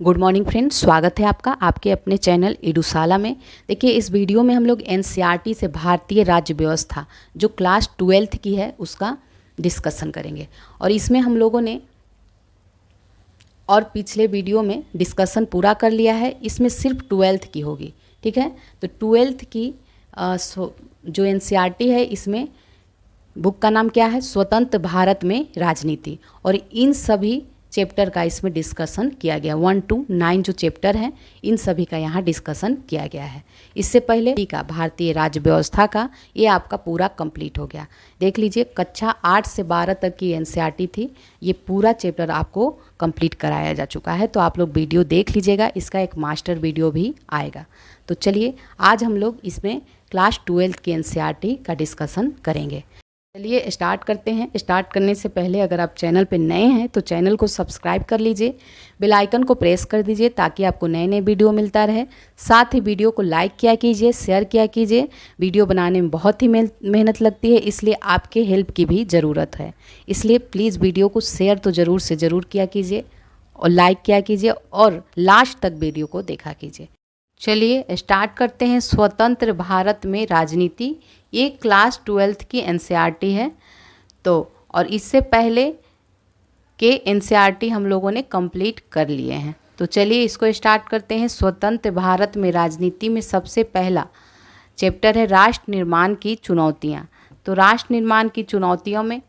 Good morning friends, स्वागत है आपका आपके अपने चैनल एडुशाला में। देखिए, इस वीडियो में हम लोग एनसीईआरटी से भारतीय राज्य व्यवस्था जो क्लास 12th की है उसका डिस्कशन करेंगे। और इसमें हम लोगों ने और पिछले वीडियो में डिस्कशन पूरा कर लिया है। इसमें सिर्फ 12th की होगी, ठीक है। तो 12th की जो एनसीईआरटी है, इसमें बुक का नाम क्या है? स्वतंत्र भारत में राजनीति। और इन सभी चैप्टर का इसमें डिस्कशन किया गया। 1 to 9 जो चैप्टर हैं, इन सभी का यहाँ डिस्कशन किया गया है। इससे पहले का भारतीय राज्य व्यवस्था का ये आपका पूरा कंप्लीट हो गया। देख लीजिए, कक्षा 8 से 12 तक की एनसीईआरटी थी, ये पूरा चैप्टर आपको कंप्लीट कराया जा चुका है। तो आप लोग वीडियो देख लीजिएगा, इसका एक मास्टर वीडियो भी आएगा। तो चलिए, आज हम लोग इसमें क्लास 12th की एनसीईआरटी का डिस्कशन करेंगे। चलिए स्टार्ट करते हैं। स्टार्ट करने से पहले अगर आप चैनल पे नए हैं तो चैनल को सब्सक्राइब कर लीजिए, बेल आइकन को प्रेस कर दीजिए ताकि आपको नए नए वीडियो मिलता रहे। साथ ही वीडियो को लाइक किया कीजिए, शेयर किया कीजिए। वीडियो बनाने में बहुत ही मेहनत लगती है, इसलिए आपके हेल्प की भी ज़रूरत है। इसलिए प्लीज़ वीडियो को शेयर तो ज़रूर से ज़रूर किया कीजिए और लाइक किया कीजिए और लास्ट तक वीडियो को देखा कीजिए। चलिए स्टार्ट करते हैं। स्वतंत्र भारत में राजनीति, ये क्लास 12th की एनसीईआरटी है। तो और इससे पहले के एनसीईआरटी हम लोगों ने कंप्लीट कर लिए हैं। तो चलिए इसको स्टार्ट करते हैं। स्वतंत्र भारत में राजनीति में सबसे पहला चैप्टर है राष्ट्र निर्माण की चुनौतियाँ। तो राष्ट्र निर्माण की चुनौतियों में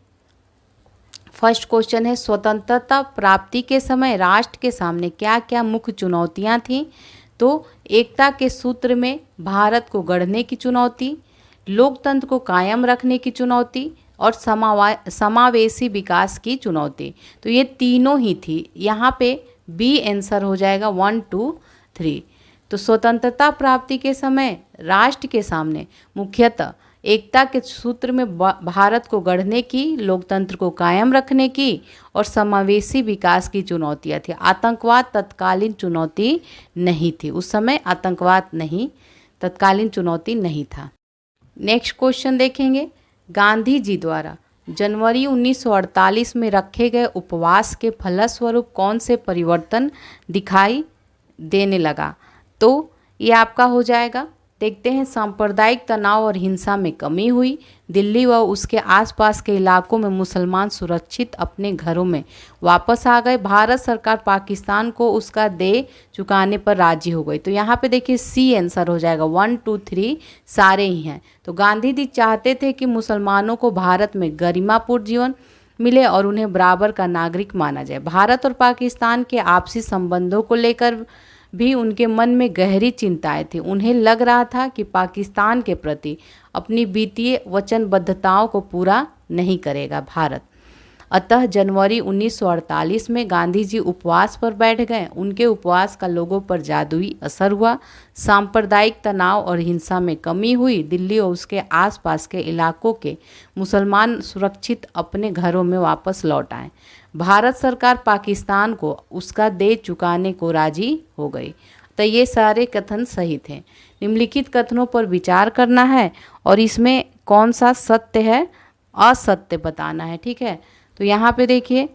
फर्स्ट क्वेश्चन है, स्वतंत्रता प्राप्ति के समय राष्ट्र के सामने क्या क्या मुख्य चुनौतियाँ थीं? तो एकता के सूत्र में भारत को गढ़ने की चुनौती, लोकतंत्र को कायम रखने की चुनौती और समावेशी विकास की चुनौती। तो ये तीनों ही थी। यहाँ पे बी आंसर हो जाएगा 1 2 3। तो स्वतंत्रता प्राप्ति के समय राष्ट्र के सामने मुख्यतः एकता के सूत्र में भारत को गढ़ने की, लोकतंत्र को कायम रखने की और समावेशी विकास की चुनौतियाँ थी। आतंकवाद तत्कालीन चुनौती नहीं थी, उस समय आतंकवाद नहीं, तत्कालीन चुनौती नहीं था। नेक्स्ट क्वेश्चन देखेंगे, गांधी जी द्वारा जनवरी 1948 में रखे गए उपवास के फलस्वरूप कौन से परिवर्तन दिखाई देने लगा? तो ये आपका हो जाएगा, देखते हैं, सांप्रदायिक तनाव और हिंसा में कमी हुई, दिल्ली व उसके आसपास के इलाकों में मुसलमान सुरक्षित अपने घरों में वापस आ गए, भारत सरकार पाकिस्तान को उसका दे चुकाने पर राजी हो गई। तो यहाँ पे देखिए सी आंसर हो जाएगा, 1 2 3 सारे ही हैं। तो गांधी जी चाहते थे कि मुसलमानों को भारत में गरिमापूर्ण जीवन मिले और उन्हें बराबर का नागरिक माना जाए। भारत और पाकिस्तान के आपसी संबंधों को लेकर भी उनके मन में गहरी चिंताएं थी। उन्हें लग रहा था कि पाकिस्तान के प्रति अपनी वित्तीय वचनबद्धताओं को पूरा नहीं करेगा भारत। अतः जनवरी 1948 में गांधी जी उपवास पर बैठ गए। उनके उपवास का लोगों पर जादुई असर हुआ, सांप्रदायिक तनाव और हिंसा में कमी हुई, दिल्ली और उसके आसपास के इलाकों के मुसलमान सुरक्षित अपने घरों में वापस लौट आए, भारत सरकार पाकिस्तान को उसका दे चुकाने को राजी हो गई। तो ये सारे कथन सही थे। निम्नलिखित कथनों पर विचार करना है और इसमें कौन सा सत्य है, असत्य बताना है, ठीक है। तो यहाँ पे देखिए,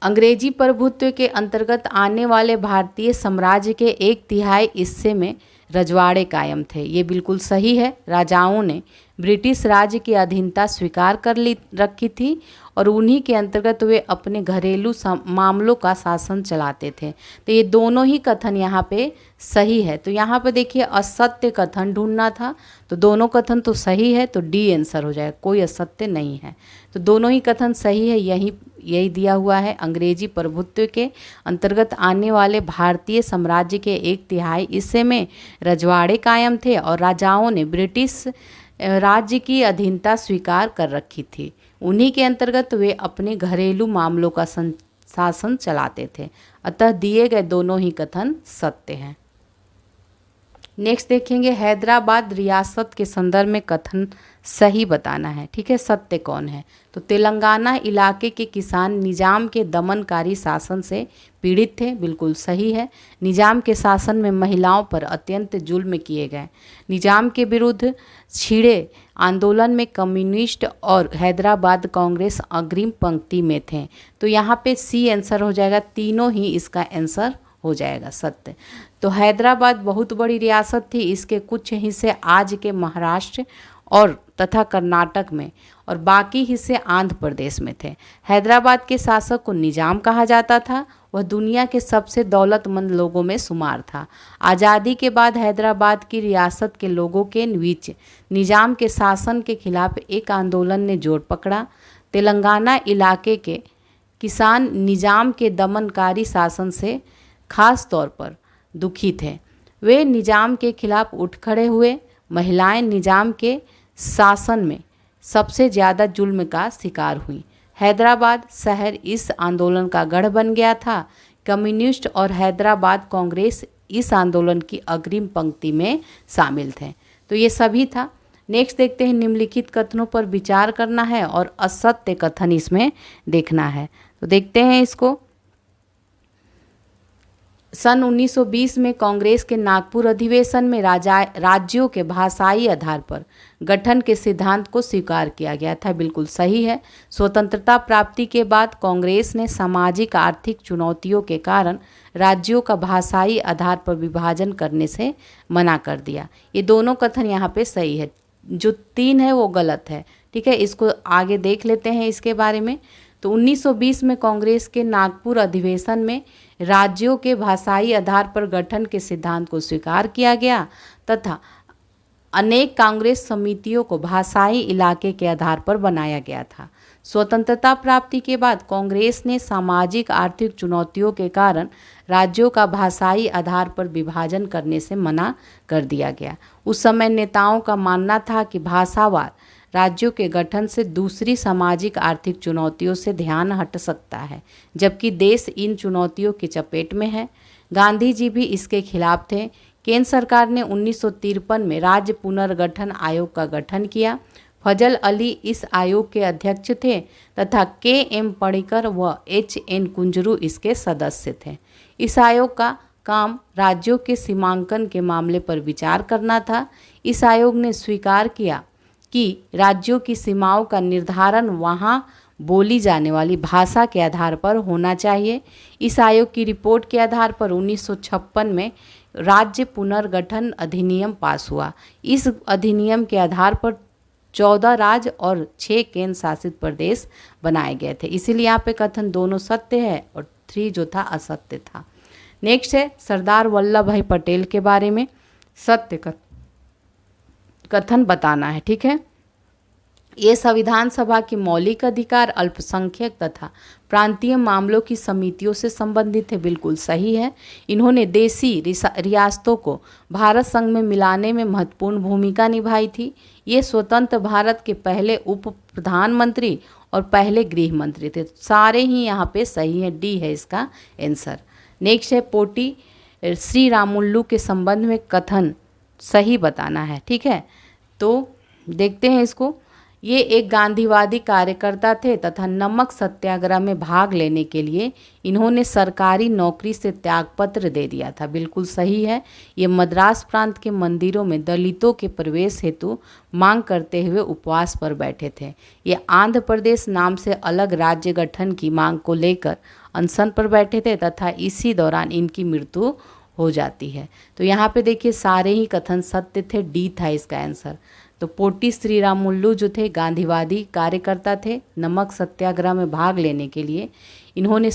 अंग्रेजी प्रभुत्व के अंतर्गत आने वाले भारतीय साम्राज्य के 1/3 हिस्से में रजवाड़े कायम थे। ये बिल्कुल सही है। राजाओं ने ब्रिटिश राज्य की अधीनता स्वीकार कर ली रखी थी और उन्हीं के अंतर्गत वे अपने घरेलू मामलों का शासन चलाते थे। तो ये दोनों ही कथन यहाँ पे सही है। तो यहाँ पे देखिए असत्य कथन ढूंढना था, तो दोनों कथन तो सही है, तो डी आंसर हो जाएगा, कोई असत्य नहीं है। तो दोनों ही कथन सही है, यही दिया हुआ है। अंग्रेजी प्रभुत्व के अंतर्गत आने वाले भारतीय साम्राज्य के 1/3 हिस्से में रजवाड़े कायम थे और राजाओं ने ब्रिटिश राज्य की अधीनता स्वीकार कर रखी थी। उन्हीं के अंतर्गत वे अपने घरेलू मामलों का शासन चलाते थे। अतः दिए गए दोनों ही कथन सत्य हैं। नेक्स्ट देखेंगे हैदराबाद रियासत के संदर्भ में कथन सही बताना है। ठीक है, सत्य कौन है? तो तेलंगाना इलाके के किसान निजाम के दमनकारी शासन से पीड़ित थे, बिल्कुल सही है। निजाम के शासन में महिलाओं पर अत्यंत जुल्म किए गए। निजाम के विरुद्ध छिड़े आंदोलन में कम्युनिस्ट और हैदराबाद कांग्रेस अग्रिम पंक्ति में थे। तो यहाँ पे सी आंसर हो जाएगा, तीनों ही इसका आंसर हो जाएगा सत्य। तो हैदराबाद बहुत बड़ी रियासत थी, इसके कुछ हिस्से आज के महाराष्ट्र और तथा कर्नाटक में और बाकी हिस्से आंध्र प्रदेश में थे। हैदराबाद के शासक को निजाम कहा जाता था। वह दुनिया के सबसे दौलतमंद लोगों में शुमार था। आज़ादी के बाद हैदराबाद की रियासत के लोगों के बीच निजाम के शासन के खिलाफ एक आंदोलन ने जोर पकड़ा। तेलंगाना इलाके के किसान निजाम के दमनकारी शासन से खास तौर पर दुखी थे। वे निजाम के खिलाफ उठ खड़े हुए। महिलाएं निजाम के शासन में सबसे ज़्यादा जुल्म का शिकार हुई। हैदराबाद शहर इस आंदोलन का गढ़ बन गया था। कम्युनिस्ट और हैदराबाद कांग्रेस इस आंदोलन की अग्रिम पंक्ति में शामिल थे। तो ये सभी था। नेक्स्ट देखते हैं, निम्नलिखित कथनों पर विचार करना है और असत्य कथन इसमें देखना है। तो देखते हैं इसको। सन 1920 में कांग्रेस के नागपुर अधिवेशन में राज्यों के भाषाई आधार पर गठन के सिद्धांत को स्वीकार किया गया था, बिल्कुल सही है। स्वतंत्रता प्राप्ति के बाद कांग्रेस ने सामाजिक आर्थिक चुनौतियों के कारण राज्यों का भाषाई आधार पर विभाजन करने से मना कर दिया। ये दोनों कथन यहाँ पे सही है, जो 3 है वो गलत है। ठीक है, इसको आगे देख लेते हैं इसके बारे में। तो 1920 में कांग्रेस के नागपुर अधिवेशन में राज्यों के भाषाई आधार पर गठन के सिद्धांत को स्वीकार किया गया तथा अनेक कांग्रेस समितियों को भाषाई इलाके के आधार पर बनाया गया था। स्वतंत्रता प्राप्ति के बाद कांग्रेस ने सामाजिक आर्थिक चुनौतियों के कारण राज्यों का भाषाई आधार पर विभाजन करने से मना कर दिया गया। उस समय नेताओं का मानना था कि भाषावार राज्यों के गठन से दूसरी सामाजिक आर्थिक चुनौतियों से ध्यान हट सकता है, जबकि देश इन चुनौतियों की चपेट में है। गांधी जी भी इसके खिलाफ थे। केंद्र सरकार ने 1953 में राज्य पुनर्गठन आयोग का गठन किया। फजल अली इस आयोग के अध्यक्ष थे तथा के.एम. पणिकर व एच.एन. कुंजरू इसके सदस्य थे। इस आयोग का काम राज्यों के सीमांकन के मामले पर विचार करना था। इस आयोग ने स्वीकार किया कि राज्यों की सीमाओं का निर्धारण वहां बोली जाने वाली भाषा के आधार पर होना चाहिए। इस आयोग की रिपोर्ट के आधार पर 1956 में राज्य पुनर्गठन अधिनियम पास हुआ। इस अधिनियम के आधार पर 14 राज्य और 6 केंद्र शासित प्रदेश बनाए गए थे। इसीलिए यहाँ पे कथन दोनों सत्य है और 3 जो था असत्य था। नेक्स्ट है सरदार वल्लभ भाई पटेल के बारे में सत्य कथन बताना है। ठीक है, ये संविधान सभा की मौलिक अधिकार, अल्पसंख्यक तथा प्रांतीय मामलों की समितियों से संबंधित है, बिल्कुल सही है। इन्होंने देशी रियासतों को भारत संघ में मिलाने में महत्वपूर्ण भूमिका निभाई थी। ये स्वतंत्र भारत के पहले उप प्रधानमंत्री और पहले गृह मंत्री थे। सारे ही यहाँ पे सही है, डी है इसका आंसर। नेक्स्ट है पोटी श्री रामुलु के संबंध में कथन सही बताना है। ठीक है, तो देखते हैं इसको। ये एक गांधीवादी कार्यकर्ता थे तथा नमक सत्याग्रह में भाग लेने के लिए इन्होंने सरकारी नौकरी से त्यागपत्र दे दिया था, बिल्कुल सही है। ये मद्रास प्रांत के मंदिरों में दलितों के प्रवेश हेतु मांग करते हुए उपवास पर बैठे थे। ये आंध्र प्रदेश नाम से अलग राज्य गठन की मांग को लेकर अनशन पर बैठे थे तथा इसी दौरान इनकी मृत्यु हो जाती है। तो यहाँ पे देखिए सारे ही कथन सत्य थे, डी था इसका आंसर। तो पोटी श्री रामुलु जो थे गांधीवादी कार्यकर्ता थे। नमक सत्याग्रह में भाग लेने के लिए इन्होंने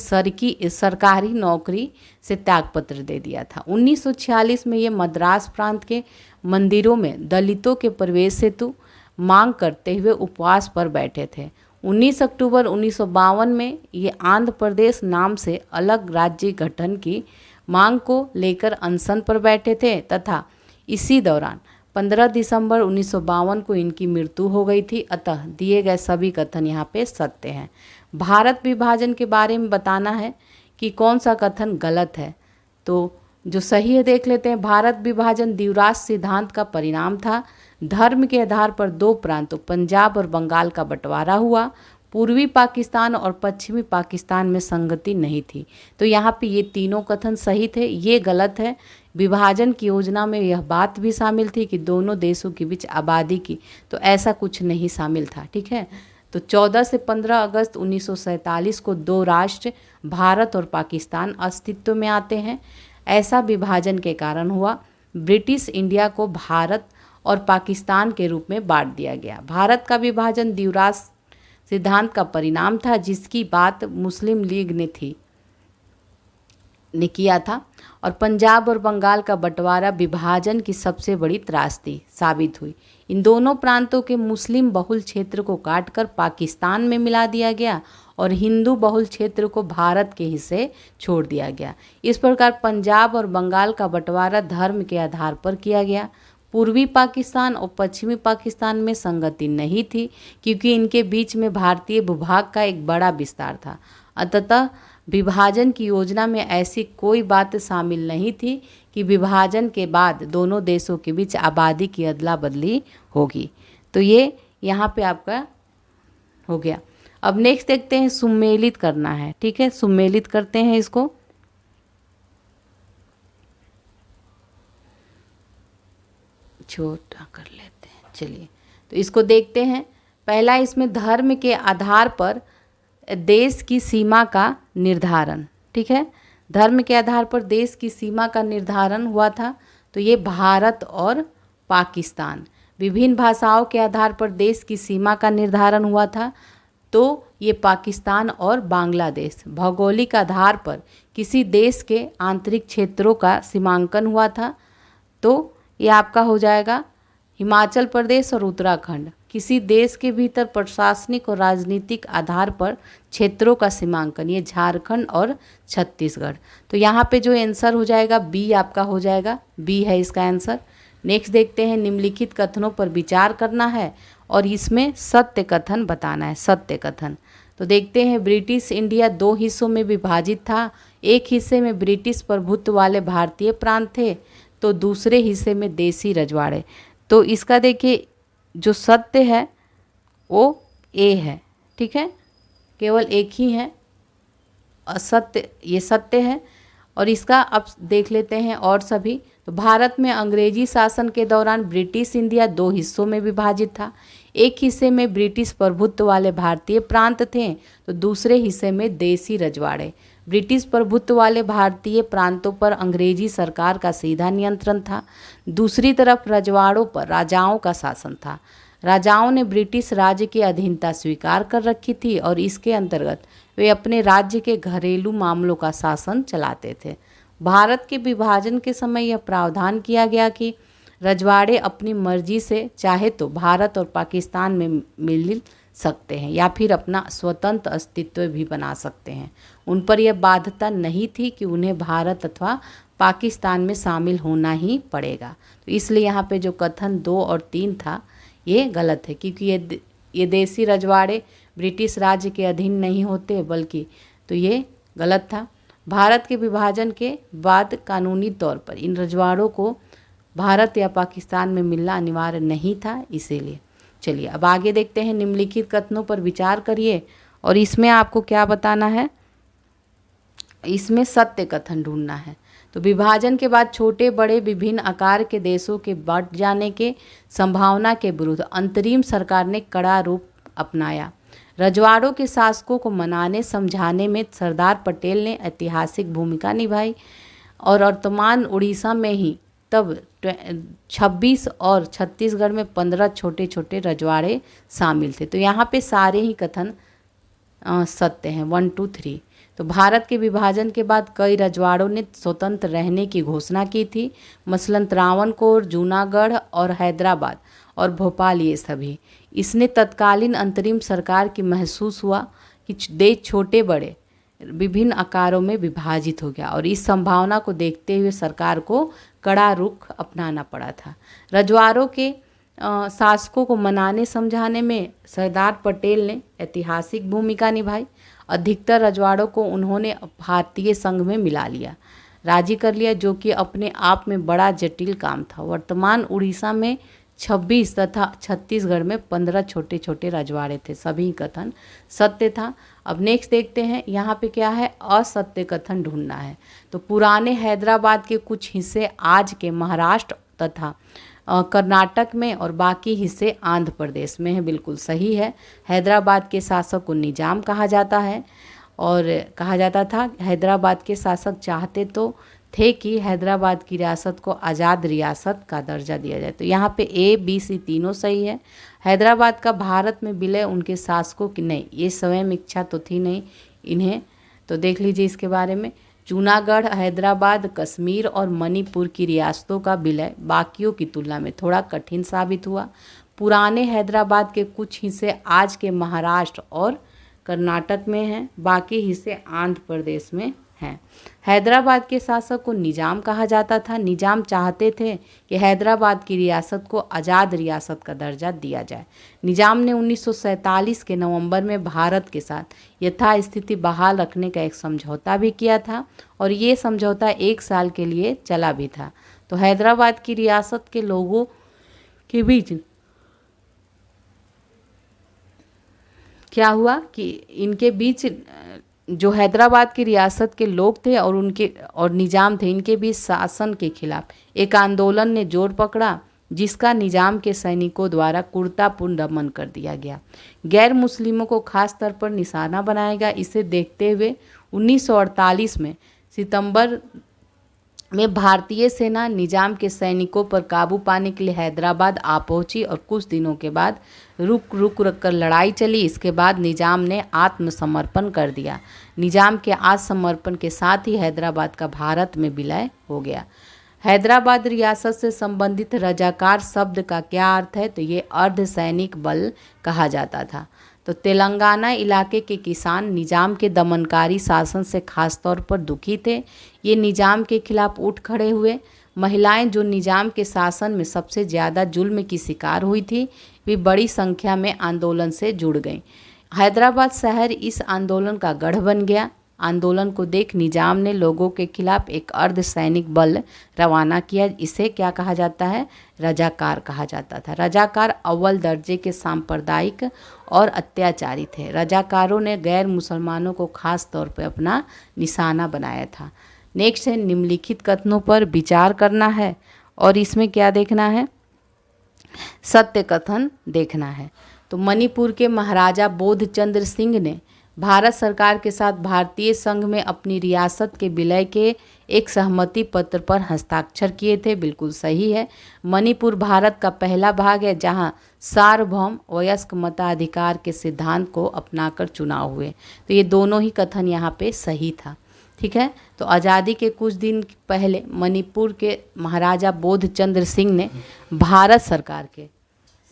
सरकारी नौकरी से त्यागपत्र दे दिया था। 1946 में ये मद्रास प्रांत के मंदिरों में दलितों के प्रवेश हेतु मांग करते हुए उपवास पर बैठे थे। 19 अक्टूबर 1952 में ये आंध्र प्रदेश नाम से अलग राज्य गठन की मांग को लेकर अनशन पर बैठे थे तथा इसी दौरान 15 दिसंबर 1952 को इनकी मृत्यु हो गई थी। अतः दिए गए सभी कथन यहाँ पे सत्य हैं। भारत विभाजन के बारे में बताना है कि कौन सा कथन गलत है। तो जो सही है देख लेते हैं। भारत विभाजन द्विराष्ट्र सिद्धांत का परिणाम था। धर्म के आधार पर दो प्रांतों पंजाब और बंगाल का बंटवारा हुआ। पूर्वी पाकिस्तान और पश्चिमी पाकिस्तान में संगति नहीं थी। तो यहाँ पे ये तीनों कथन सही थे, ये गलत है। विभाजन की योजना में यह बात भी शामिल थी कि दोनों देशों के बीच आबादी की, तो ऐसा कुछ नहीं शामिल था। ठीक है, तो 14 से 15 अगस्त 1947 को दो राष्ट्र भारत और पाकिस्तान अस्तित्व में आते हैं। ऐसा विभाजन के कारण हुआ। ब्रिटिश इंडिया को भारत और पाकिस्तान के रूप में बांट दिया गया। भारत का विभाजन द्विराष्ट्र सिद्धांत का परिणाम था, जिसकी बात मुस्लिम लीग ने किया था। और पंजाब और बंगाल का बंटवारा विभाजन की सबसे बड़ी त्रासदी साबित हुई। इन दोनों प्रांतों के मुस्लिम बहुल क्षेत्र को काटकर पाकिस्तान में मिला दिया गया और हिंदू बहुल क्षेत्र को भारत के हिस्से छोड़ दिया गया। इस प्रकार पंजाब और बंगाल का बंटवारा धर्म के आधार पर किया गया। पूर्वी पाकिस्तान और पश्चिमी पाकिस्तान में संगति नहीं थी, क्योंकि इनके बीच में भारतीय भूभाग का एक बड़ा विस्तार था। अतः विभाजन की योजना में ऐसी कोई बात शामिल नहीं थी कि विभाजन के बाद दोनों देशों के बीच आबादी की अदला बदली होगी। तो ये यहाँ पे आपका हो गया। अब नेक्स्ट देखते हैं, सुमेलित करना है। ठीक है, सुमेलित करते हैं इसको। छोटा कर लेते हैं, चलिए तो इसको देखते हैं। पहला, इसमें धर्म के आधार पर देश की सीमा का निर्धारण। ठीक है, धर्म के आधार पर देश की सीमा का निर्धारण हुआ था। तो ये भारत और पाकिस्तान। विभिन्न भाषाओं के आधार पर देश की सीमा का निर्धारण हुआ था। तो ये पाकिस्तान और बांग्लादेश। भौगोलिक आधार पर किसी देश के आंतरिक क्षेत्रों का सीमांकन हुआ था। तो ये आपका हो जाएगा हिमाचल प्रदेश और उत्तराखंड। किसी देश के भीतर प्रशासनिक और राजनीतिक आधार पर क्षेत्रों का सीमांकन, ये झारखंड और छत्तीसगढ़। तो यहाँ पे जो आंसर हो जाएगा बी आपका हो जाएगा, बी है इसका आंसर। नेक्स्ट देखते हैं, निम्नलिखित कथनों पर विचार करना है और इसमें सत्य कथन बताना है। सत्य कथन तो देखते हैं, ब्रिटिश इंडिया दो हिस्सों में विभाजित था। एक हिस्से में ब्रिटिश प्रभुत्व वाले भारतीय प्रांत थे, तो दूसरे हिस्से में देसी रजवाड़े। तो इसका देखिए जो सत्य है वो ए है। ठीक है, केवल एक ही है असत्य, ये सत्य है। और इसका अब देख लेते हैं और सभी। तो भारत में अंग्रेजी शासन के दौरान ब्रिटिश इंडिया दो हिस्सों में विभाजित था। एक हिस्से में ब्रिटिश प्रभुत्व वाले भारतीय प्रांत थे, तो दूसरे हिस्से में देसी रजवाड़े। ब्रिटिश प्रभुत्व वाले भारतीय प्रांतों पर अंग्रेजी सरकार का सीधा नियंत्रण था। दूसरी तरफ रजवाड़ों पर राजाओं का शासन था। राजाओं ने ब्रिटिश राज्य की अधीनता स्वीकार कर रखी थी और इसके अंतर्गत वे अपने राज्य के घरेलू मामलों का शासन चलाते थे। भारत के विभाजन के समय यह प्रावधान किया गया कि रजवाड़े अपनी मर्जी से चाहे तो भारत और पाकिस्तान में मिल सकते हैं या फिर अपना स्वतंत्र अस्तित्व भी बना सकते हैं। उन पर यह बाध्यता नहीं थी कि उन्हें भारत अथवा पाकिस्तान में शामिल होना ही पड़ेगा। तो इसलिए यहाँ पे जो कथन 2 और 3 था ये गलत है, क्योंकि ये देसी रजवाड़े ब्रिटिश राज्य के अधीन नहीं होते, बल्कि तो ये गलत था। भारत के विभाजन के बाद कानूनी तौर पर इन रजवाड़ों को भारत या पाकिस्तान में मिलना अनिवार्य नहीं था, इसीलिए। चलिए अब आगे देखते हैं, निम्नलिखित कथनों पर विचार करिए और इसमें आपको क्या बताना है, इसमें सत्य कथन ढूंढना है। तो विभाजन के बाद छोटे बड़े विभिन्न आकार के देशों के बंट जाने के संभावना के विरुद्ध अंतरिम सरकार ने कड़ा रूप अपनाया। रजवाड़ों के शासकों को मनाने समझाने में सरदार पटेल ने ऐतिहासिक भूमिका निभाई और वर्तमान उड़ीसा में ही तब 26 और छत्तीसगढ़ में 15 छोटे छोटे रजवाड़े शामिल थे। तो यहाँ पे सारे ही कथन सत्य हैं, 1 2 3। तो भारत के विभाजन के बाद कई रजवाड़ों ने स्वतंत्र रहने की घोषणा की थी, मसलन त्रावणकोर, जूनागढ़ और हैदराबाद और भोपाल, ये सभी। इसने तत्कालीन अंतरिम सरकार की महसूस हुआ कि देश छोटे बड़े विभिन्न आकारों में विभाजित हो गया और इस संभावना को देखते हुए सरकार को कड़ा रुख अपनाना पड़ा था। रजवाड़ों के शासकों को मनाने समझाने में सरदार पटेल ने ऐतिहासिक भूमिका निभाई। अधिकतर रजवाड़ों को उन्होंने भारतीय संघ में मिला लिया। राजी कर लिया, जो कि अपने आप में बड़ा जटिल काम था। वर्तमान उड़ीसा में 26 तथा छत्तीसगढ़ में 15 छोटे छोटे रजवाड़े थे। सभी कथन सत्य था। अब नेक्स्ट देखते हैं, यहाँ पे क्या है, असत्य कथन ढूंढना है। तो पुराने हैदराबाद के कुछ हिस्से आज के महाराष्ट्र तथा कर्नाटक में और बाकी हिस्से आंध्र प्रदेश में है। बिल्कुल सही है। हैदराबाद के शासक को निजाम कहा जाता है और कहा जाता था। हैदराबाद के शासक चाहते तो थे कि हैदराबाद की रियासत को आज़ाद रियासत का दर्जा दिया जाए। तो यहाँ पे ए बी सी तीनों सही है। हैदराबाद का भारत में विलय उनके शासकों की नहीं, ये स्वयं इच्छा तो थी नहीं इन्हें। तो देख लीजिए इसके बारे में। जूनागढ़, हैदराबाद, कश्मीर और मणिपुर की रियासतों का विलय बाकियों की तुलना में थोड़ा कठिन साबित हुआ। पुराने हैदराबाद के कुछ हिस्से आज के महाराष्ट्र और कर्नाटक में हैं, बाकी हिस्से आंध्र प्रदेश में हैं। हैदराबाद के शासक को निजाम कहा जाता था। निजाम चाहते थे कि हैदराबाद की रियासत को आज़ाद रियासत का दर्जा दिया जाए। निजाम ने 1947 के नवंबर में भारत के साथ यथास्थिति बहाल रखने का एक समझौता भी किया था और ये समझौता 1 साल के लिए चला भी था। तो हैदराबाद की रियासत के लोगों के बीच क्या हुआ कि इनके बीच जो हैदराबाद की रियासत के लोग थे और उनके और निजाम थे, इनके बीच शासन के खिलाफ एक आंदोलन ने जोर पकड़ा, जिसका निजाम के सैनिकों द्वारा क्रूरतापूर्ण दमन कर दिया गया। गैर मुस्लिमों को खास तौर पर निशाना बनाया गया। इसे देखते हुए 1948 में सितंबर में भारतीय सेना निजाम के सैनिकों पर काबू पाने के लिए हैदराबाद आ पहुंची और कुछ दिनों के बाद रुक कर लड़ाई चली। इसके बाद निजाम ने आत्मसमर्पण कर दिया। निजाम के आत्मसमर्पण के साथ ही हैदराबाद का भारत में विलय हो गया। हैदराबाद रियासत से संबंधित रजाकार शब्द का क्या अर्थ है, तो ये अर्धसैनिक बल कहा जाता था। तो तेलंगाना इलाके के किसान निजाम के दमनकारी शासन से खास तौर पर दुखी थे। ये निजाम के खिलाफ उठ खड़े हुए। महिलाएं, जो निजाम के शासन में सबसे ज़्यादा जुल्म की शिकार हुई थी, वे बड़ी संख्या में आंदोलन से जुड़ गईं। हैदराबाद शहर इस आंदोलन का गढ़ बन गया। आंदोलन को देख निजाम ने लोगों के खिलाफ एक अर्धसैनिक बल रवाना किया। इसे क्या कहा जाता है, रजाकार कहा जाता था। रजाकार अव्वल दर्जे के सांप्रदायिक और अत्याचारी थे। रजाकारों ने गैर मुसलमानों को खास तौर पर अपना निशाना बनाया था। नेक्स्ट है, निम्नलिखित कथनों पर विचार करना है और इसमें क्या देखना है, सत्य कथन देखना है। तो मणिपुर के महाराजा बोधचंद्र सिंह ने भारत सरकार के साथ भारतीय संघ में अपनी रियासत के विलय के एक सहमति पत्र पर हस्ताक्षर किए थे। बिल्कुल सही है। मणिपुर भारत का पहला भाग है जहां सार्वभौम वयस्क मताधिकार के सिद्धांत को अपनाकर चुनाव हुए। तो ये दोनों ही कथन यहाँ पे सही था। ठीक है। तो आज़ादी के कुछ दिन पहले मणिपुर के महाराजा बोधचंद्र सिंह ने भारत सरकार के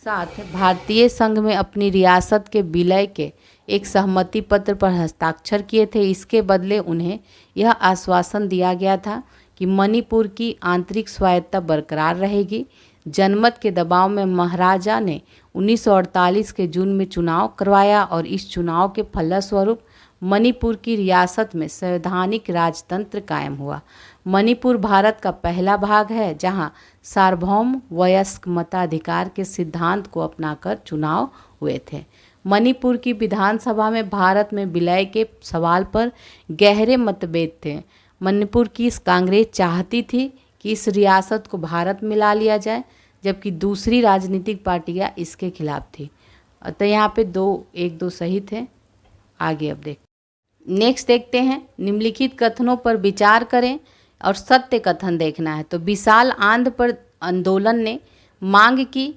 साथ भारतीय संघ में अपनी रियासत के विलय के एक सहमति पत्र पर हस्ताक्षर किए थे। इसके बदले उन्हें यह आश्वासन दिया गया था कि मणिपुर की आंतरिक स्वायत्तता बरकरार रहेगी। जनमत के दबाव में महाराजा ने 1948 के जून में चुनाव करवाया और इस चुनाव के फलस्वरूप मणिपुर की रियासत में संवैधानिक राजतंत्र कायम हुआ। मणिपुर भारत का पहला भाग है जहां सार्वभौम वयस्क मताधिकार के सिद्धांत को अपनाकर चुनाव हुए थे। मणिपुर की विधानसभा में भारत में विलय के सवाल पर गहरे मतभेद थे। मणिपुर की कांग्रेस चाहती थी कि इस रियासत को भारत में ला लिया जाए, जबकि दूसरी राजनीतिक पार्टियां इसके खिलाफ थी। तो यहाँ पे एक दो सही थे। आगे अब नेक्स्ट देखते हैं, निम्नलिखित कथनों पर विचार करें और सत्य कथन देखना है। तो विशाल आंध्र पर आंदोलन ने मांग की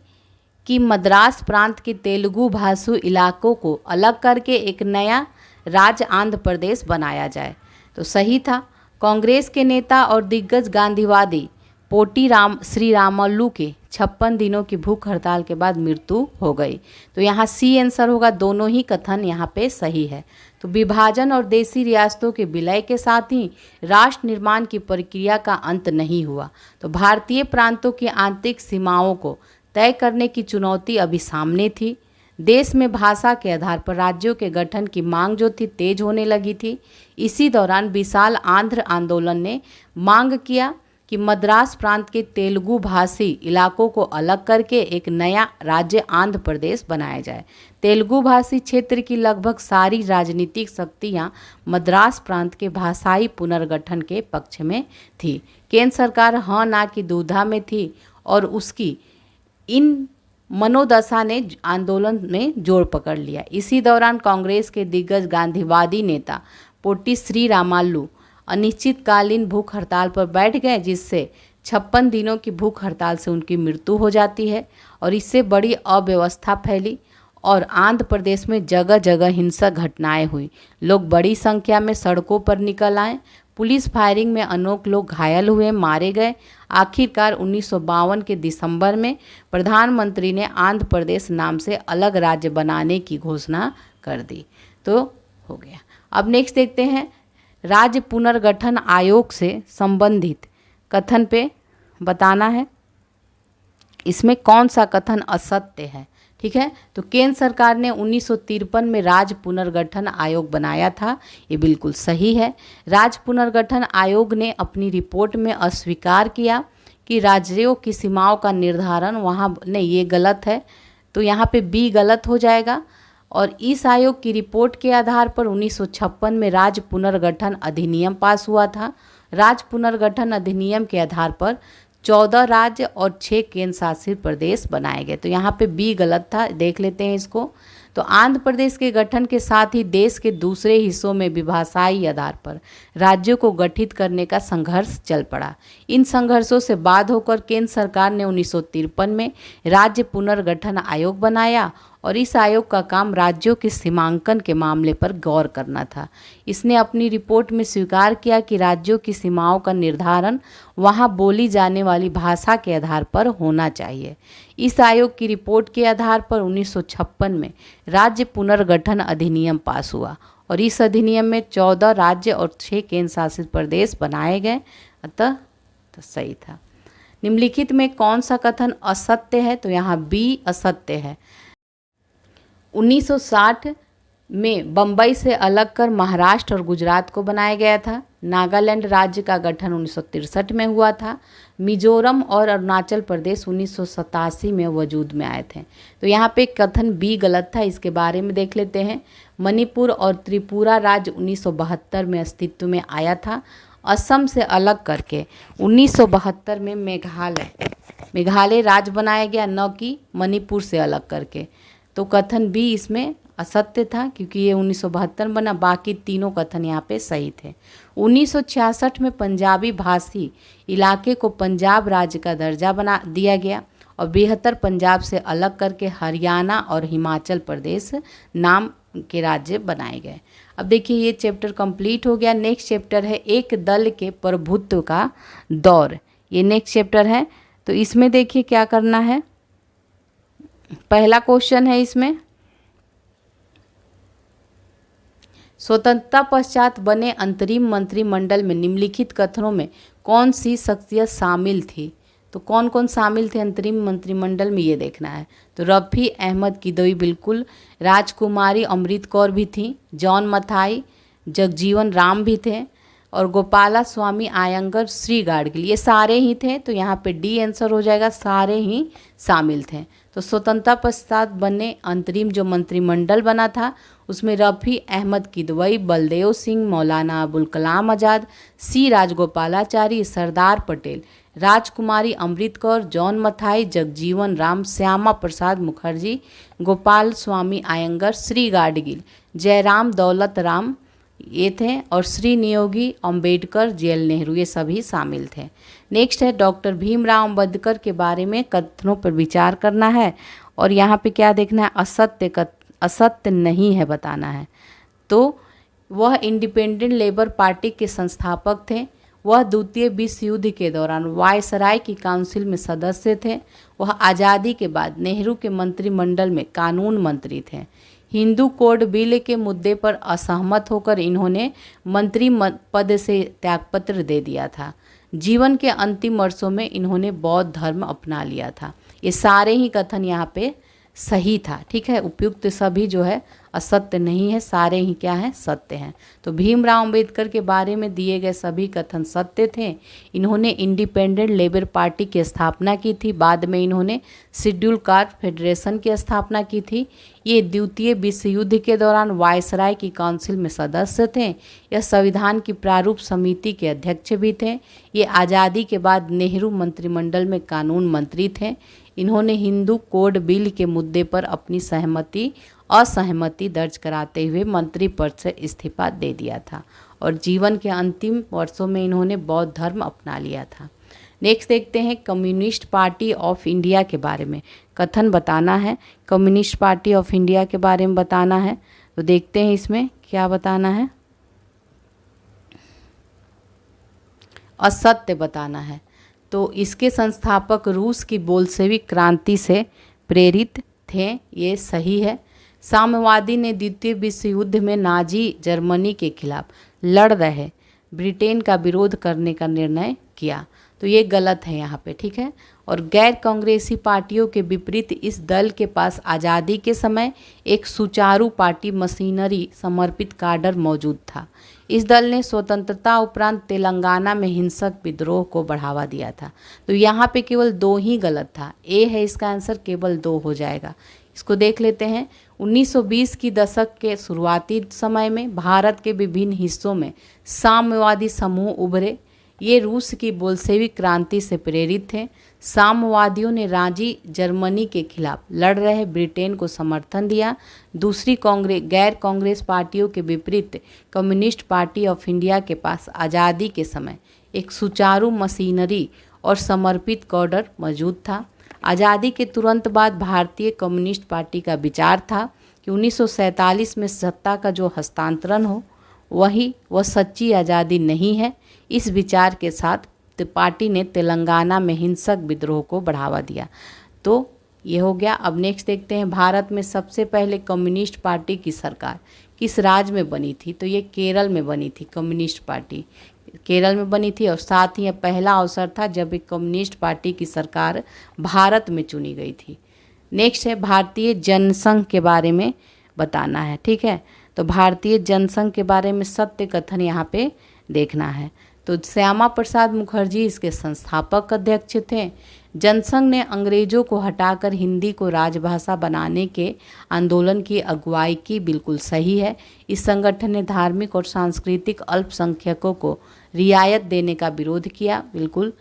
कि मद्रास प्रांत के तेलुगु भाषी इलाकों को अलग करके एक नया राज्य आंध्र प्रदेश बनाया जाए। तो सही था। कांग्रेस के नेता और दिग्गज गांधीवादी पोटी श्रीरामुलु के 56 दिनों की भूख हड़ताल के बाद मृत्यु हो गई। तो यहाँ सी आंसर होगा। दोनों ही कथन यहाँ पे सही है। तो विभाजन और देशी रियासतों के विलय के साथ ही राष्ट्र निर्माण की प्रक्रिया का अंत नहीं हुआ। तो भारतीय प्रांतों की आंतरिक सीमाओं को तय करने की चुनौती अभी सामने थी। देश में भाषा के आधार पर राज्यों के गठन की मांग जो थी तेज होने लगी थी। इसी दौरान विशाल आंध्र आंदोलन ने मांग किया कि मद्रास प्रांत के तेलुगु भाषी इलाकों को अलग करके एक नया राज्य आंध्र प्रदेश बनाया जाए। तेलुगु भाषी क्षेत्र की लगभग सारी राजनीतिक शक्तियां मद्रास प्रांत के भाषाई पुनर्गठन के पक्ष में थी। केंद्र सरकार हाँ ना की दुविधा में थी और उसकी इन मनोदशा ने आंदोलन में जोर पकड़ लिया। इसी दौरान कांग्रेस के दिग्गज गांधीवादी नेता पोट्टी श्री रामालू अनिश्चितकालीन भूख हड़ताल पर बैठ गए, जिससे 56 दिनों की भूख हड़ताल से उनकी मृत्यु हो जाती है और इससे बड़ी अव्यवस्था फैली और आंध्र प्रदेश में जगह जगह हिंसक घटनाएं हुई। लोग बड़ी संख्या में सड़कों पर निकल आए। पुलिस फायरिंग में अनेक लोग घायल हुए, मारे गए। आखिरकार 1952 के दिसंबर में प्रधानमंत्री ने आंध्र प्रदेश नाम से अलग राज्य बनाने की घोषणा कर दी। तो हो गया। अब नेक्स्ट देखते हैं राज्य पुनर्गठन आयोग से संबंधित कथन पे बताना है, इसमें कौन सा कथन असत्य है। ठीक है, तो केंद्र सरकार ने 1953 में राज्य पुनर्गठन आयोग बनाया था, ये बिल्कुल सही है। राज्य पुनर्गठन आयोग ने अपनी रिपोर्ट में अस्वीकार किया कि राज्यों की सीमाओं का निर्धारण वहाँ नहीं, ये गलत है, तो यहाँ पे बी गलत हो जाएगा। और इस आयोग की रिपोर्ट के आधार पर 1956 में राज्य पुनर्गठन अधिनियम पास हुआ था। राज्य पुनर्गठन अधिनियम के आधार पर 14 राज्य और 6 केंद्र शासित प्रदेश बनाए गए। तो यहाँ पे बी गलत था, देख लेते हैं इसको। तो आंध्र प्रदेश के गठन के साथ ही देश के दूसरे हिस्सों में भी भाषाई आधार पर राज्यों को गठित करने का संघर्ष चल पड़ा। इन संघर्षों से बाद होकर केंद्र सरकार ने 1953 में राज्य पुनर्गठन आयोग बनाया और इस आयोग का काम राज्यों के सीमांकन के मामले पर गौर करना था। इसने अपनी रिपोर्ट में स्वीकार किया कि राज्यों की सीमाओं का निर्धारण वहां बोली जाने वाली भाषा के आधार पर होना चाहिए। इस आयोग की रिपोर्ट के आधार पर 1956 में राज्य पुनर्गठन अधिनियम पास हुआ और इस अधिनियम में 14 राज्य और 6 केंद्र शासित प्रदेश बनाए गए। अतः तो सही था। निम्नलिखित में कौन सा कथन असत्य है, तो यहाँ बी असत्य है। 1960 में बम्बई से अलग कर महाराष्ट्र और गुजरात को बनाया गया था। नागालैंड राज्य का गठन 1963 में हुआ था। मिजोरम और अरुणाचल प्रदेश 1987 में वजूद में आए थे। तो यहाँ पे कथन बी गलत था, इसके बारे में देख लेते हैं। मणिपुर और त्रिपुरा राज्य 1972 में अस्तित्व में आया था। असम से अलग करके 1972 में मेघालय राज्य बनाया गया, न कि मणिपुर से अलग करके। तो कथन बी इसमें असत्य था क्योंकि ये 1972 में बना, बाकी तीनों कथन यहाँ पे सही थे। 1966 में पंजाबी भाषी इलाके को पंजाब राज्य का दर्जा बना दिया गया और बेहतर पंजाब से अलग करके हरियाणा और हिमाचल प्रदेश नाम के राज्य बनाए गए। अब देखिए ये चैप्टर कंप्लीट हो गया। नेक्स्ट चैप्टर है एक दल के प्रभुत्व का दौर, ये नेक्स्ट चैप्टर है। तो इसमें देखिए क्या करना है। पहला क्वेश्चन है इसमें, स्वतंत्रता पश्चात बने अंतरिम मंत्रिमंडल में निम्नलिखित कथनों में कौन सी शख्सियत शामिल थी। तो कौन कौन शामिल थे अंतरिम मंत्रिमंडल में, ये देखना है। तो रफ़ी अहमद किदवई बिल्कुल, राजकुमारी अमृत कौर भी थी, जॉन मथाई, जगजीवन राम भी थे और गोपाला स्वामी आयंगर, श्री गाडगिल, ये सारे ही थे। तो यहाँ पे डी आंसर हो जाएगा, सारे ही शामिल थे। तो स्वतंत्रता पश्चात बने अंतरिम जो मंत्रिमंडल बना था उसमें रफ़ी अहमद किदवई, बलदेव सिंह, मौलाना अबुल कलाम आज़ाद, सी राजगोपालाचारी, सरदार पटेल, राजकुमारी अमृत कौर, जॉन मथाई, जगजीवन राम, श्यामा प्रसाद मुखर्जी, गोपाल स्वामी आयंगर, श्री गाडगिल, जयराम दौलत राम ये थे और श्री नियोगी अंबेडकर, जेएल नेहरू, ये सभी शामिल थे। नेक्स्ट है डॉक्टर भीमराव अंबेडकर के बारे में कथनों पर विचार करना है और यहाँ पे क्या देखना है, असत्य नहीं है बताना है। तो वह इंडिपेंडेंट लेबर पार्टी के संस्थापक थे। वह द्वितीय विश्व युद्ध के दौरान वायसराय की काउंसिल में सदस्य थे। वह आज़ादी के बाद नेहरू के मंत्रिमंडल में कानून मंत्री थे। हिंदू कोड बिल के मुद्दे पर असहमत होकर इन्होंने मंत्री पद से त्यागपत्र दे दिया था। जीवन के अंतिम वर्षों में इन्होंने बौद्ध धर्म अपना लिया था। ये सारे ही कथन यहाँ पे सही था। ठीक है, उपयुक्त सभी जो है असत्य नहीं है, सारे ही क्या हैं, सत्य हैं। तो भीमराव अंबेडकर के बारे में दिए गए सभी कथन सत्य थे। इन्होंने इंडिपेंडेंट लेबर पार्टी की स्थापना की थी। बाद में इन्होंने शेड्यूल कास्ट फेडरेशन की स्थापना की थी। ये द्वितीय विश्व युद्ध के दौरान वायसराय की काउंसिल में सदस्य थे। यह संविधान की प्रारूप समिति के अध्यक्ष भी थे। ये आज़ादी के बाद नेहरू मंत्रिमंडल में कानून मंत्री थे। इन्होंने हिंदू कोड बिल के मुद्दे पर अपनी असहमति दर्ज कराते हुए मंत्री पद से इस्तीफा दे दिया था और जीवन के अंतिम वर्षों में इन्होंने बौद्ध धर्म अपना लिया था। नेक्स्ट देखते हैं कम्युनिस्ट पार्टी ऑफ इंडिया के बारे में कथन बताना है। कम्युनिस्ट पार्टी ऑफ इंडिया के बारे में बताना है, तो देखते हैं इसमें क्या बताना है। असत्य बताना है। तो इसके संस्थापक रूस की बोल्शेविक क्रांति से प्रेरित थे, ये सही है। साम्यवादी ने द्वितीय विश्व युद्ध में नाजी जर्मनी के खिलाफ लड़ रहे ब्रिटेन का विरोध करने का निर्णय किया, तो ये गलत है यहाँ पे। ठीक है, और गैर कांग्रेसी पार्टियों के विपरीत इस दल के पास आज़ादी के समय एक सुचारू पार्टी मशीनरी समर्पित काडर मौजूद था। इस दल ने स्वतंत्रता उपरांत तेलंगाना में हिंसक विद्रोह को बढ़ावा दिया था। तो यहाँ पे केवल 2 ही गलत था, ए है इसका आंसर, केवल 2 हो जाएगा। इसको देख लेते हैं। 1920 की दशक के शुरुआती समय में भारत के विभिन्न हिस्सों में साम्यवादी समूह उभरे। ये रूस की बोल्शेविक क्रांति से प्रेरित थे। साम्यवादियों ने नाजी जर्मनी के खिलाफ लड़ रहे ब्रिटेन को समर्थन दिया। दूसरी गैर कांग्रेस पार्टियों के विपरीत कम्युनिस्ट पार्टी ऑफ इंडिया के पास आज़ादी के समय एक सुचारू मशीनरी और समर्पित कैडर मौजूद था। आज़ादी के तुरंत बाद भारतीय कम्युनिस्ट पार्टी का विचार था कि 1947 में सत्ता का जो हस्तांतरण हो वह सच्ची आज़ादी नहीं है। इस विचार के साथ पार्टी ने तेलंगाना में हिंसक विद्रोह को बढ़ावा दिया। तो ये हो गया। अब नेक्स्ट देखते हैं, भारत में सबसे पहले कम्युनिस्ट पार्टी की सरकार किस राज्य में बनी थी? तो ये केरल में बनी थी। कम्युनिस्ट पार्टी केरल में बनी थी और साथ ही यह पहला अवसर था जब एक कम्युनिस्ट पार्टी की सरकार भारत में चुनी गई थी। नेक्स्ट है भारतीय जनसंघ के बारे में बताना है। ठीक है, तो भारतीय जनसंघ के बारे में सत्य कथन यहाँ पे देखना है। तो श्यामा प्रसाद मुखर्जी इसके संस्थापक अध्यक्ष थे। जनसंघ ने अंग्रेजों को हटाकर हिंदी को राजभाषा बनाने के आंदोलन की अगुवाई की, बिल्कुल सही है। इस संगठन ने धार्मिक और सांस्कृतिक अल्पसंख्यकों को रियायत देने का विरोध किया, बिल्कुल।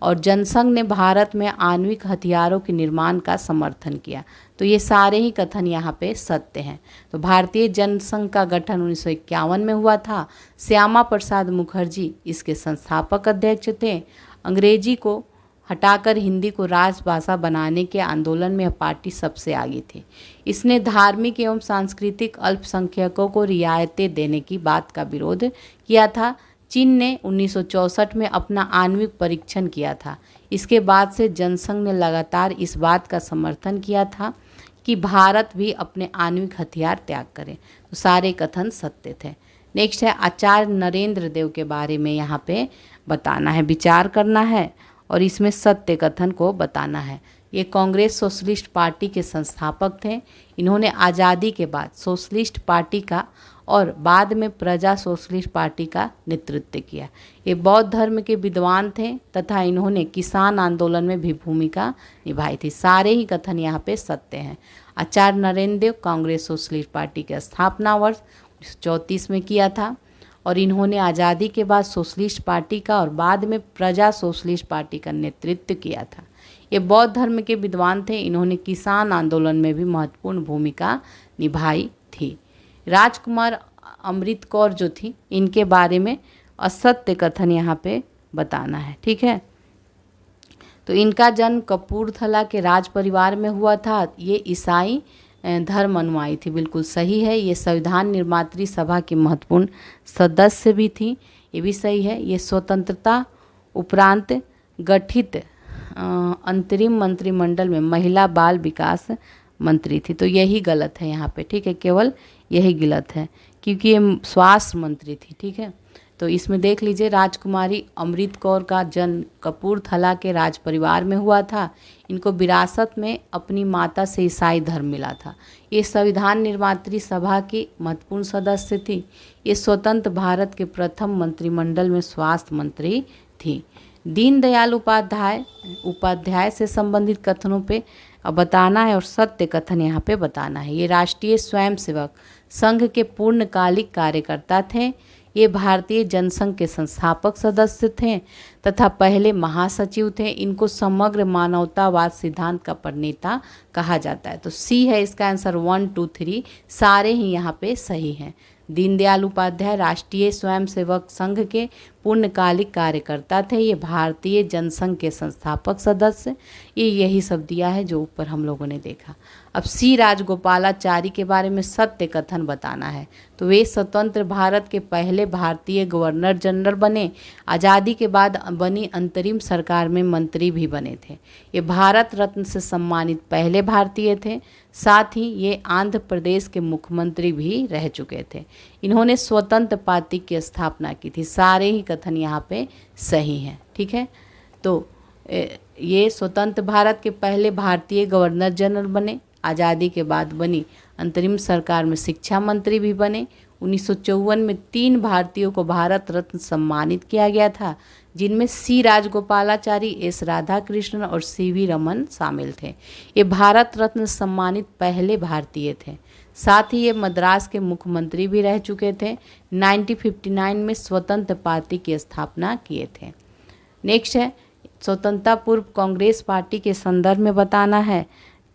और जनसंघ ने भारत में आणविक हथियारों के निर्माण का समर्थन किया। तो ये सारे ही कथन यहाँ पे सत्य हैं। तो भारतीय जनसंघ का गठन 1951 में हुआ था। श्यामा प्रसाद मुखर्जी इसके संस्थापक अध्यक्ष थे। अंग्रेजी को हटाकर हिंदी को राजभाषा बनाने के आंदोलन में यह पार्टी सबसे आगे थी। इसने धार्मिक एवं सांस्कृतिक अल्पसंख्यकों को रियायतें देने की बात का विरोध किया था। चीन ने 1964 में अपना आणविक परीक्षण किया था। इसके बाद से जनसंघ ने लगातार इस बात का समर्थन किया था कि भारत भी अपने आणविक हथियार त्याग करे। तो सारे कथन सत्य थे। नेक्स्ट है आचार्य नरेंद्र देव के बारे में यहाँ पे बताना है, विचार करना है और इसमें सत्य कथन को बताना है। ये कांग्रेस सोशलिस्ट पार्टी के संस्थापक थे। इन्होंने आज़ादी के बाद सोशलिस्ट पार्टी का और बाद में प्रजा सोशलिस्ट पार्टी का नेतृत्व किया। ये बौद्ध धर्म के विद्वान थे तथा इन्होंने किसान आंदोलन में भी भूमिका निभाई थी। सारे ही कथन यहाँ पे सत्य हैं। आचार्य नरेंद्र देव कांग्रेस सोशलिस्ट पार्टी की स्थापना वर्ष 1934 में किया था और इन्होंने आज़ादी के बाद सोशलिस्ट पार्टी का और बाद में प्रजा सोशलिस्ट पार्टी का नेतृत्व किया था। ये बौद्ध धर्म के विद्वान थे। इन्होंने किसान आंदोलन में भी महत्वपूर्ण भूमिका निभाई थी। राजकुमार अमृत कौर जो थी, इनके बारे में असत्य कथन यहाँ पे बताना है। ठीक है, तो इनका जन्म कपूरथला के राज परिवार में हुआ था। ये ईसाई धर्म अनुयायी थी, बिल्कुल सही है। ये संविधान निर्मात्री सभा की महत्वपूर्ण सदस्य भी थी, ये भी सही है। ये स्वतंत्रता उपरांत गठित अंतरिम मंत्रिमंडल में महिला बाल विकास मंत्री थी। तो यही गलत है यहाँ पे। ठीक है, केवल यही गलत है क्योंकि ये स्वास्थ्य मंत्री थी। ठीक है, तो इसमें देख लीजिए, राजकुमारी अमृत कौर का जन्म कपूरथला के राज परिवार में हुआ था। इनको विरासत में अपनी माता से ईसाई धर्म मिला था। ये संविधान निर्मात्री सभा की महत्वपूर्ण सदस्य थी। ये स्वतंत्र भारत के प्रथम मंत्रिमंडल में स्वास्थ्य मंत्री थी। दीनदयाल उपाध्याय से संबंधित कथनों पे बताना है और सत्य कथन यहाँ पे बताना है। ये राष्ट्रीय स्वयंसेवक संघ के पूर्णकालिक कार्यकर्ता थे। ये भारतीय जनसंघ के संस्थापक सदस्य थे तथा पहले महासचिव थे। इनको समग्र मानवतावाद सिद्धांत का प्रणेता कहा जाता है। तो सी है इसका आंसर। 1, 2, 3 सारे ही यहाँ पे सही हैं। दीनदयाल उपाध्याय राष्ट्रीय स्वयंसेवक संघ के पूर्णकालिक कार्यकर्ता थे। ये भारतीय जनसंघ के संस्थापक सदस्य। यही सब दिया है जो ऊपर हम लोगों ने देखा। अब सी राजगोपालाचारी के बारे में सत्य कथन बताना है। तो वे स्वतंत्र भारत के पहले भारतीय गवर्नर जनरल बने। आज़ादी के बाद बनी अंतरिम सरकार में मंत्री भी बने थे। ये भारत रत्न से सम्मानित पहले भारतीय थे। साथ ही ये आंध्र प्रदेश के मुख्यमंत्री भी रह चुके थे। इन्होंने स्वतंत्र पार्टी की स्थापना की थी। सारे ही कथन यहाँ पे सही हैं। ठीक है, तो ये स्वतंत्र भारत के पहले भारतीय गवर्नर जनरल बने। आज़ादी के बाद बनी अंतरिम सरकार में शिक्षा मंत्री भी बने। 1954 में 3 भारतीयों को भारत रत्न सम्मानित किया गया था, जिनमें सी राजगोपालाचारी, एस राधाकृष्णन और सीवी रमन शामिल थे। ये भारत रत्न सम्मानित पहले भारतीय थे। साथ ही ये मद्रास के मुख्यमंत्री भी रह चुके थे। 1959 में स्वतंत्र पार्टी की स्थापना किए थे। नेक्स्ट है स्वतंत्रता पूर्व कांग्रेस पार्टी के संदर्भ में बताना है।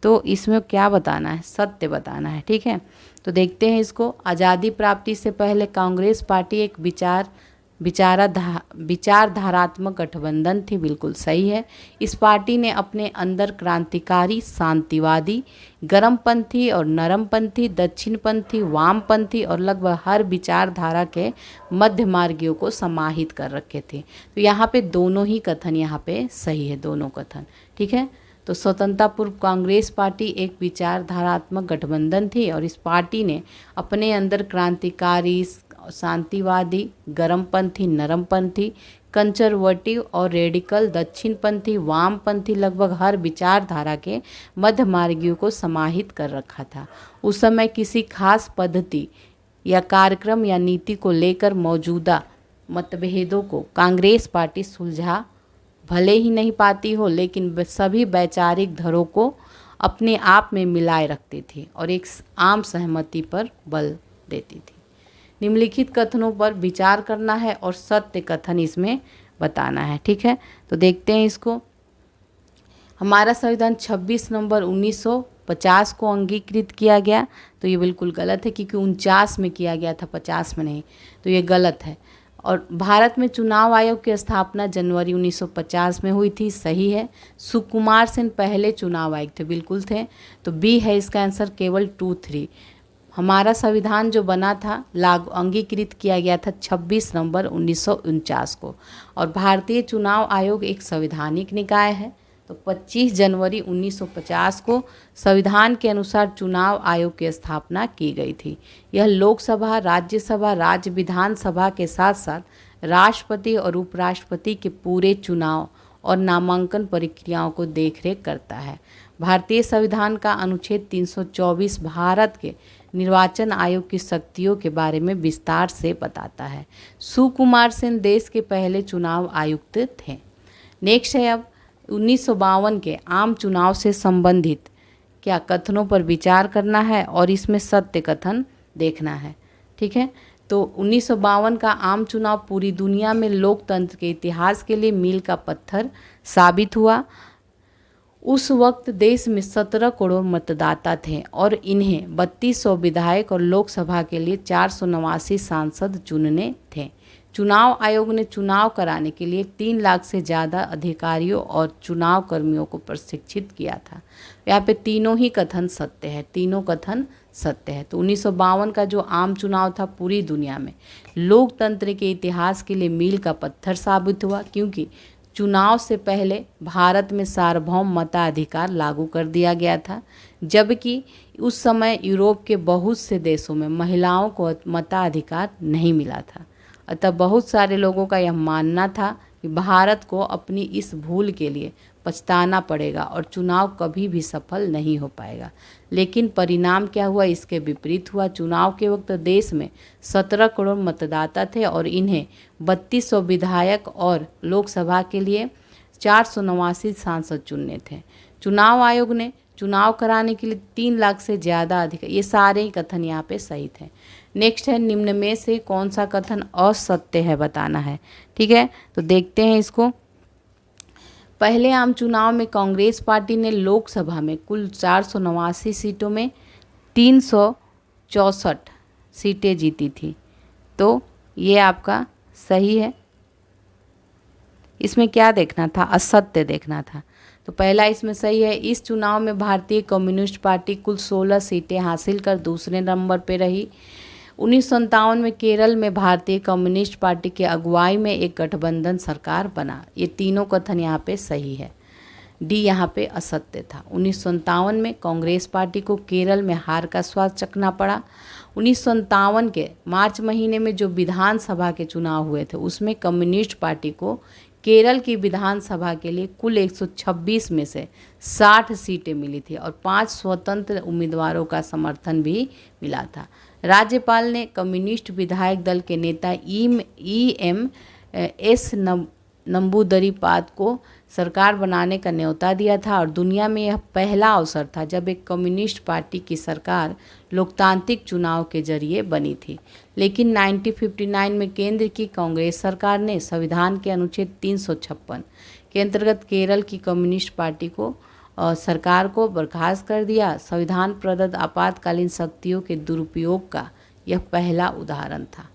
तो इसमें क्या बताना है? सत्य बताना है। ठीक है, तो देखते हैं इसको। आज़ादी प्राप्ति से पहले कांग्रेस पार्टी एक विचारधारात्मक गठबंधन थी। बिल्कुल सही है। इस पार्टी ने अपने अंदर क्रांतिकारी, शांतिवादी, गर्मपंथी और नरमपंथी, दक्षिणपंथी, वामपंथी और लगभग हर विचारधारा के मध्य मार्गियों को समाहित कर रखे थे। तो यहाँ पे दोनों ही कथन यहाँ पे सही है, दोनों कथन। ठीक है, तो स्वतंत्रता पूर्व कांग्रेस पार्टी एक विचारधारात्मक गठबंधन थी और इस पार्टी ने अपने अंदर क्रांतिकारी, शांतिवादी, गर्मपंथी, नरमपंथी, कंजर्वेटिव और रेडिकल, दक्षिणपंथी, वामपंथी लगभग हर विचारधारा के मध्य मार्गियों को समाहित कर रखा था। उस समय किसी खास पद्धति या कार्यक्रम या नीति को लेकर मौजूदा मतभेदों को कांग्रेस पार्टी सुलझा भले ही नहीं पाती हो, लेकिन सभी वैचारिक धरों को अपने आप में मिलाए रखती थी और एक आम सहमति पर बल देती थी। निम्नलिखित कथनों पर विचार करना है और सत्य कथन इसमें बताना है। ठीक है, तो देखते हैं इसको। हमारा संविधान 26 नवंबर 1950 को अंगीकृत किया गया। तो ये बिल्कुल गलत है, क्योंकि 49 में किया गया था, 50 में नहीं। तो ये गलत है। और भारत में चुनाव आयोग की स्थापना जनवरी 1950 में हुई थी। सही है। सुकुमार सेन पहले चुनाव आयुक्त थे। बिल्कुल थे। तो बी है इसका आंसर। केवल 2, 3। हमारा संविधान जो बना था, लागू अंगीकृत किया गया था 26 नवंबर 1949 को। और भारतीय चुनाव आयोग एक संवैधानिक निकाय है। तो 25 जनवरी 1950 को संविधान के अनुसार चुनाव आयोग की स्थापना की गई थी। यह लोकसभा, राज्यसभा, राज्य विधानसभा के साथ साथ राष्ट्रपति और उपराष्ट्रपति के पूरे चुनाव और नामांकन प्रक्रियाओं को देखरेख करता है। भारतीय संविधान का अनुच्छेद 324 भारत के निर्वाचन आयोग की शक्तियों के बारे में विस्तार से बताता है। सुकुमार सेन देश के पहले चुनाव आयुक्त थे। नेक्स्ट है अब 1952 के आम चुनाव से संबंधित क्या कथनों पर विचार करना है और इसमें सत्य कथन देखना है। ठीक है, तो 1952 का आम चुनाव पूरी दुनिया में लोकतंत्र के इतिहास के लिए मील का पत्थर साबित हुआ। उस वक्त देश में 17 करोड़ मतदाता थे और इन्हें 3200 विधायक और लोकसभा के लिए 489 सांसद चुनने थे। चुनाव आयोग ने चुनाव कराने के लिए 3 लाख से ज़्यादा अधिकारियों और चुनाव कर्मियों को प्रशिक्षित किया था। यहाँ पे तीनों ही कथन सत्य है, तीनों कथन सत्य है। तो 1952 का जो आम चुनाव था पूरी दुनिया में लोकतंत्र के इतिहास के लिए मील का पत्थर साबित हुआ, क्योंकि चुनाव से पहले भारत में सार्वभौम मताधिकार लागू कर दिया गया था, जबकि उस समय यूरोप के बहुत से देशों में महिलाओं को मताधिकार नहीं मिला था। अतः बहुत सारे लोगों का यह मानना था कि भारत को अपनी इस भूल के लिए पछताना पड़ेगा और चुनाव कभी भी सफल नहीं हो पाएगा। लेकिन परिणाम क्या हुआ, इसके विपरीत हुआ। चुनाव के वक्त देश में 17 करोड़ मतदाता थे और इन्हें 3200 विधायक और लोकसभा के लिए 489 सांसद चुनने थे। चुनाव आयोग ने चुनाव कराने के लिए 3 लाख से ज़्यादा अधिक, ये सारे ही कथन यहाँ पे सही थे। नेक्स्ट है, निम्न में से कौन सा कथन असत्य है बताना है। ठीक है, तो देखते हैं इसको। पहले आम चुनाव में कांग्रेस पार्टी ने लोकसभा में कुल 489 सीटों में 364 सीटें जीती थी, तो ये आपका सही है। इसमें क्या देखना था, असत्य देखना था। तो पहला इसमें सही है। इस चुनाव में भारतीय कम्युनिस्ट पार्टी कुल 16 सीटें हासिल कर दूसरे नंबर पर रही। 1957 में केरल में भारतीय कम्युनिस्ट पार्टी के अगुवाई में एक गठबंधन सरकार बना। ये तीनों कथन यहाँ पे सही है। डी यहाँ पे असत्य था। 1957 में कांग्रेस पार्टी को केरल में हार का स्वाद चखना पड़ा। 1957 के मार्च महीने में जो विधानसभा के चुनाव हुए थे उसमें कम्युनिस्ट पार्टी को केरल की विधानसभा के लिए कुल 126 में से 60 सीटें मिली थी और 5 स्वतंत्र उम्मीदवारों का समर्थन भी मिला था। राज्यपाल ने कम्युनिस्ट विधायक दल के नेता EMS नंबूदरीपाद को सरकार बनाने का न्योता दिया था और दुनिया में यह पहला अवसर था जब एक कम्युनिस्ट पार्टी की सरकार लोकतांत्रिक चुनाव के जरिए बनी थी। लेकिन 1959 में केंद्र की कांग्रेस सरकार ने संविधान के अनुच्छेद 356 के अंतर्गत केरल की कम्युनिस्ट पार्टी को सरकार को बर्खास्त कर दिया। संविधान प्रदत्त आपातकालीन शक्तियों के दुरुपयोग का यह पहला उदाहरण था।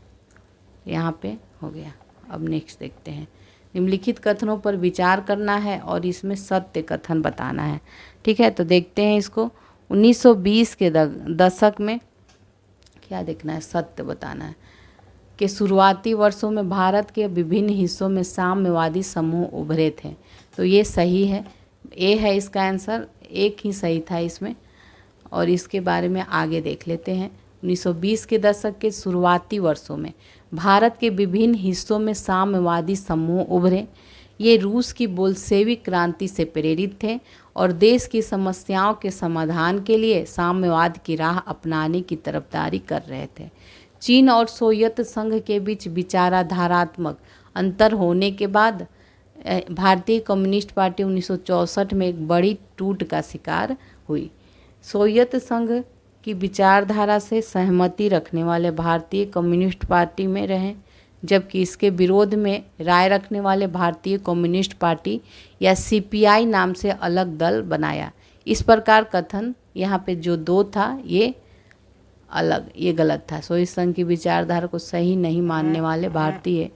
यहाँ पे हो गया। अब नेक्स्ट देखते हैं। निम्नलिखित कथनों पर विचार करना है और इसमें सत्य कथन बताना है। ठीक है, तो देखते हैं इसको। 1920 के दशक में क्या देखना है, सत्य बताना है कि शुरुआती वर्षों में भारत के विभिन्न हिस्सों में साम्यवादी समूह उभरे थे। तो ये सही है, ए है इसका आंसर, एक ही सही था इसमें। और इसके बारे में आगे देख लेते हैं। 1920 के दशक के शुरुआती वर्षों में भारत के विभिन्न हिस्सों में साम्यवादी समूह उभरे। ये रूस की बोल्शेविक क्रांति से प्रेरित थे और देश की समस्याओं के समाधान के लिए साम्यवाद की राह अपनाने की तरफदारी कर रहे थे। चीन और सोवियत संघ के बीच विचारधारात्मक अंतर होने के बाद भारतीय कम्युनिस्ट पार्टी 1964 में एक बड़ी टूट का शिकार हुई। सोवियत संघ की विचारधारा से सहमति रखने वाले भारतीय कम्युनिस्ट पार्टी में रहे, जबकि इसके विरोध में राय रखने वाले भारतीय कम्युनिस्ट पार्टी या CPI नाम से अलग दल बनाया। इस प्रकार कथन यहाँ पे जो 2 था ये अलग, ये गलत था। सोवियत संघ की विचारधारा को सही नहीं मानने वाले भारतीय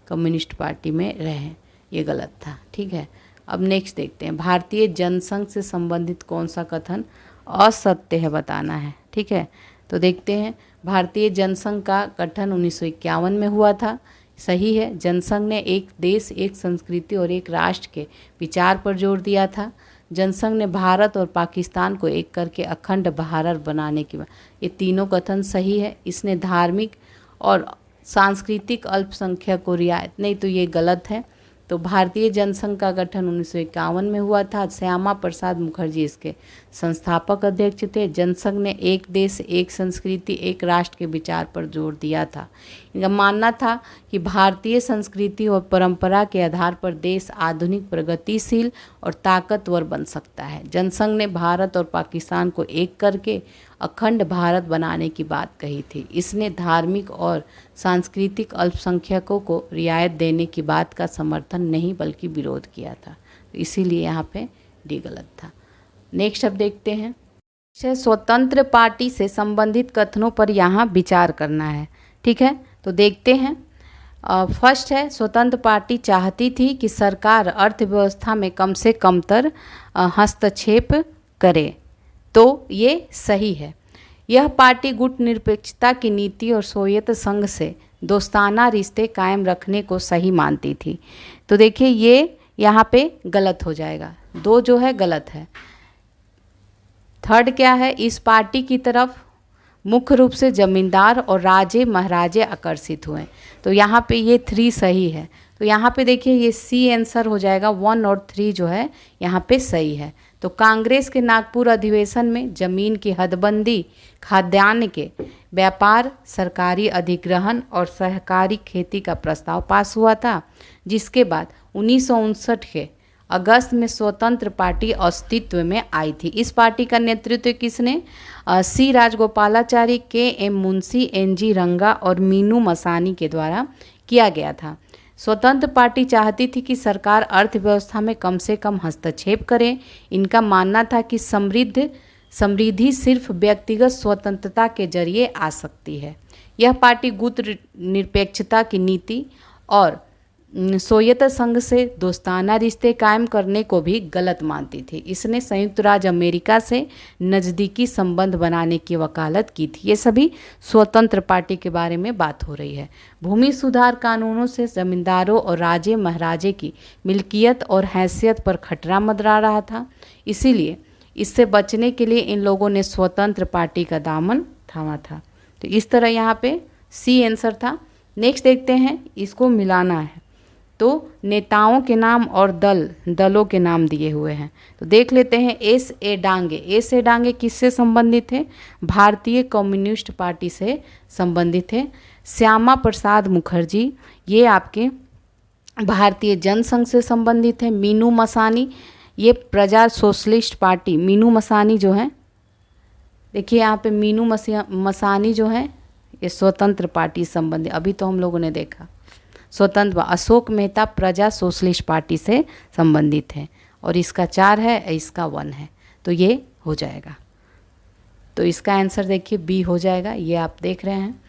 कम्युनिस्ट पार्टी में रहे, ये गलत था। ठीक है, अब नेक्स्ट देखते हैं। भारतीय जनसंघ से संबंधित कौन सा कथन असत्य है बताना है। ठीक है, तो देखते हैं। भारतीय जनसंघ का गठन 1951 में हुआ था, सही है। जनसंघ ने एक देश, एक संस्कृति और एक राष्ट्र के विचार पर जोर दिया था। जनसंघ ने भारत और पाकिस्तान को एक करके अखंड भारत बनाने की, ये तीनों कथन सही है। इसने धार्मिक और सांस्कृतिक अल्पसंख्यक को रियायत, नहीं तो ये गलत है। तो भारतीय जनसंघ का गठन 1951 में हुआ था। श्यामा प्रसाद मुखर्जी इसके संस्थापक अध्यक्ष थे। जनसंघ ने एक देश, एक संस्कृति, एक राष्ट्र के विचार पर जोर दिया था। इनका मानना था कि भारतीय संस्कृति और परंपरा के आधार पर देश आधुनिक, प्रगतिशील और ताकतवर बन सकता है। जनसंघ ने भारत और पाकिस्तान को एक करके अखंड भारत बनाने की बात कही थी। इसने धार्मिक और सांस्कृतिक अल्पसंख्यकों को रियायत देने की बात का समर्थन नहीं बल्कि विरोध किया था। तो इसीलिए यहाँ पे डी गलत था। नेक्स्ट अब देखते हैं। स्वतंत्र पार्टी से संबंधित कथनों पर यहाँ विचार करना है। ठीक है, तो देखते हैं। फर्स्ट है, स्वतंत्र पार्टी चाहती थी कि सरकार अर्थव्यवस्था में कम से कमतर हस्तक्षेप करे, तो ये सही है। यह पार्टी गुट निरपेक्षता की नीति और सोवियत संघ से दोस्ताना रिश्ते कायम रखने को सही मानती थी। तो देखिए ये यहाँ पे गलत हो जाएगा, 2 जो है गलत है। थर्ड क्या है, इस पार्टी की तरफ मुख्य रूप से जमींदार और राजे महाराजे आकर्षित हुए। तो यहाँ पे ये 3 सही है। तो यहाँ पे देखिए ये सी आंसर हो जाएगा, 1 और 3 जो है यहाँ पे सही है। तो कांग्रेस के नागपुर अधिवेशन में जमीन की हदबंदी, खाद्यान्न के व्यापार, सरकारी अधिग्रहण और सहकारी खेती का प्रस्ताव पास हुआ था, जिसके बाद 1959 के अगस्त में स्वतंत्र पार्टी अस्तित्व में आई थी। इस पार्टी का नेतृत्व किसने? सी राजगोपालाचारी, के एम मुंशी, एन जी रंगा और मीनू मसानी के द्वारा किया गया था। स्वतंत्र पार्टी चाहती थी कि सरकार अर्थव्यवस्था में कम से कम हस्तक्षेप करे। इनका मानना था कि समृद्धि सिर्फ व्यक्तिगत स्वतंत्रता के जरिए आ सकती है। यह पार्टी गुट निरपेक्षता की नीति और सोवियत संघ से दोस्ताना रिश्ते कायम करने को भी गलत मानती थी। इसने संयुक्त राज्य अमेरिका से नज़दीकी संबंध बनाने की वकालत की थी। ये सभी स्वतंत्र पार्टी के बारे में बात हो रही है। भूमि सुधार कानूनों से जमींदारों और राजे महाराजे की मिल्कियत और हैसियत पर खतरा मंडरा रहा था, इसीलिए इससे बचने के लिए इन लोगों ने स्वतंत्र पार्टी का दामन थामा था। तो इस तरह यहाँ पे सी आंसर था। नेक्स्ट देखते हैं, इसको मिलाना है। तो नेताओं के नाम और दलों के नाम दिए हुए हैं। तो देख लेते हैं। एस ए डांगे किससे संबंधित है? भारतीय कम्युनिस्ट पार्टी से संबंधित है। श्यामा प्रसाद मुखर्जी, ये आपके भारतीय जनसंघ से संबंधित है। मीनू मसानी, ये प्रजा सोशलिस्ट पार्टी, मीनू मसानी जो है, देखिए यहाँ पे मीनू मसानी जो है ये स्वतंत्र पार्टी संबंधी, अभी तो हम लोगों ने देखा स्वतंत्र। अशोक मेहता प्रजा सोशलिस्ट पार्टी से संबंधित है और इसका 4 है, इसका 1 है, तो ये हो जाएगा। तो इसका आंसर देखिए बी हो जाएगा, ये आप देख रहे हैं।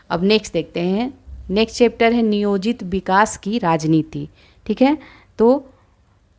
अब नेक्स्ट देखते हैं। नेक्स्ट चैप्टर है नियोजित विकास की राजनीति। ठीक है, तो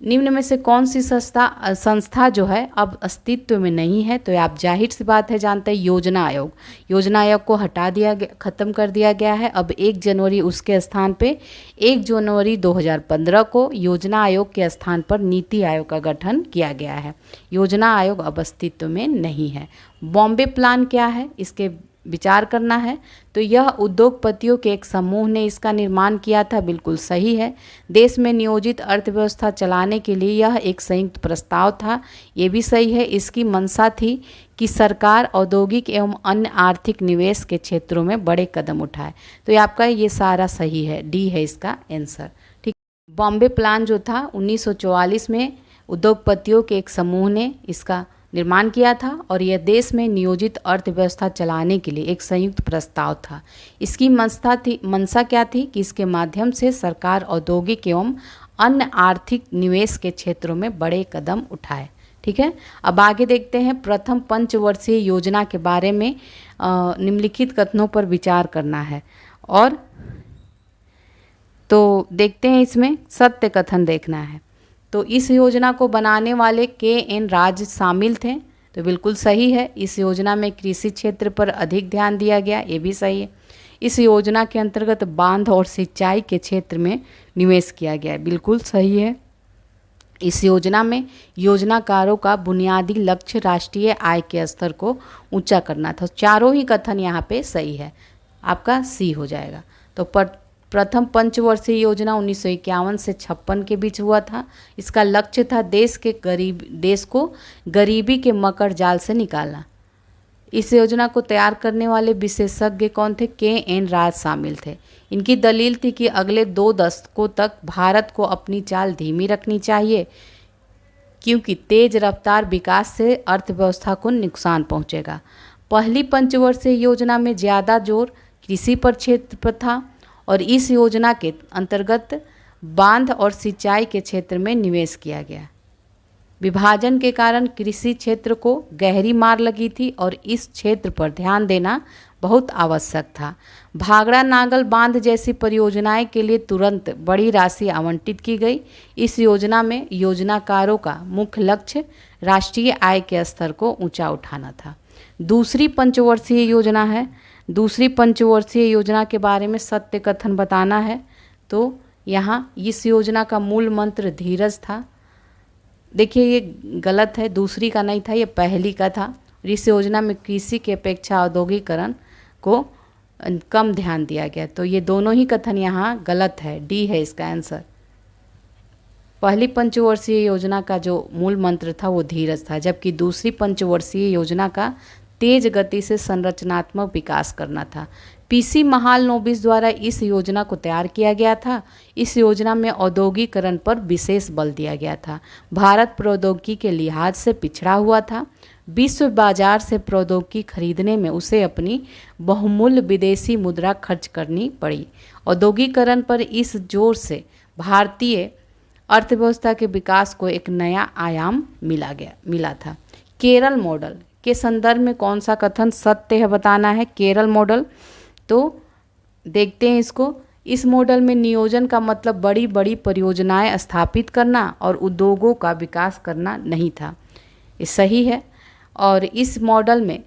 निम्न में से कौन सी संस्था जो है अब अस्तित्व में नहीं है? तो आप जाहिर सी बात है जानते हैं, योजना आयोग। योजना आयोग को हटा दिया गया, ख़त्म कर दिया गया है। अब 1 जनवरी उसके स्थान पे 1 जनवरी 2015 को योजना आयोग के स्थान पर नीति आयोग का गठन किया गया है। योजना आयोग अब अस्तित्व में नहीं है। बॉम्बे प्लान क्या है, इसके विचार करना है। तो यह उद्योगपतियों के एक समूह ने इसका निर्माण किया था, बिल्कुल सही है। देश में नियोजित अर्थव्यवस्था चलाने के लिए यह एक संयुक्त प्रस्ताव था, ये भी सही है। इसकी मंशा थी कि सरकार औद्योगिक एवं अन्य आर्थिक निवेश के क्षेत्रों में बड़े कदम उठाए। तो ये आपका ये सारा सही है, डी है इसका आंसर। ठीक, बॉम्बे प्लान जो था 1944 में उद्योगपतियों के एक समूह ने इसका निर्माण किया था और यह देश में नियोजित अर्थव्यवस्था चलाने के लिए एक संयुक्त प्रस्ताव था। इसकी मंशा क्या थी कि इसके माध्यम से सरकार औद्योगिक एवं अन्य आर्थिक निवेश के क्षेत्रों में बड़े कदम उठाए। ठीक है, अब आगे देखते हैं। प्रथम पंचवर्षीय योजना के बारे में निम्नलिखित कथनों पर विचार करना है और तो देखते हैं, इसमें सत्य कथन देखना है। तो इस योजना को बनाने वाले के.एन. राज शामिल थे, तो बिल्कुल सही है। इस योजना में कृषि क्षेत्र पर अधिक ध्यान दिया गया, ये भी सही है। इस योजना के अंतर्गत बांध और सिंचाई के क्षेत्र में निवेश किया गया है, बिल्कुल सही है। इस योजना में योजनाकारों का बुनियादी लक्ष्य राष्ट्रीय आय के स्तर को ऊंचा करना था। चारों ही कथन यहाँ पे सही है, आपका सी हो जाएगा। तो प्रथम पंचवर्षीय योजना 1951 से 56 के बीच हुआ था। इसका लक्ष्य था देश को गरीबी के मकर जाल से निकालना। इस योजना को तैयार करने वाले विशेषज्ञ कौन थे? के.एन. राज शामिल थे। इनकी दलील थी कि अगले 2 दशकों तक भारत को अपनी चाल धीमी रखनी चाहिए, क्योंकि तेज रफ्तार विकास से अर्थव्यवस्था को नुकसान पहुंचेगा। पहली पंचवर्षीय योजना में ज़्यादा जोर कृषि पर क्षेत्र पर था और इस योजना के अंतर्गत बांध और सिंचाई के क्षेत्र में निवेश किया गया। विभाजन के कारण कृषि क्षेत्र को गहरी मार लगी थी और इस क्षेत्र पर ध्यान देना बहुत आवश्यक था। भाखड़ा नागल बांध जैसी परियोजनाएं के लिए तुरंत बड़ी राशि आवंटित की गई। इस योजना में योजनाकारों का मुख्य लक्ष्य राष्ट्रीय आय के स्तर को ऊंचा उठाना था। दूसरी पंचवर्षीय योजना है। दूसरी पंचवर्षीय योजना के बारे में सत्य कथन बताना है। तो यहाँ इस योजना का मूल मंत्र धीरज था। देखिए ये गलत है, दूसरी का नहीं था, ये पहली का था। इस योजना में कृषि की अपेक्षा औद्योगिकरण को कम ध्यान दिया गया। तो ये दोनों ही कथन यहाँ गलत है, डी है इसका आंसर। पहली पंचवर्षीय योजना का जो मूल मंत्र था वो धीरज था, जबकि दूसरी पंचवर्षीय योजना का तेज गति से संरचनात्मक विकास करना था। पीसी महालनोबिस द्वारा इस योजना को तैयार किया गया था। इस योजना में औद्योगिकरण पर विशेष बल दिया गया था। भारत प्रौद्योगिकी के लिहाज से पिछड़ा हुआ था। विश्व बाजार से प्रौद्योगिकी खरीदने में उसे अपनी बहुमूल्य विदेशी मुद्रा खर्च करनी पड़ी। औद्योगिकरण पर इस जोर से भारतीय अर्थव्यवस्था के विकास को एक नया आयाम मिला था। केरल मॉडल के संदर्भ में कौन सा कथन सत्य है बताना है। केरल मॉडल, तो देखते हैं इसको। इस मॉडल में नियोजन का मतलब बड़ी बड़ी परियोजनाएं स्थापित करना और उद्योगों का विकास करना नहीं था, ये सही है। और इस मॉडल में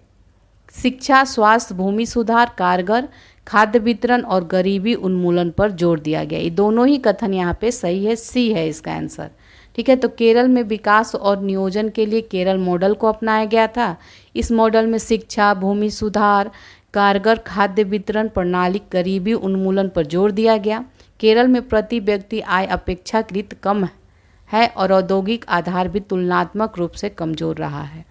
शिक्षा, स्वास्थ्य, भूमि सुधार, कारगर, खाद्य वितरण और गरीबी उन्मूलन पर जोर दिया गया। ये दोनों ही कथन यहाँ पे सही है, सी है इसका आंसर। ठीक है, तो केरल में विकास और नियोजन के लिए केरल मॉडल को अपनाया गया था। इस मॉडल में शिक्षा, भूमि सुधार, कारगर खाद्य वितरण प्रणाली, गरीबी उन्मूलन पर जोर दिया गया। केरल में प्रति व्यक्ति आय अपेक्षाकृत कम है और औद्योगिक आधार भी तुलनात्मक रूप से कमजोर रहा है।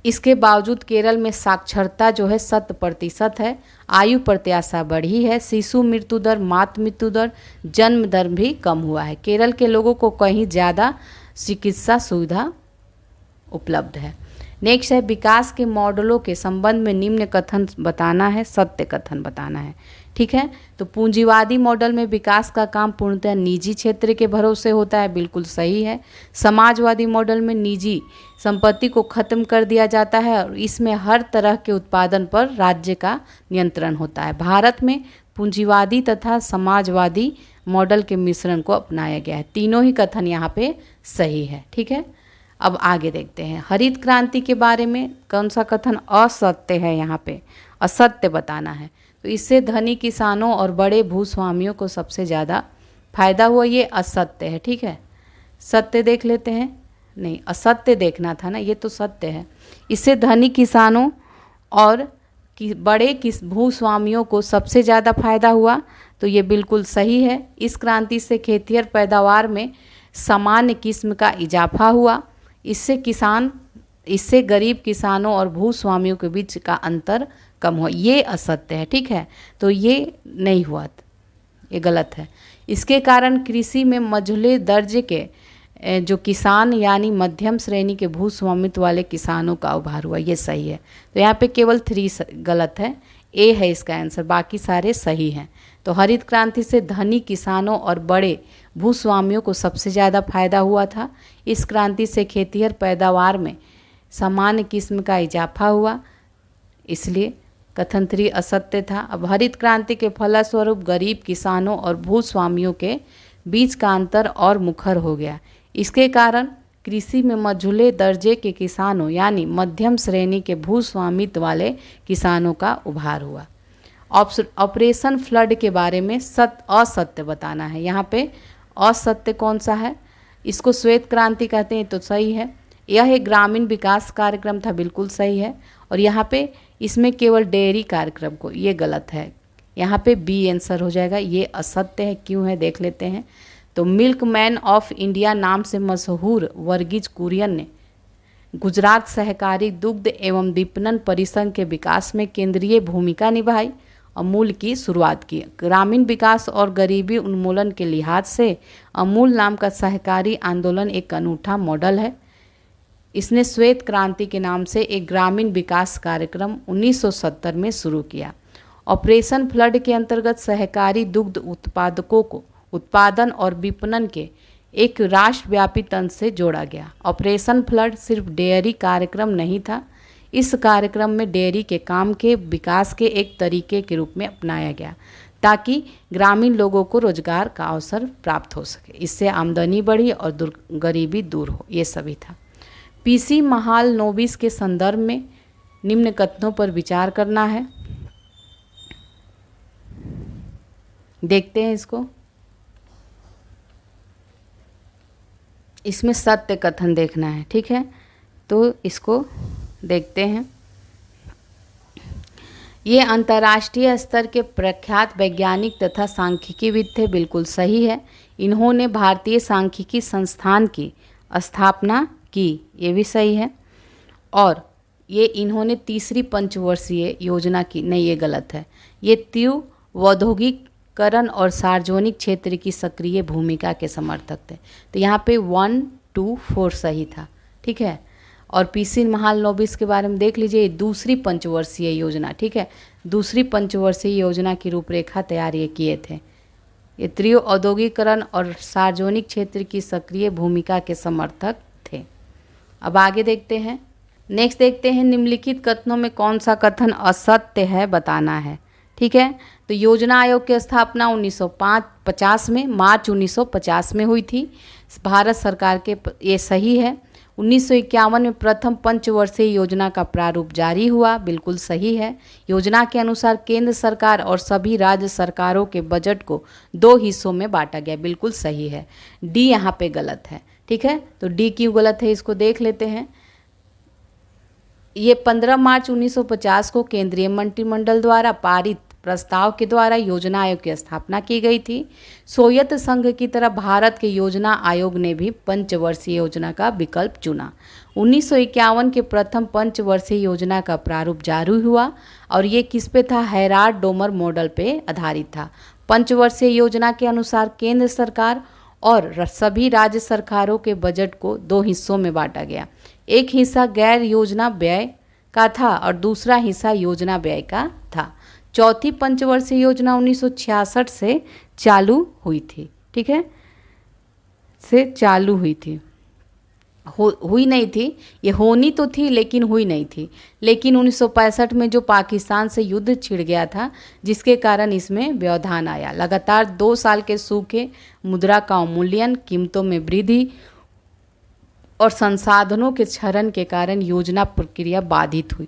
इसके बावजूद केरल में साक्षरता जो है 100% है। आयु प्रत्याशा बढ़ी है। शिशु मृत्यु दर, मातृ मृत्यु दर, जन्म दर भी कम हुआ है। केरल के लोगों को कहीं ज़्यादा चिकित्सा सुविधा उपलब्ध है। नेक्स्ट है विकास के मॉडलों के संबंध में निम्न कथन बताना है, सत्य कथन बताना है। ठीक है, तो पूंजीवादी मॉडल में विकास का काम पूर्णतः निजी क्षेत्र के भरोसे होता है, बिल्कुल सही है। समाजवादी मॉडल में निजी संपत्ति को खत्म कर दिया जाता है और इसमें हर तरह के उत्पादन पर राज्य का नियंत्रण होता है। भारत में पूंजीवादी तथा समाजवादी मॉडल के मिश्रण को अपनाया गया है। तीनों ही कथन यहाँ पे सही है। ठीक है, अब आगे देखते हैं हरित क्रांति के बारे में कौन सा कथन असत्य है, यहाँ पे असत्य बताना है। तो इससे धनी किसानों और बड़े भूस्वामियों को सबसे ज़्यादा फायदा हुआ, ये असत्य है। ठीक है, सत्य देख लेते हैं, नहीं असत्य देखना था ना, ये तो सत्य है। इससे धनी किसानों और बड़े भूस्वामियों को सबसे ज़्यादा फायदा हुआ, तो ये बिल्कुल सही है। इस क्रांति से खेतिहर पैदावार में सामान्य किस्म का इजाफा हुआ। इससे गरीब किसानों और भूस्वामियों के बीच का अंतर कम हुआ, ये असत्य है। ठीक है, तो ये नहीं हुआ, ये गलत है। इसके कारण कृषि में मझोले दर्जे के जो किसान यानी मध्यम श्रेणी के भूस्वामित्व वाले किसानों का उभार हुआ, ये सही है। तो यहाँ पे केवल 3 गलत है, ए है इसका आंसर, बाकी सारे सही हैं। तो हरित क्रांति से धनी किसानों और बड़े भूस्वामियों को सबसे ज़्यादा फायदा हुआ था। इस क्रांति से खेतिहर पैदावार में सामान्य किस्म का इजाफा हुआ, इसलिए कथन 3 असत्य था। अब हरित क्रांति के फलस्वरूप गरीब किसानों और भूस्वामियों के बीच का अंतर और मुखर हो गया। इसके कारण कृषि में मझोले दर्जे के किसानों यानी मध्यम श्रेणी के भूस्वामित्व वाले किसानों का उभार हुआ। ऑपरेशन फ्लड के बारे में असत्य बताना है। यहाँ पे असत्य कौन सा है, इसको श्वेत क्रांति कहते हैं, तो सही है। यह एक ग्रामीण विकास कार्यक्रम था, बिल्कुल सही है। और यहाँ पे इसमें केवल डेयरी कार्यक्रम को, ये गलत है, यहाँ पे बी आंसर हो जाएगा, ये असत्य है। क्यों है देख लेते हैं। तो मिल्क मैन ऑफ इंडिया नाम से मशहूर वर्गीज कुरियन ने गुजरात सहकारी दुग्ध एवं विपणन परिसंघ के विकास में केंद्रीय भूमिका निभाई। अमूल की शुरुआत की। ग्रामीण विकास और गरीबी उन्मूलन के लिहाज से अमूल नाम का सहकारी आंदोलन एक अनूठा मॉडल है। इसने श्वेत क्रांति के नाम से एक ग्रामीण विकास कार्यक्रम 1970 में शुरू किया। ऑपरेशन फ्लड के अंतर्गत सहकारी दुग्ध उत्पादकों को उत्पादन और विपणन के एक राष्ट्रव्यापी तंत्र से जोड़ा गया। ऑपरेशन फ्लड सिर्फ डेयरी कार्यक्रम नहीं था, इस कार्यक्रम में डेयरी के काम के विकास के एक तरीके के रूप में अपनाया गया ताकि ग्रामीण लोगों को रोजगार का अवसर प्राप्त हो सके। इससे आमदनी बढ़ी और गरीबी दूर हो, ये सभी था। पीसी महालनोबिस के संदर्भ में निम्न कथनों पर विचार करना है। देखते हैं इसको। इसमें सत्य कथन देखना है। ठीक है, तो इसको देखते हैं। ये अंतर्राष्ट्रीय स्तर के प्रख्यात वैज्ञानिक तथा सांख्यिकीविद थे, बिल्कुल सही है। इन्होंने भारतीय सांख्यिकी संस्थान की स्थापना की, ये भी सही है। और ये इन्होंने तीसरी पंचवर्षीय योजना की, नहीं ये गलत है, ये तीव्र औद्योगिकरण और सार्वजनिक क्षेत्र की सक्रिय भूमिका के समर्थक थे। तो यहाँ पे 1, 2, 4 सही था, ठीक है। और पीसी महालनोबिस के बारे में देख लीजिए, दूसरी पंचवर्षीय योजना, ठीक है, दूसरी पंचवर्षीय योजना की रूपरेखा तैयार ये किए थे। ये तीव्र औद्योगिकरण और सार्वजनिक क्षेत्र की सक्रिय भूमिका के समर्थक थे। अब आगे देखते हैं, नेक्स्ट देखते हैं, निम्नलिखित कथनों में कौन सा कथन असत्य है बताना है, ठीक है। तो योजना आयोग की स्थापना 1950 में, मार्च 1950 में हुई थी भारत सरकार के, ये सही है। 1951 में प्रथम पंचवर्षीय योजना का प्रारूप जारी हुआ, बिल्कुल सही है। योजना के अनुसार केंद्र सरकार और सभी राज्य सरकारों के बजट को 2 हिस्सों में बांटा गया, बिल्कुल सही है। डी यहाँ पे गलत है, ठीक है। तो डी क्यों गलत है इसको देख लेते हैं। ये 15 मार्च 1950 को केंद्रीय मंत्रिमंडल द्वारा पारित प्रस्ताव के द्वारा योजना आयोग की स्थापना की गई थी। सोवियत संघ की तरह भारत के योजना आयोग ने भी पंचवर्षीय योजना का विकल्प चुना। 1951 के प्रथम पंचवर्षीय योजना का प्रारूप जारी हुआ और ये किस पे था, हेराल्ड डोमर मॉडल पे आधारित था। पंचवर्षीय योजना के अनुसार केंद्र सरकार और सभी राज्य सरकारों के बजट को 2 हिस्सों में बांटा गया। एक हिस्सा गैर योजना व्यय का था और दूसरा हिस्सा योजना व्यय का था। चौथी पंचवर्षीय योजना 1966 से चालू हुई थी, ठीक है, से चालू हुई थी, हुई नहीं थी, ये होनी तो थी लेकिन हुई नहीं थी। लेकिन 1965 में जो पाकिस्तान से युद्ध छिड़ गया था, जिसके कारण इसमें व्यवधान आया। लगातार 2 साल के सूखे, मुद्रा का अवमूल्यन, कीमतों में वृद्धि और संसाधनों के क्षरण के कारण योजना प्रक्रिया बाधित हुई।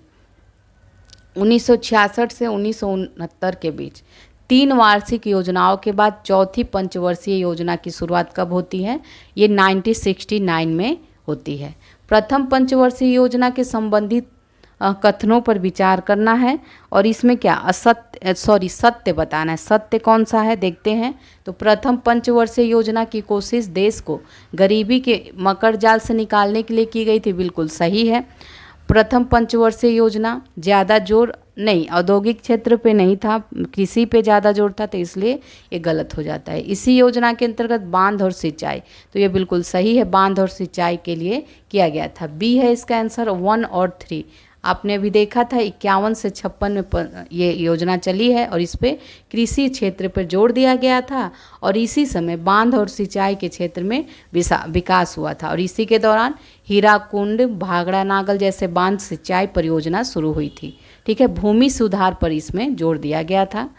1966 से 1969 के बीच 3 वार्षिक योजनाओं के बाद चौथी पंचवर्षीय योजना की शुरुआत कब होती है, ये 1969 में होती है। प्रथम पंचवर्षीय योजना के संबंधित कथनों पर विचार करना है और इसमें क्या सत्य बताना है। सत्य कौन सा है देखते हैं। तो प्रथम पंचवर्षीय योजना की कोशिश देश को गरीबी के मकर जाल से निकालने के लिए की गई थी, बिल्कुल सही है। प्रथम पंचवर्षीय योजना ज़्यादा जोर नहीं, औद्योगिक क्षेत्र पे नहीं था, कृषि पे ज़्यादा जोर था, तो इसलिए ये गलत हो जाता है। इसी योजना के अंतर्गत बांध और सिंचाई, तो ये बिल्कुल सही है, बांध और सिंचाई के लिए किया गया था। बी है इसका आंसर। 1 और 3 आपने अभी देखा था, 51 से 56 में ये योजना चली है और इस पे कृषि क्षेत्र पर जोर दिया गया था और इसी समय बांध और सिंचाई के क्षेत्र में विकास हुआ था और इसी के दौरान हीराकुंड, भागड़ा नागल जैसे बांध सिंचाई परियोजना शुरू हुई थी, ठीक है। भूमि सुधार पर इसमें जोर दिया गया था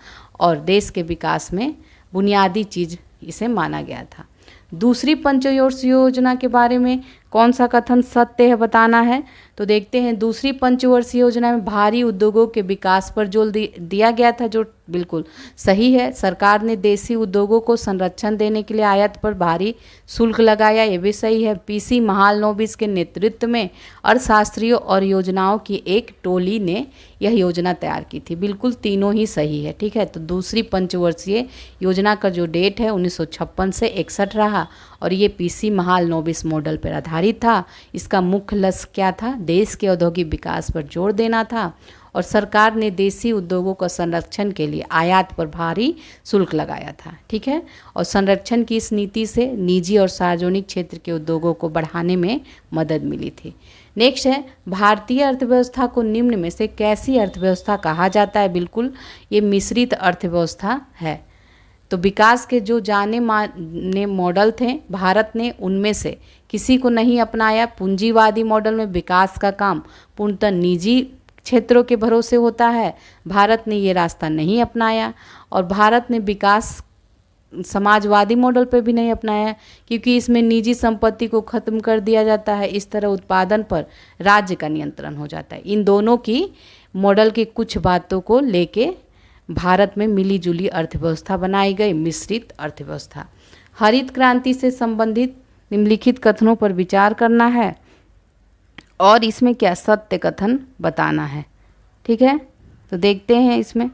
और देश के विकास में बुनियादी चीज़ इसे माना गया था। दूसरी पंचवर्षीय योजना के बारे में कौन सा कथन सत्य है बताना है। तो देखते हैं, दूसरी पंचवर्षीय योजना में भारी उद्योगों के विकास पर जोर दिया गया था, जो बिल्कुल सही है। सरकार ने देसी उद्योगों को संरक्षण देने के लिए आयात पर भारी शुल्क लगाया, ये भी सही है। पीसी महालनोबिस के नेतृत्व में अर्थशास्त्रियों और योजनाओं की एक टोली ने यह योजना तैयार की थी, बिल्कुल तीनों ही सही है, ठीक है। तो दूसरी पंचवर्षीय योजना का जो डेट है 1956 से 61 रहा और ये पीसी महालनोबिस मॉडल पर आधारित था। इसका मुख्य लक्ष्य क्या था, देश के औद्योगिक विकास पर जोर देना था और सरकार ने देसी उद्योगों का संरक्षण के लिए आयात पर भारी शुल्क लगाया था, ठीक है। और संरक्षण की इस नीति से निजी और सार्वजनिक क्षेत्र के उद्योगों को बढ़ाने में मदद मिली थी। नेक्स्ट है, भारतीय अर्थव्यवस्था को निम्न में से कैसी अर्थव्यवस्था कहा जाता है। बिल्कुल ये मिश्रित अर्थव्यवस्था है। तो विकास के जो जाने माने मॉडल थे भारत ने उनमें से किसी को नहीं अपनाया। पूंजीवादी मॉडल में विकास का काम पूर्णतः निजी क्षेत्रों के भरोसे होता है, भारत ने ये रास्ता नहीं अपनाया। और भारत ने विकास समाजवादी मॉडल पे भी नहीं अपनाया क्योंकि इसमें निजी संपत्ति को खत्म कर दिया जाता है। इस तरह उत्पादन पर राज्य का नियंत्रण हो जाता है। इन दोनों की मॉडल की कुछ बातों को लेके भारत में मिलीजुली अर्थव्यवस्था बनाई गई, मिश्रित अर्थव्यवस्था। हरित क्रांति से संबंधित निम्नलिखित कथनों पर विचार करना है और इसमें क्या सत्य कथन बताना है। ठीक है, तो देखते हैं इसमें।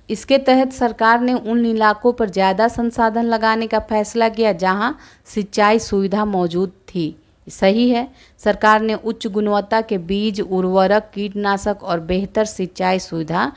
इसके तहत सरकार ने उन इलाकों पर ज़्यादा संसाधन लगाने का फैसला किया जहां सिंचाई सुविधा मौजूद थी। सही है, सरकार ने उच्च गुणवत्ता के बीज, उर्वरक, कीटनाशक और बेहतर सिंचाई सुविधा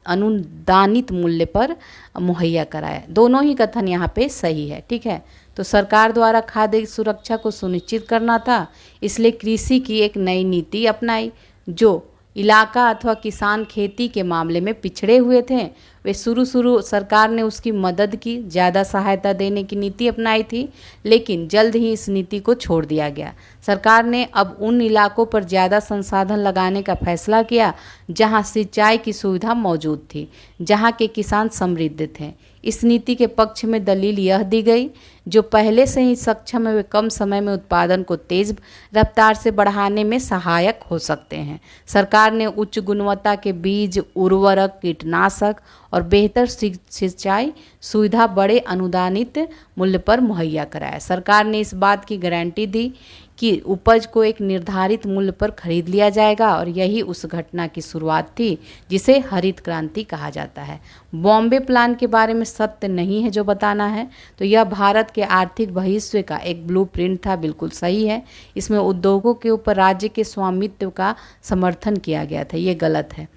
अनुदानित मूल्य पर मुहैया कराया। दोनों ही कथन यहाँ पे सही है। ठीक है, तो सरकार द्वारा खाद्य सुरक्षा को सुनिश्चित करना था, इसलिए कृषि की एक नई नीति अपनाई। जो इलाका अथवा किसान खेती के मामले में पिछड़े हुए थे, वे शुरू सरकार ने उसकी मदद की, ज़्यादा सहायता देने की नीति अपनाई थी, लेकिन जल्द ही इस नीति को छोड़ दिया गया। सरकार ने अब उन इलाकों पर ज़्यादा संसाधन लगाने का फैसला किया जहां सिंचाई की सुविधा मौजूद थी, जहां के किसान समृद्ध थे। इस नीति के पक्ष में दलील यह दी गई, जो पहले से ही सक्षम है वे कम समय में उत्पादन को तेज रफ्तार से बढ़ाने में सहायक हो सकते हैं। सरकार ने उच्च गुणवत्ता के बीज, उर्वरक, कीटनाशक और बेहतर सिंचाई सुविधा बड़े अनुदानित मूल्य पर मुहैया कराया। सरकार ने इस बात की गारंटी दी कि उपज को एक निर्धारित मूल्य पर खरीद लिया जाएगा, और यही उस घटना की शुरुआत थी जिसे हरित क्रांति कहा जाता है। बॉम्बे प्लान के बारे में सत्य नहीं है जो बताना है, तो यह भारत के आर्थिक भविष्य का एक ब्लूप्रिंट था। बिल्कुल सही है। इसमें उद्योगों के ऊपर राज्य के स्वामित्व का समर्थन किया गया था, ये गलत है।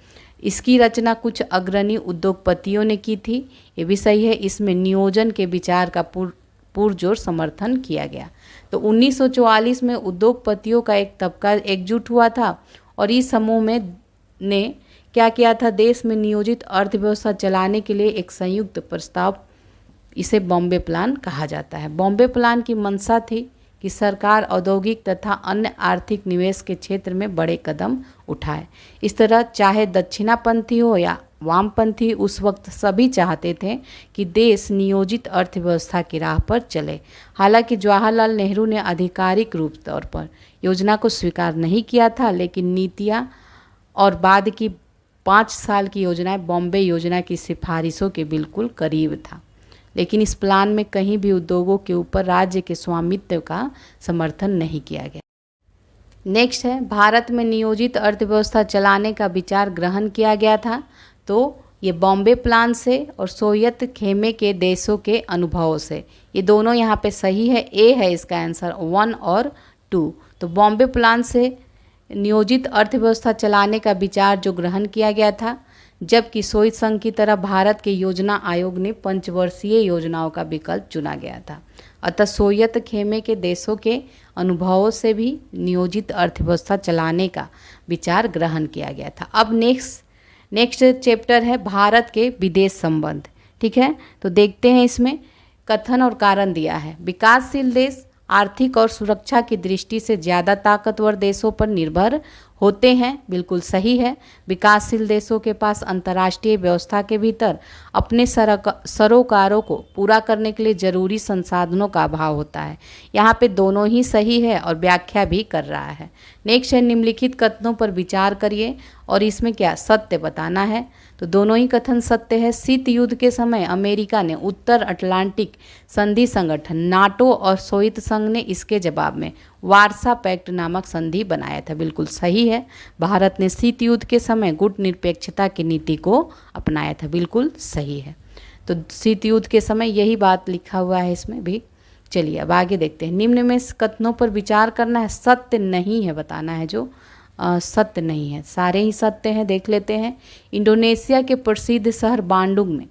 इसकी रचना कुछ अग्रणी उद्योगपतियों ने की थी, ये भी सही है। इसमें नियोजन के विचार का पुरजोर समर्थन किया गया। तो 1944 में उद्योगपतियों का एक तबका एकजुट हुआ था, और इस समूह में ने क्या किया था, देश में नियोजित अर्थव्यवस्था चलाने के लिए एक संयुक्त प्रस्ताव, इसे बॉम्बे प्लान कहा जाता है। बॉम्बे प्लान की मंशा थी कि सरकार औद्योगिक तथा अन्य आर्थिक निवेश के क्षेत्र में बड़े कदम उठाए। इस तरह चाहे दक्षिणापंथी हो या वामपंथी, उस वक्त सभी चाहते थे कि देश नियोजित अर्थव्यवस्था की राह पर चले। हालांकि जवाहरलाल नेहरू ने आधिकारिक रूप तौर पर योजना को स्वीकार नहीं किया था, लेकिन नीतियाँ और बाद की 5 साल की योजनाएं बॉम्बे योजना की सिफारिशों के बिल्कुल करीब था। लेकिन इस प्लान में कहीं भी उद्योगों के ऊपर राज्य के स्वामित्व का समर्थन नहीं किया गया। नेक्स्ट है, भारत में नियोजित अर्थव्यवस्था चलाने का विचार ग्रहण किया गया था। तो ये बॉम्बे प्लान से और सोवियत खेमे के देशों के अनुभवों से, ये दोनों यहाँ पे सही है। ए है इसका आंसर, 1 और 2। तो बॉम्बे प्लान से नियोजित अर्थव्यवस्था चलाने का विचार जो ग्रहण किया गया था, जबकि सोवियत संघ की तरह भारत के योजना आयोग ने पंचवर्षीय योजनाओं का विकल्प चुना गया था। अतः सोवियत खेमे के देशों के अनुभवों से भी नियोजित अर्थव्यवस्था चलाने का विचार ग्रहण किया गया था। अब नेक्स्ट चैप्टर है भारत के विदेश संबंध। ठीक है, तो देखते हैं इसमें कथन और कारण दिया है। विकासशील देश आर्थिक और सुरक्षा की दृष्टि से ज़्यादा ताकतवर देशों पर निर्भर होते हैं। बिल्कुल सही है। विकासशील देशों के पास अंतर्राष्ट्रीय व्यवस्था के भीतर अपने सरोकारों को पूरा करने के लिए जरूरी संसाधनों का अभाव होता है। यहाँ पे दोनों ही सही है और व्याख्या भी कर रहा है। नेक्स्ट है, निम्नलिखित कथनों पर विचार करिए और इसमें क्या सत्य बताना है। तो दोनों ही कथन सत्य है। शीत युद्ध के समय अमेरिका ने उत्तर अटलांटिक संधि संगठन नाटो और सोवियत संघ ने इसके जवाब में वार्सा पैक्ट नामक संधि बनाया था। बिल्कुल सही है। भारत ने शीत युद्ध के समय गुट निरपेक्षता की नीति को अपनाया था। बिल्कुल सही है। तो शीत युद्ध के समय यही बात लिखा हुआ है इसमें भी। चलिए अब आगे देखते हैं। निम्न में कथनों पर विचार करना है, सत्य नहीं है बताना है। जो सत्य नहीं है, सारे ही सत्य हैं। देख लेते हैं। इंडोनेशिया के प्रसिद्ध शहर बांडुंग में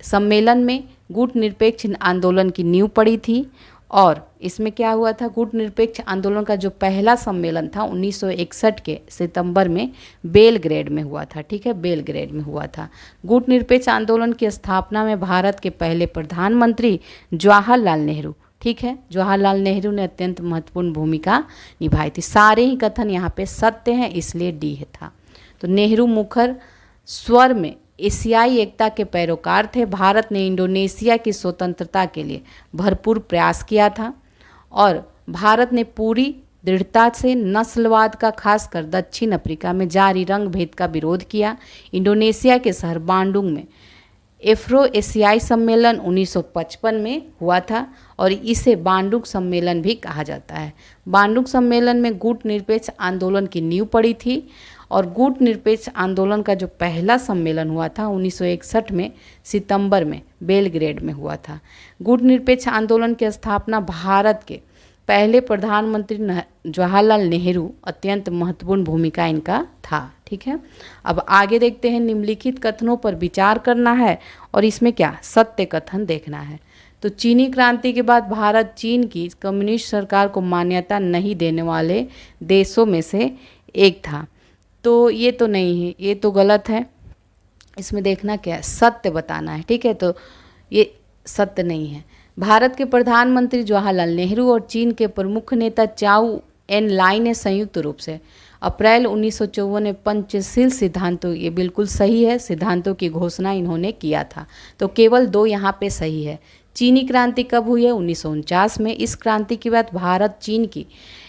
सम्मेलन में गुट निरपेक्ष आंदोलन की नींव पड़ी थी। और इसमें क्या हुआ था, गुट निरपेक्ष आंदोलन का जो पहला सम्मेलन था 1961 के सितंबर में बेलग्रेड में हुआ था। ठीक है, बेलग्रेड में हुआ था। गुट निरपेक्ष आंदोलन की स्थापना में भारत के पहले प्रधानमंत्री जवाहरलाल नेहरू, ठीक है, जवाहरलाल नेहरू ने अत्यंत महत्वपूर्ण भूमिका निभाई थी। सारे ही कथन यहाँ पे सत्य हैं, इसलिए डी है था। तो नेहरू मुखर स्वर में एशियाई एकता के पैरोकार थे। भारत ने इंडोनेशिया की स्वतंत्रता के लिए भरपूर प्रयास किया था और भारत ने पूरी दृढ़ता से नस्लवाद का, खासकर दक्षिण अफ्रीका में जारी रंग भेद का विरोध किया। इंडोनेशिया के शहर बांडुंग में एफ्रो एशियाई सम्मेलन 1955 में हुआ था और इसे बांडुक सम्मेलन भी कहा जाता है। बांडुक सम्मेलन में गुट निरपेक्ष आंदोलन की नींव पड़ी थी और गुट निरपेक्ष आंदोलन का जो पहला सम्मेलन हुआ था 1961 में सितंबर में बेलग्रेड में हुआ था। गुट निरपेक्ष आंदोलन की स्थापना भारत के पहले प्रधानमंत्री जवाहरलाल नेहरू अत्यंत महत्वपूर्ण भूमिका इनका था। ठीक है, अब आगे देखते हैं। निम्नलिखित कथनों पर विचार करना है और इसमें क्या सत्य कथन देखना है। तो चीनी क्रांति के बाद भारत चीन की कम्युनिस्ट सरकार को मान्यता नहीं देने वाले देशों में से एक था। तो ये तो नहीं है, ये तो गलत है। इसमें देखना क्या है, सत्य बताना है। ठीक है, तो ये सत्य नहीं है। भारत के प्रधानमंत्री जवाहरलाल नेहरू और चीन के प्रमुख नेता चाउ एन लाई ने संयुक्त रूप से अप्रैल 1954 में पंचशील सिद्धांतों, ये बिल्कुल सही है, सिद्धांतों की घोषणा इन्होंने किया था। तो केवल 2 यहाँ पे सही है। चीनी क्रांति कब हुई है? 1949 में। इस क्रांति के बाद भारत चीन की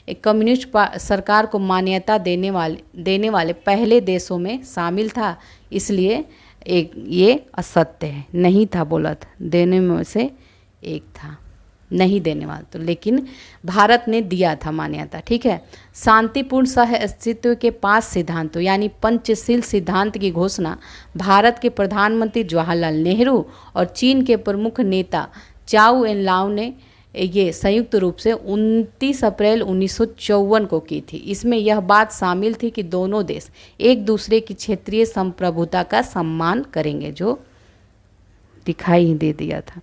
एक कम्युनिस्ट सरकार को मान्यता देने वाले पहले देशों में शामिल था, इसलिए ये असत्य है। नहीं था बोला था, देने में से एक था, नहीं देने वाला तो, लेकिन भारत ने दिया था मान्यता। ठीक है, शांतिपूर्ण सह अस्तित्व के 5 सिद्धांतों यानी पंचशील सिद्धांत की घोषणा भारत के प्रधानमंत्री जवाहरलाल नेहरू और चीन के प्रमुख नेता चाउ एन लाओ ने ये संयुक्त रूप से 29 अप्रैल 1954 को की थी। इसमें यह बात शामिल थी कि दोनों देश एक दूसरे की क्षेत्रीय संप्रभुता का सम्मान करेंगे, जो दिखाई ही दे दिया था।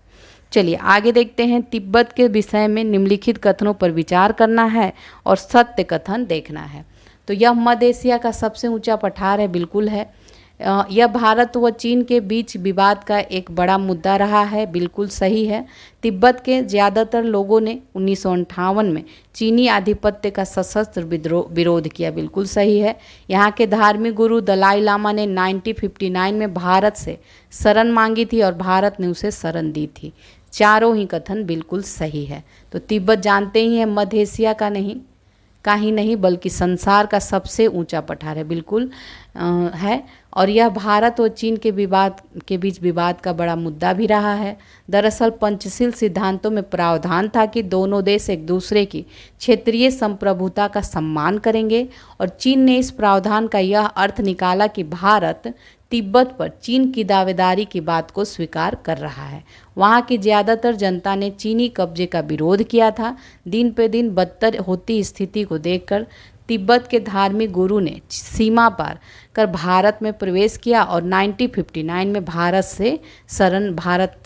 चलिए आगे देखते हैं। तिब्बत के विषय में निम्नलिखित कथनों पर विचार करना है और सत्य कथन देखना है। तो यह मध्य एशिया का सबसे ऊंचा पठार है, बिल्कुल है। यह भारत व चीन के बीच विवाद का एक बड़ा मुद्दा रहा है, बिल्कुल सही है। तिब्बत के ज़्यादातर लोगों ने 1958 में चीनी आधिपत्य का सशस्त्र विरोध किया, बिल्कुल सही है। यहाँ के धार्मिक गुरु दलाई लामा ने 1959 में भारत से शरण मांगी थी और भारत ने उसे शरण दी थी। चारों ही कथन बिल्कुल सही है। तो तिब्बत जानते ही हैं मध्य एशिया का नहीं बल्कि संसार का सबसे ऊंचा पठार है, बिल्कुल है। और यह भारत और चीन के बीच विवाद का बड़ा मुद्दा भी रहा है। दरअसल पंचशील सिद्धांतों में प्रावधान था कि दोनों देश एक दूसरे की क्षेत्रीय संप्रभुता का सम्मान करेंगे और चीन ने इस प्रावधान का यह अर्थ निकाला कि भारत तिब्बत पर चीन की दावेदारी की बात को स्वीकार कर रहा है। वहाँ की ज़्यादातर जनता ने चीनी कब्जे का विरोध किया था। दिन पे दिन बदतर होती स्थिति को देखकर तिब्बत के धार्मिक गुरु ने सीमा पार कर भारत में प्रवेश किया और 1959 में भारत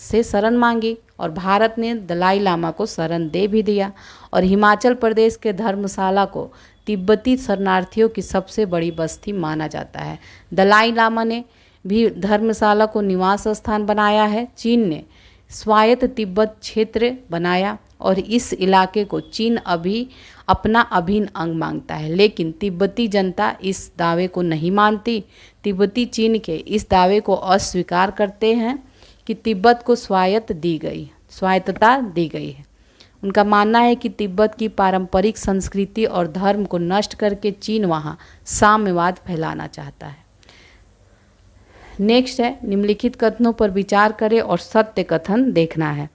से शरण मांगी और भारत ने दलाई लामा को शरण दे भी दिया। और हिमाचल प्रदेश के धर्मशाला को तिब्बती शरणार्थियों की सबसे बड़ी बस्ती माना जाता है। दलाई लामा ने भी धर्मशाला को निवास स्थान बनाया है। चीन ने स्वायत्त तिब्बत क्षेत्र बनाया और इस इलाके को चीन अभी अपना अभिन्न अंग मांगता है, लेकिन तिब्बती जनता इस दावे को नहीं मानती। तिब्बती चीन के इस दावे को अस्वीकार करते हैं कि तिब्बत को स्वायत्तता दी गई है। उनका मानना है कि तिब्बत की पारंपरिक संस्कृति और धर्म को नष्ट करके चीन वहाँ साम्यवाद फैलाना चाहता है। नेक्स्ट है, निम्नलिखित कथनों पर विचार करें और सत्य कथन देखना है।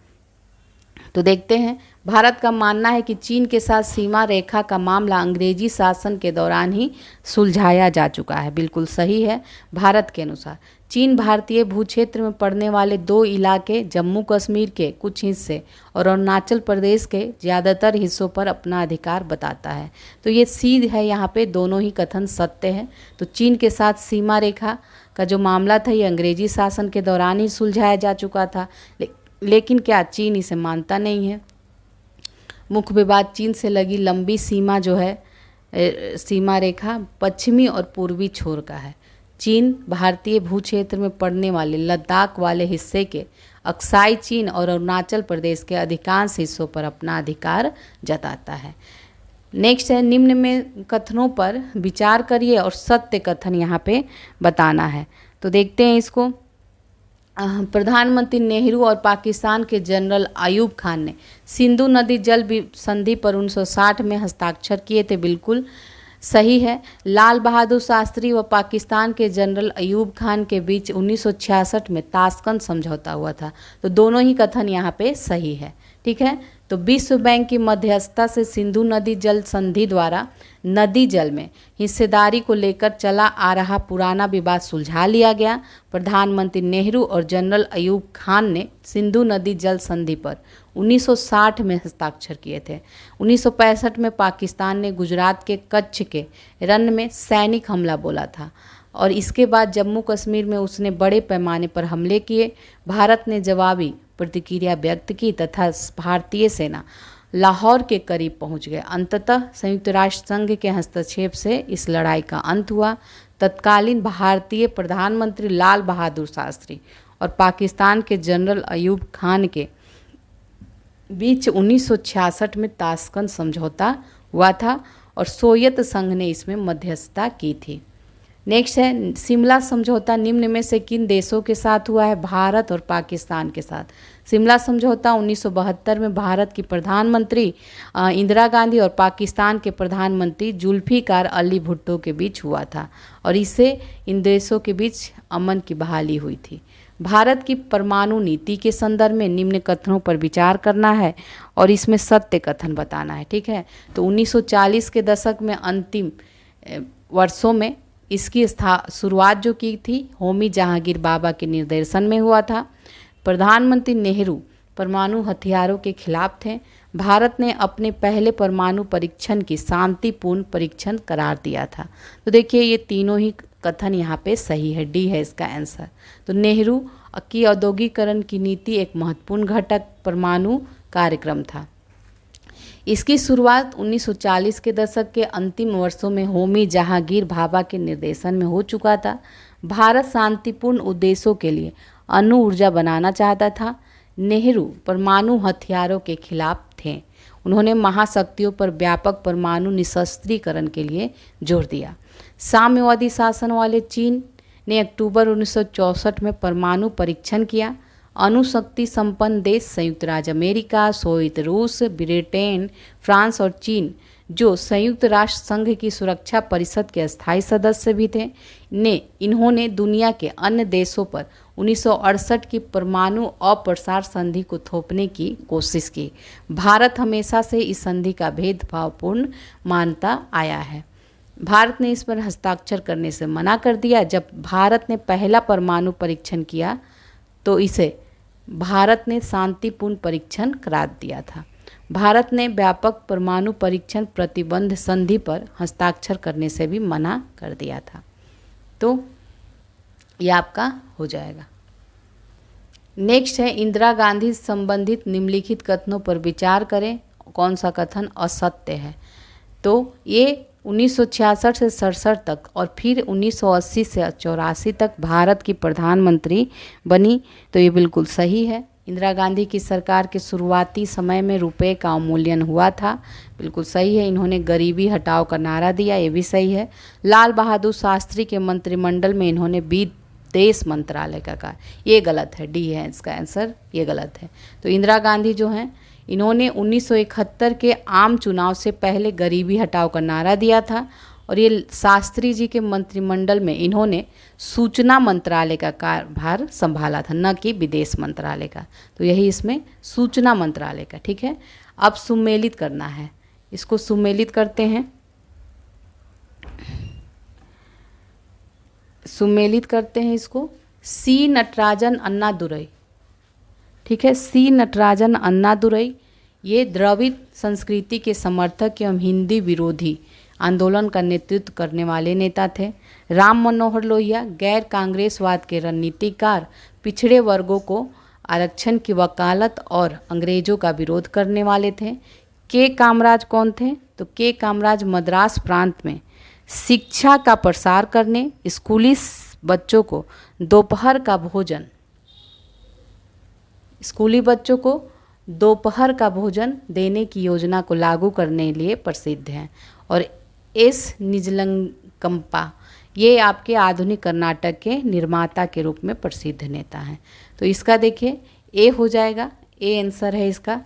तो देखते हैं। भारत का मानना है कि चीन के साथ सीमा रेखा का मामला अंग्रेजी शासन के दौरान ही सुलझाया जा चुका है, बिल्कुल सही है। भारत के अनुसार चीन भारतीय भूक्षेत्र में पड़ने वाले 2 इलाके जम्मू कश्मीर के कुछ हिस्से और अरुणाचल प्रदेश के ज़्यादातर हिस्सों पर अपना अधिकार बताता है। तो ये सीध है, यहाँ पे दोनों ही कथन सत्य है। तो चीन के साथ सीमा रेखा का जो मामला था ये अंग्रेजी शासन के दौरान ही सुलझाया जा चुका था, लेकिन क्या चीन इसे मानता नहीं है। मुख्य विवाद चीन से लगी लंबी सीमा जो है सीमा रेखा पश्चिमी और पूर्वी छोर का है। चीन भारतीय भूक्षेत्र में पड़ने वाले लद्दाख वाले हिस्से के अक्साई चीन और अरुणाचल प्रदेश के अधिकांश हिस्सों पर अपना अधिकार जताता है। नेक्स्ट है, निम्न में कथनों पर विचार करिए और सत्य कथन यहाँ पे बताना है। तो देखते हैं इसको। प्रधानमंत्री नेहरू और पाकिस्तान के जनरल अयूब खान ने सिंधु नदी जल संधि पर 1960 में हस्ताक्षर किए थे, बिल्कुल सही है। लाल बहादुर शास्त्री व पाकिस्तान के जनरल अयूब खान के बीच 1966 में ताशकंद समझौता हुआ था। तो दोनों ही कथन यहाँ पे सही है। ठीक है। तो विश्व बैंक की मध्यस्थता से सिंधु नदी जल संधि द्वारा नदी जल में हिस्सेदारी को लेकर चला आ रहा पुराना विवाद सुलझा लिया गया। प्रधानमंत्री नेहरू और जनरल अयूब खान ने सिंधु नदी जल संधि पर 1960 में हस्ताक्षर किए थे। 1965 में पाकिस्तान ने गुजरात के कच्छ के रन में सैनिक हमला बोला था और इसके बाद जम्मू कश्मीर में उसने बड़े पैमाने पर हमले किए। भारत ने जवाबी प्रतिक्रिया व्यक्त की तथा भारतीय सेना लाहौर के करीब पहुंच गए। अंततः संयुक्त राष्ट्र संघ के हस्तक्षेप से इस लड़ाई का अंत हुआ। तत्कालीन भारतीय प्रधानमंत्री लाल बहादुर शास्त्री और पाकिस्तान के जनरल अयूब खान के बीच 1966 में ताशकंद समझौता हुआ था और सोवियत संघ ने इसमें मध्यस्थता की थी। नेक्स्ट है, शिमला समझौता निम्न में से किन देशों के साथ हुआ है? भारत और पाकिस्तान के साथ। शिमला समझौता 1972 में भारत की प्रधानमंत्री इंदिरा गांधी और पाकिस्तान के प्रधानमंत्री जुल्फिकार अली भुट्टो के बीच हुआ था और इससे इन देशों के बीच अमन की बहाली हुई थी। भारत की परमाणु नीति के संदर्भ में निम्न कथनों पर विचार करना है और इसमें सत्य कथन बताना है। ठीक है। तो 1940 के दशक में अंतिम वर्षों में इसकी शुरुआत जो की थी होमी जहांगीर बाबा के निर्देशन में हुआ था। प्रधानमंत्री नेहरू परमाणु हथियारों के खिलाफ थे। भारत ने अपने पहले परमाणु परीक्षण की शांतिपूर्ण परीक्षण करार दिया था। तो देखिए ये तीनों ही कथन यहाँ पे सही है, डी है इसका आंसर। तो नेहरू की औद्योगिकरण की नीति एक महत्वपूर्ण घटक परमाणु कार्यक्रम था। इसकी शुरुआत 1940 के दशक के अंतिम वर्षों में होमी जहांगीर भाभा के निर्देशन में हो चुका था। भारत शांतिपूर्ण उद्देश्यों के लिए अणु ऊर्जा बनाना चाहता था। नेहरू परमाणु हथियारों के खिलाफ थे। उन्होंने महाशक्तियों पर व्यापक परमाणु निशस्त्रीकरण के लिए जोर दिया। साम्यवादी शासन वाले चीन ने अक्टूबर 1964 में परमाणु परीक्षण किया। अणुशक्ति संपन्न देश संयुक्त राज्य अमेरिका, सोवियत रूस, ब्रिटेन, फ्रांस और चीन, जो संयुक्त राष्ट्र संघ की सुरक्षा परिषद के अस्थायी सदस्य भी थे, इन्होंने दुनिया के अन्य देशों पर 1968 की परमाणु अप्रसार संधि को थोपने की कोशिश की। भारत हमेशा से इस संधि का भेदभावपूर्ण मानता आया है। भारत ने इस पर हस्ताक्षर करने से मना कर दिया। जब भारत ने पहला परमाणु परीक्षण किया तो इसे भारत ने शांतिपूर्ण परीक्षण करार दिया था। भारत ने व्यापक परमाणु परीक्षण प्रतिबंध संधि पर हस्ताक्षर करने से भी मना कर दिया था। तो यह आपका हो जाएगा। नेक्स्ट है, इंदिरा गांधी संबंधित निम्नलिखित कथनों पर विचार करें। कौन सा कथन असत्य है? तो ये 1966 से 67 तक और फिर 1980 से 84 तक भारत की प्रधानमंत्री बनी। तो ये बिल्कुल सही है। इंदिरा गांधी की सरकार के शुरुआती समय में रुपए का अवमूल्यन हुआ था। बिल्कुल सही है। इन्होंने गरीबी हटाओ का नारा दिया, ये भी सही है। लाल बहादुर शास्त्री के मंत्रिमंडल में इन्होंने विदेश मंत्रालय का कहा, ये गलत है, डी है इसका आंसर, ये गलत है। तो इंदिरा गांधी जो हैं इन्होंने 1971 के आम चुनाव से पहले गरीबी हटाओ का नारा दिया था और ये शास्त्री जी के मंत्रिमंडल में इन्होंने सूचना मंत्रालय का कार्यभार संभाला था, न कि विदेश मंत्रालय का। तो यही इसमें सूचना मंत्रालय का। ठीक है। अब सुमेलित करना है, इसको सुमेलित करते हैं। सुमेलित करते हैं इसको। सी नटराजन अन्नादुरई। ठीक है। सी नटराजन अन्नादुरई ये द्रविड़ संस्कृति के समर्थक एवं हिंदी विरोधी आंदोलन का नेतृत्व करने वाले नेता थे। राम मनोहर लोहिया गैर कांग्रेसवाद के रणनीतिकार, पिछड़े वर्गों को आरक्षण की वकालत और अंग्रेजों का विरोध करने वाले थे। के कामराज कौन थे? तो के कामराज मद्रास प्रांत में शिक्षा का प्रसार करने, स्कूली बच्चों को दोपहर का भोजन देने की योजना को लागू करने के लिए प्रसिद्ध हैं। और एस निजलंकप्पा ये आपके आधुनिक कर्नाटक के निर्माता के रूप में प्रसिद्ध नेता हैं। तो इसका देखिए ए हो जाएगा, ए आंसर है इसका।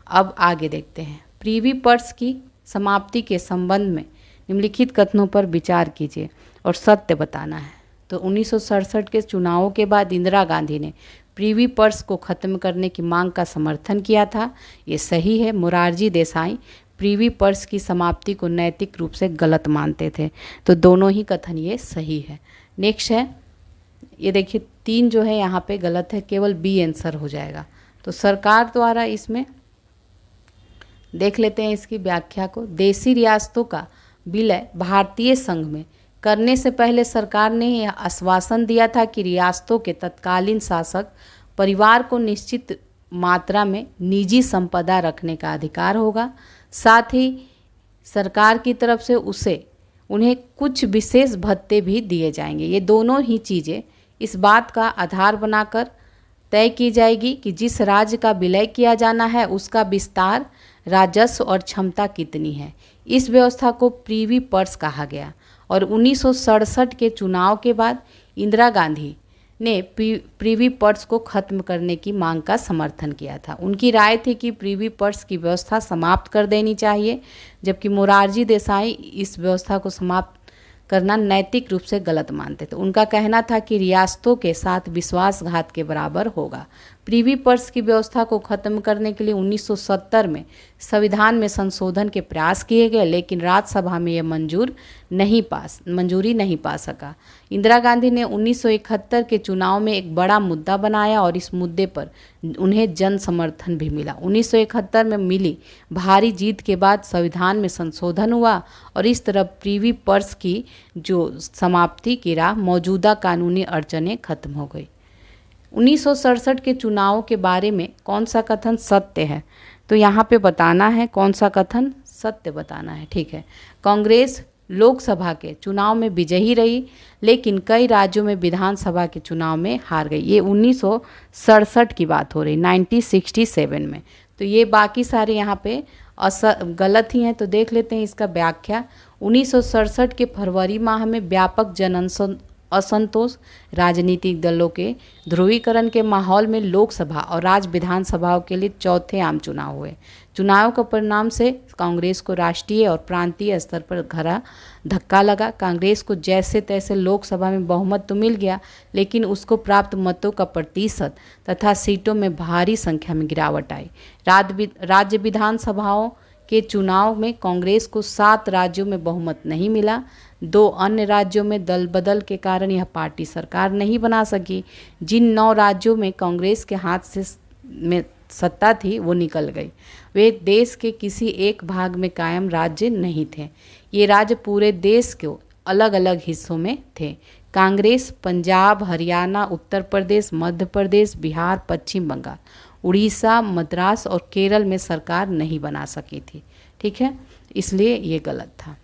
अब आगे देखते हैं। प्रिवी पर्स की समाप्ति के संबंध में निम्नलिखित कथनों पर विचार कीजिए और सत्य बताना है। तो 1967 के चुनावों के बाद इंदिरा गांधी ने प्रीवी पर्स को खत्म करने की मांग का समर्थन किया था, ये सही है। मोरारजी देसाई प्रीवी पर्स की समाप्ति को नैतिक रूप से गलत मानते थे, तो दोनों ही कथन ये सही है। नेक्स्ट है, ये देखिए 3 जो है यहाँ पे गलत है, केवल बी आंसर हो जाएगा। तो सरकार द्वारा इसमें देख लेते हैं इसकी व्याख्या को। देशी रियासतों का विलय भारतीय संघ में करने से पहले सरकार ने यह आश्वासन दिया था कि रियासतों के तत्कालीन शासक परिवार को निश्चित मात्रा में निजी संपदा रखने का अधिकार होगा। साथ ही सरकार की तरफ से उन्हें कुछ विशेष भत्ते भी दिए जाएंगे। ये दोनों ही चीज़ें इस बात का आधार बनाकर तय की जाएगी कि जिस राज्य का विलय किया जाना है उसका विस्तार, राजस्व और क्षमता कितनी है। इस व्यवस्था को प्रीवी पर्स कहा गया और 1967 के चुनाव के बाद इंदिरा गांधी ने प्रीवी पर्स को खत्म करने की मांग का समर्थन किया था। उनकी राय थी कि प्रीवी पर्स की व्यवस्था समाप्त कर देनी चाहिए, जबकि मोरारजी देसाई इस व्यवस्था को समाप्त करना नैतिक रूप से गलत मानते थे। उनका कहना था कि रियासतों के साथ विश्वासघात के बराबर होगा। प्रीवी पर्स की व्यवस्था को खत्म करने के लिए 1970 में संविधान में संशोधन के प्रयास किए गए, लेकिन राज्यसभा में यह मंजूरी नहीं पा सका। इंदिरा गांधी ने 1971 के चुनाव में एक बड़ा मुद्दा बनाया और इस मुद्दे पर उन्हें जन समर्थन भी मिला। 1971 में मिली भारी जीत के बाद संविधान में संशोधन हुआ और इस तरह प्रीवी पर्स की जो समाप्ति की राह मौजूदा कानूनी अड़चनें खत्म हो गई। 1967 के चुनाव के बारे में कौन सा कथन सत्य है, तो यहाँ पे बताना है कौन सा कथन सत्य बताना है। ठीक है, कांग्रेस लोकसभा के चुनाव में विजयी रही, लेकिन कई राज्यों में विधानसभा के चुनाव में हार गई। ये 1967 की बात हो रही, 1967 में। तो ये बाकी सारे यहाँ पे गलत ही हैं। तो देख लेते हैं इसका व्याख्या। 1967 के फरवरी माह में व्यापक जन असंतोष, राजनीतिक दलों के ध्रुवीकरण के माहौल में लोकसभा और राज्य विधानसभाओं के लिए चौथे आम चुनाव हुए। चुनाव के परिणाम से कांग्रेस को राष्ट्रीय और प्रांतीय स्तर पर गहरा धक्का लगा। कांग्रेस को जैसे तैसे लोकसभा में बहुमत तो मिल गया, लेकिन उसको प्राप्त मतों का प्रतिशत तथा सीटों में भारी संख्या में गिरावट आई। राज्य विधानसभाओं के चुनाव में कांग्रेस को 7 राज्यों में बहुमत नहीं मिला। 2 अन्य राज्यों में दल बदल के कारण यह पार्टी सरकार नहीं बना सकी। जिन 9 राज्यों में कांग्रेस के हाथ से में सत्ता थी वो निकल गई। वे देश के किसी एक भाग में कायम राज्य नहीं थे। ये राज्य पूरे देश के अलग अलग हिस्सों में थे। कांग्रेस पंजाब, हरियाणा, उत्तर प्रदेश, मध्य प्रदेश, बिहार, पश्चिम बंगाल, उड़ीसा, मद्रास और केरल में सरकार नहीं बना सकी थी। ठीक है, इसलिए ये गलत था।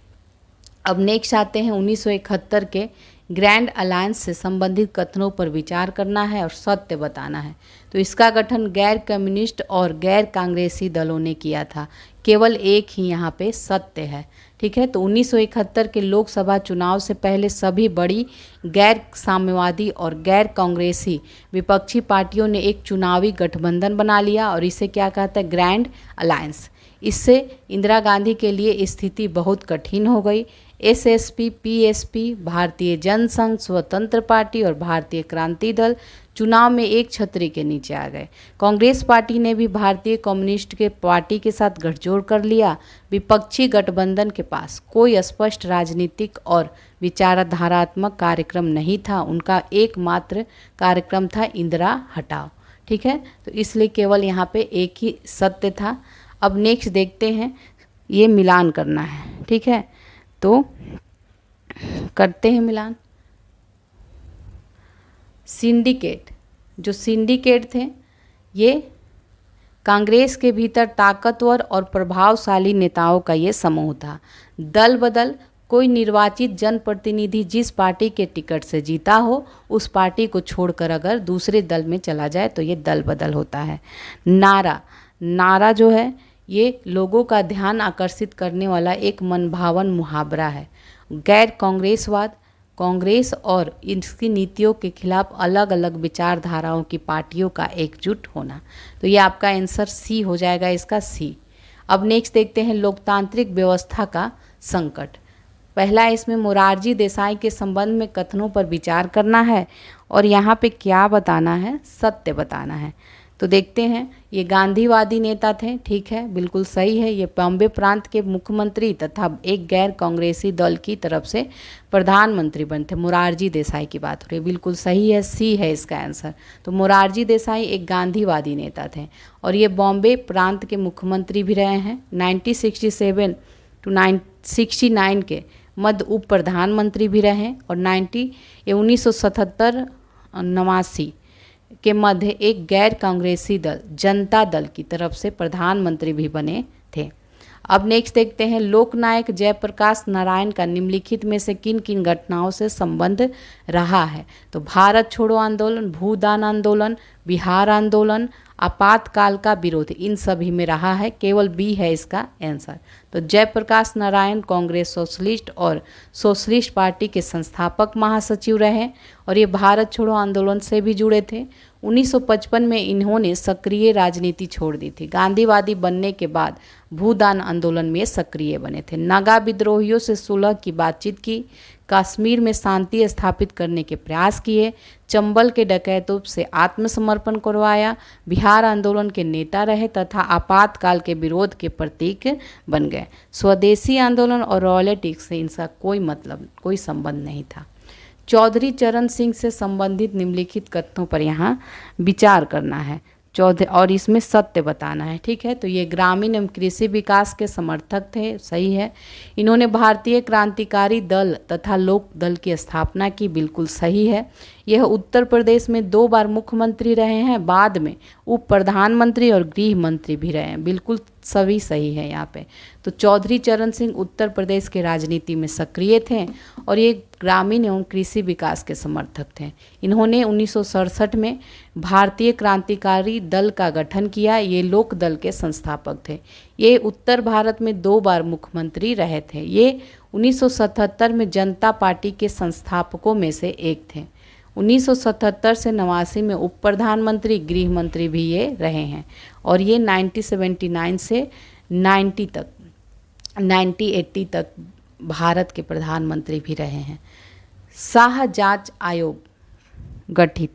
अब नेक्स्ट आते हैं 1971 के ग्रैंड अलायंस से संबंधित कथनों पर विचार करना है और सत्य बताना है। तो इसका गठन गैर कम्युनिस्ट और गैर कांग्रेसी दलों ने किया था। केवल एक ही यहाँ पे सत्य है। ठीक है, तो 1971 के लोकसभा चुनाव से पहले सभी बड़ी गैर साम्यवादी और गैर कांग्रेसी विपक्षी पार्टियों ने एक चुनावी गठबंधन बना लिया और इसे क्या कहता है, ग्रैंड अलायंस। इससे इंदिरा गांधी के लिए स्थिति बहुत कठिन हो गई। एसएसपी, पीएसपी, भारतीय जनसंघ, स्वतंत्र पार्टी और भारतीय क्रांति दल चुनाव में एक छतरी के नीचे आ गए। कांग्रेस पार्टी ने भी भारतीय कम्युनिस्ट के पार्टी के साथ गठजोड़ कर लिया। विपक्षी गठबंधन के पास कोई स्पष्ट राजनीतिक और विचारधारात्मक कार्यक्रम नहीं था। उनका एकमात्र कार्यक्रम था इंदिरा हटाओ। ठीक है, तो इसलिए केवल यहाँ पे एक ही सत्य था। अब नेक्स्ट देखते हैं, ये मिलान करना है। ठीक है, तो करते हैं मिलान। सिंडिकेट, जो सिंडिकेट थे ये कांग्रेस के भीतर ताकतवर और प्रभावशाली नेताओं का ये समूह था। दल बदल, कोई निर्वाचित जनप्रतिनिधि जिस पार्टी के टिकट से जीता हो उस पार्टी को छोड़कर अगर दूसरे दल में चला जाए तो ये दल बदल होता है। नारा जो है ये लोगों का ध्यान आकर्षित करने वाला एक मनभावन मुहावरा है। गैर कांग्रेसवाद, कांग्रेस और इसकी नीतियों के खिलाफ अलग अलग विचारधाराओं की पार्टियों का एकजुट होना। तो ये आपका आंसर सी हो जाएगा, इसका सी। अब नेक्स्ट देखते हैं लोकतांत्रिक व्यवस्था का संकट। पहला इसमें मोरारजी देसाई के संबंध में कथनों पर विचार करना है और यहाँ पे क्या बताना है, सत्य बताना है। तो देखते हैं, ये गांधीवादी नेता थे, ठीक है, बिल्कुल सही है। ये बॉम्बे प्रांत के मुख्यमंत्री तथा एक गैर कांग्रेसी दल की तरफ से प्रधानमंत्री बने थे। मोरारजी देसाई की बात हो रही है, बिल्कुल सही है, सी है इसका आंसर। तो मोरारजी देसाई एक गांधीवादी नेता थे और ये बॉम्बे प्रांत के मुख्यमंत्री भी रहे हैं। 1967 टू 1969 के मध्य उप प्रधानमंत्री भी रहे और 1977-89 के मध्य एक गैर कांग्रेसी दल जनता दल की तरफ से प्रधानमंत्री भी बने थे। अब नेक्स्ट देखते हैं, लोकनायक जयप्रकाश नारायण का निम्नलिखित में से किन किन घटनाओं से संबंध रहा है। तो भारत छोड़ो आंदोलन, भूदान आंदोलन, बिहार आंदोलन, आपातकाल का विरोध, इन सभी में रहा है। केवल बी है इसका आंसर। तो जयप्रकाश नारायण कांग्रेस सोशलिस्ट और सोशलिस्ट पार्टी के संस्थापक महासचिव रहे और ये भारत छोड़ो आंदोलन से भी जुड़े थे। 1955 में इन्होंने सक्रिय राजनीति छोड़ दी थी। गांधीवादी बनने के बाद भूदान आंदोलन में सक्रिय बने थे। नागा विद्रोहियों से सुलह की बातचीत की, कश्मीर में शांति स्थापित करने के प्रयास किए, चंबल के डकैतों से आत्मसमर्पण करवाया, बिहार आंदोलन के नेता रहे तथा आपातकाल के विरोध के प्रतीक बन गए। स्वदेशी आंदोलन और रॉयल्टी से इनका कोई संबंध नहीं था। चौधरी चरण सिंह से संबंधित निम्नलिखित कथनों पर यहाँ विचार करना है और इसमें सत्य बताना है, ठीक है। तो ये ग्रामीण एवं कृषि विकास के समर्थक थे, सही है। इन्होंने भारतीय क्रांतिकारी दल तथा लोक दल की स्थापना की, बिल्कुल सही है। यह उत्तर प्रदेश में 2 बार मुख्यमंत्री रहे हैं, बाद में उप प्रधानमंत्री और गृह मंत्री भी रहे हैं, बिल्कुल सभी सही है यहाँ पे। तो चौधरी चरण सिंह उत्तर प्रदेश के राजनीति में सक्रिय थे और ये ग्रामीण एवं कृषि विकास के समर्थक थे। इन्होंने 1967 में भारतीय क्रांतिकारी दल का गठन किया। ये लोक दल के संस्थापक थे। ये उत्तर भारत में 2 बार मुख्यमंत्री रहे थे। ये 1977 में जनता पार्टी के संस्थापकों में से एक थे। 1977 से 89 में उप प्रधानमंत्री गृह मंत्री भी ये रहे हैं और ये 1979 से 1980 तक भारत के प्रधानमंत्री भी रहे हैं। शाह जांच आयोग गठित,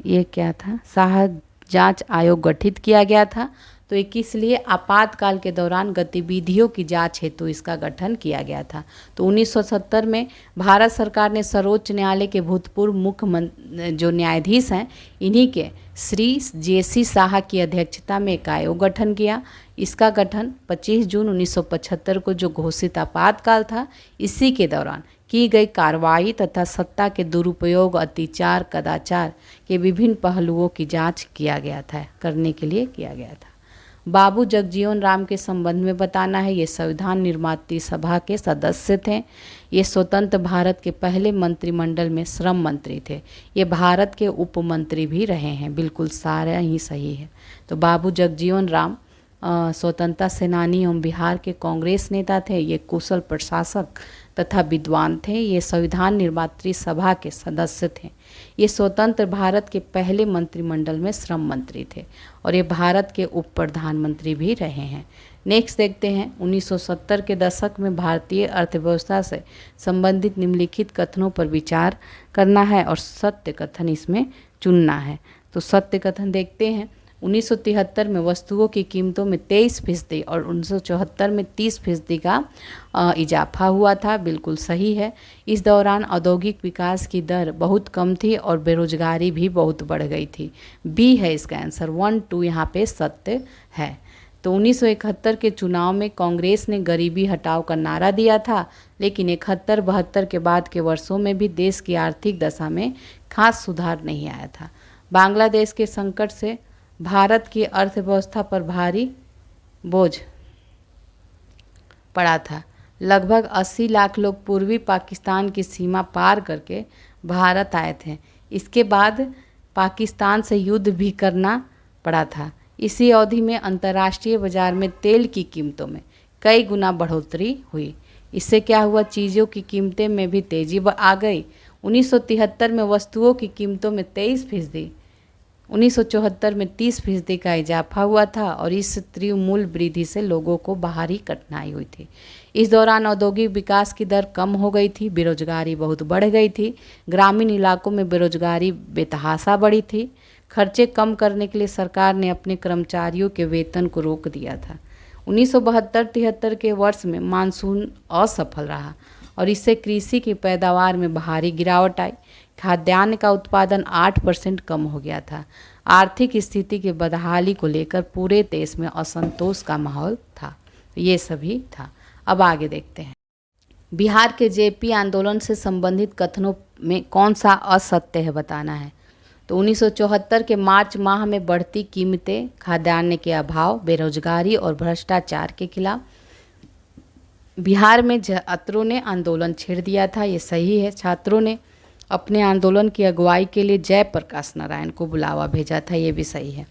ये क्या था, शाह जांच आयोग गठित किया गया था। तो ये किस लिए, आपातकाल के दौरान गतिविधियों की जांच हेतु इसका गठन किया गया था। तो 1970 में भारत सरकार ने सर्वोच्च न्यायालय के भूतपूर्व मुख्य जो न्यायाधीश हैं, इन्हीं के श्री JC शाह की अध्यक्षता में एक आयोग गठन किया। इसका गठन 25 जून 1975 को जो घोषित आपातकाल था, इसी के दौरान की गई कार्रवाई तथा सत्ता के दुरुपयोग, अत्याचार, कदाचार के विभिन्न पहलुओं की जांच करने के लिए किया गया था। बाबू जगजीवन राम के संबंध में बताना है। ये संविधान निर्मात्री सभा के सदस्य थे। ये स्वतंत्र भारत के पहले मंत्रिमंडल में श्रम मंत्री थे। ये भारत के उप मंत्री भी रहे हैं, बिल्कुल सारा ही सही है। तो बाबू जगजीवन राम स्वतंत्रता सेनानी एवं बिहार के कांग्रेस नेता थे। ये कुशल प्रशासक तथा विद्वान थे। ये संविधान निर्मात्री सभा के सदस्य थे। ये स्वतंत्र भारत के पहले मंत्रिमंडल में श्रम मंत्री थे और ये भारत के उप प्रधानमंत्री भी रहे हैं। नेक्स्ट देखते हैं, 1970 के दशक में भारतीय अर्थव्यवस्था से संबंधित निम्नलिखित कथनों पर विचार करना है और सत्य कथन इसमें चुनना है। तो सत्य कथन देखते हैं, 1973 में वस्तुओं की कीमतों में 23% और 1974 में 30% का इजाफा हुआ था, बिल्कुल सही है। इस दौरान औद्योगिक विकास की दर बहुत कम थी और बेरोजगारी भी बहुत बढ़ गई थी। बी है इसका आंसर, 1, 2 यहाँ पे सत्य है। तो 1971 के चुनाव में कांग्रेस ने गरीबी हटाओ का नारा दिया था, लेकिन 71-72 के बाद के वर्षों में भी देश की आर्थिक दशा में खास सुधार नहीं आया था। बांग्लादेश के संकट से भारत की अर्थव्यवस्था पर भारी बोझ पड़ा था। लगभग 80 लाख लोग पूर्वी पाकिस्तान की सीमा पार करके भारत आए थे। इसके बाद पाकिस्तान से युद्ध भी करना पड़ा था। इसी अवधि में अंतर्राष्ट्रीय बाजार में तेल की कीमतों में कई गुना बढ़ोतरी हुई। इससे क्या हुआ, चीज़ों की कीमतें में भी तेजी आ गई। 1973 में वस्तुओं की कीमतों में 23% 1974 में 30% का इजाफा हुआ था और इस तीव्र मूल्य वृद्धि से लोगों को बाहरी कठिनाई हुई थी। इस दौरान औद्योगिक विकास की दर कम हो गई थी, बेरोजगारी बहुत बढ़ गई थी, ग्रामीण इलाकों में बेरोजगारी बेतहाशा बढ़ी थी। खर्चे कम करने के लिए सरकार ने अपने कर्मचारियों के वेतन को रोक दिया था। 1972-73 के वर्ष में मानसून असफल रहा और इससे कृषि की पैदावार में भारी गिरावट आई। खाद्यान्न का उत्पादन 8% कम हो गया था। आर्थिक स्थिति की बदहाली को लेकर पूरे देश में असंतोष का माहौल था। ये सभी था। अब आगे देखते हैं, बिहार के जेपी आंदोलन से संबंधित कथनों में कौन सा असत्य है बताना है। तो 1974 के मार्च माह में बढ़ती कीमतें, खाद्यान्न के अभाव, बेरोजगारी और भ्रष्टाचार के खिलाफ बिहार में छात्रों ने आंदोलन छेड़ दिया था। ये सही है। छात्रों ने अपने आंदोलन की अगुवाई के लिए जयप्रकाश नारायण को बुलावा भेजा था। ये भी सही है।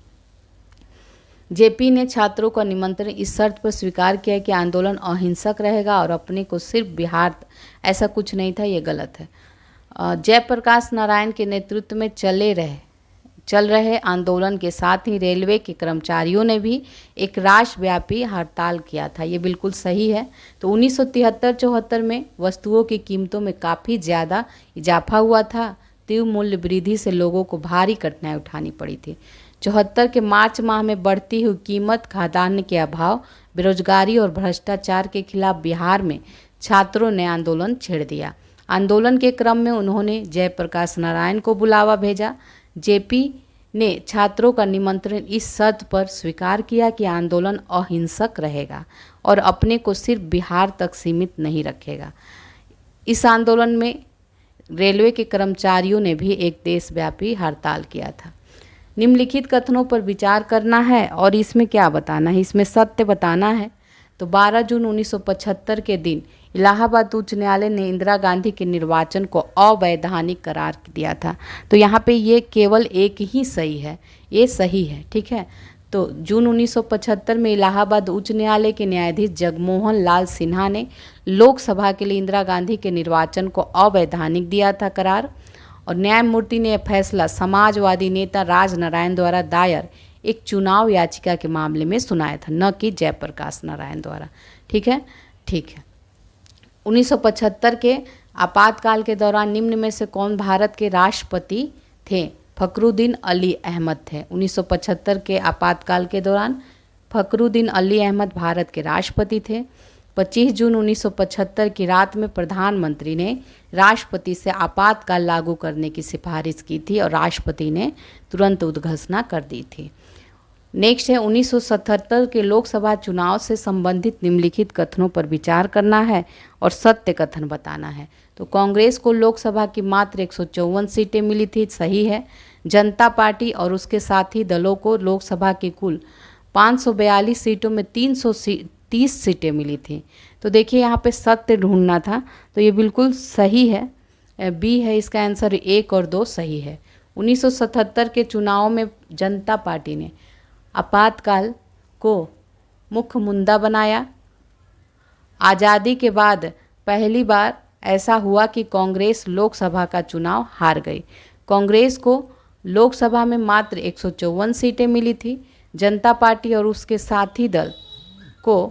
जेपी ने छात्रों का निमंत्रण इस शर्त पर स्वीकार किया कि आंदोलन अहिंसक रहेगा और अपने को सिर्फ बिहार, ऐसा कुछ नहीं था। ये गलत है। जयप्रकाश नारायण के नेतृत्व में चल रहे आंदोलन के साथ ही रेलवे के कर्मचारियों ने भी एक राष्ट्रव्यापी हड़ताल किया था। ये बिल्कुल सही है। तो 1973-74 में वस्तुओं की कीमतों में काफ़ी ज़्यादा इजाफा हुआ था। तीव्र मूल्य वृद्धि से लोगों को भारी कठिनाई उठानी पड़ी थी। 74 के मार्च माह में बढ़ती हुई कीमत, खाद्यान्न के अभाव, बेरोजगारी और भ्रष्टाचार के खिलाफ बिहार में छात्रों ने आंदोलन छेड़ दिया। आंदोलन के क्रम में उन्होंने जयप्रकाश नारायण को बुलावा भेजा। जेपी ने छात्रों का निमंत्रण इस शर्त पर स्वीकार किया कि आंदोलन अहिंसक रहेगा और अपने को सिर्फ बिहार तक सीमित नहीं रखेगा। इस आंदोलन में रेलवे के कर्मचारियों ने भी एक देशव्यापी हड़ताल किया था। निम्नलिखित कथनों पर विचार करना है और इसमें क्या बताना है, इसमें सत्य बताना है। तो 12 जून 1975 के दिन इलाहाबाद उच्च न्यायालय ने इंदिरा गांधी के निर्वाचन को अवैधानिक करार दिया था। तो यहाँ पे ये केवल एक ही सही है, ये सही है, ठीक है। तो जून 1975 में इलाहाबाद उच्च न्यायालय के न्यायाधीश जगमोहन लाल सिन्हा ने लोकसभा के लिए इंदिरा गांधी के निर्वाचन को अवैधानिक दिया था करार, और न्यायमूर्ति ने यह फैसला समाजवादी नेता राजनारायण द्वारा दायर एक चुनाव याचिका के मामले में सुनाया था, न कि जयप्रकाश नारायण द्वारा। ठीक है, ठीक है। 1975 के आपातकाल के दौरान निम्न में से कौन भारत के राष्ट्रपति थे? फखरुद्दीन अली अहमद थे। 1975 के आपातकाल के दौरान फखरुद्दीन अली अहमद भारत के राष्ट्रपति थे। 25 जून 1975 की रात में प्रधानमंत्री ने राष्ट्रपति से आपातकाल लागू करने की सिफारिश की थी और राष्ट्रपति ने तुरंत उद्घोषणा कर दी थी। नेक्स्ट है 1977 के लोकसभा चुनाव से संबंधित निम्नलिखित कथनों पर विचार करना है और सत्य कथन बताना है। तो कांग्रेस को लोकसभा की मात्र 154 सीटें मिली थी, सही है। जनता पार्टी और उसके साथी दलों को लोकसभा की कुल 542 सीटों में 330 सीटें मिली थी। तो देखिए यहाँ पे सत्य ढूंढना था, तो ये बिल्कुल सही है, बी है इसका आंसर। 1 और 2 सही है। 1977 के चुनाव में जनता पार्टी ने आपातकाल को मुख्य मुद्दा बनाया। आज़ादी के बाद पहली बार ऐसा हुआ कि कांग्रेस लोकसभा का चुनाव हार गई। कांग्रेस को लोकसभा में मात्र 154 सीटें मिली थी। जनता पार्टी और उसके साथी दल को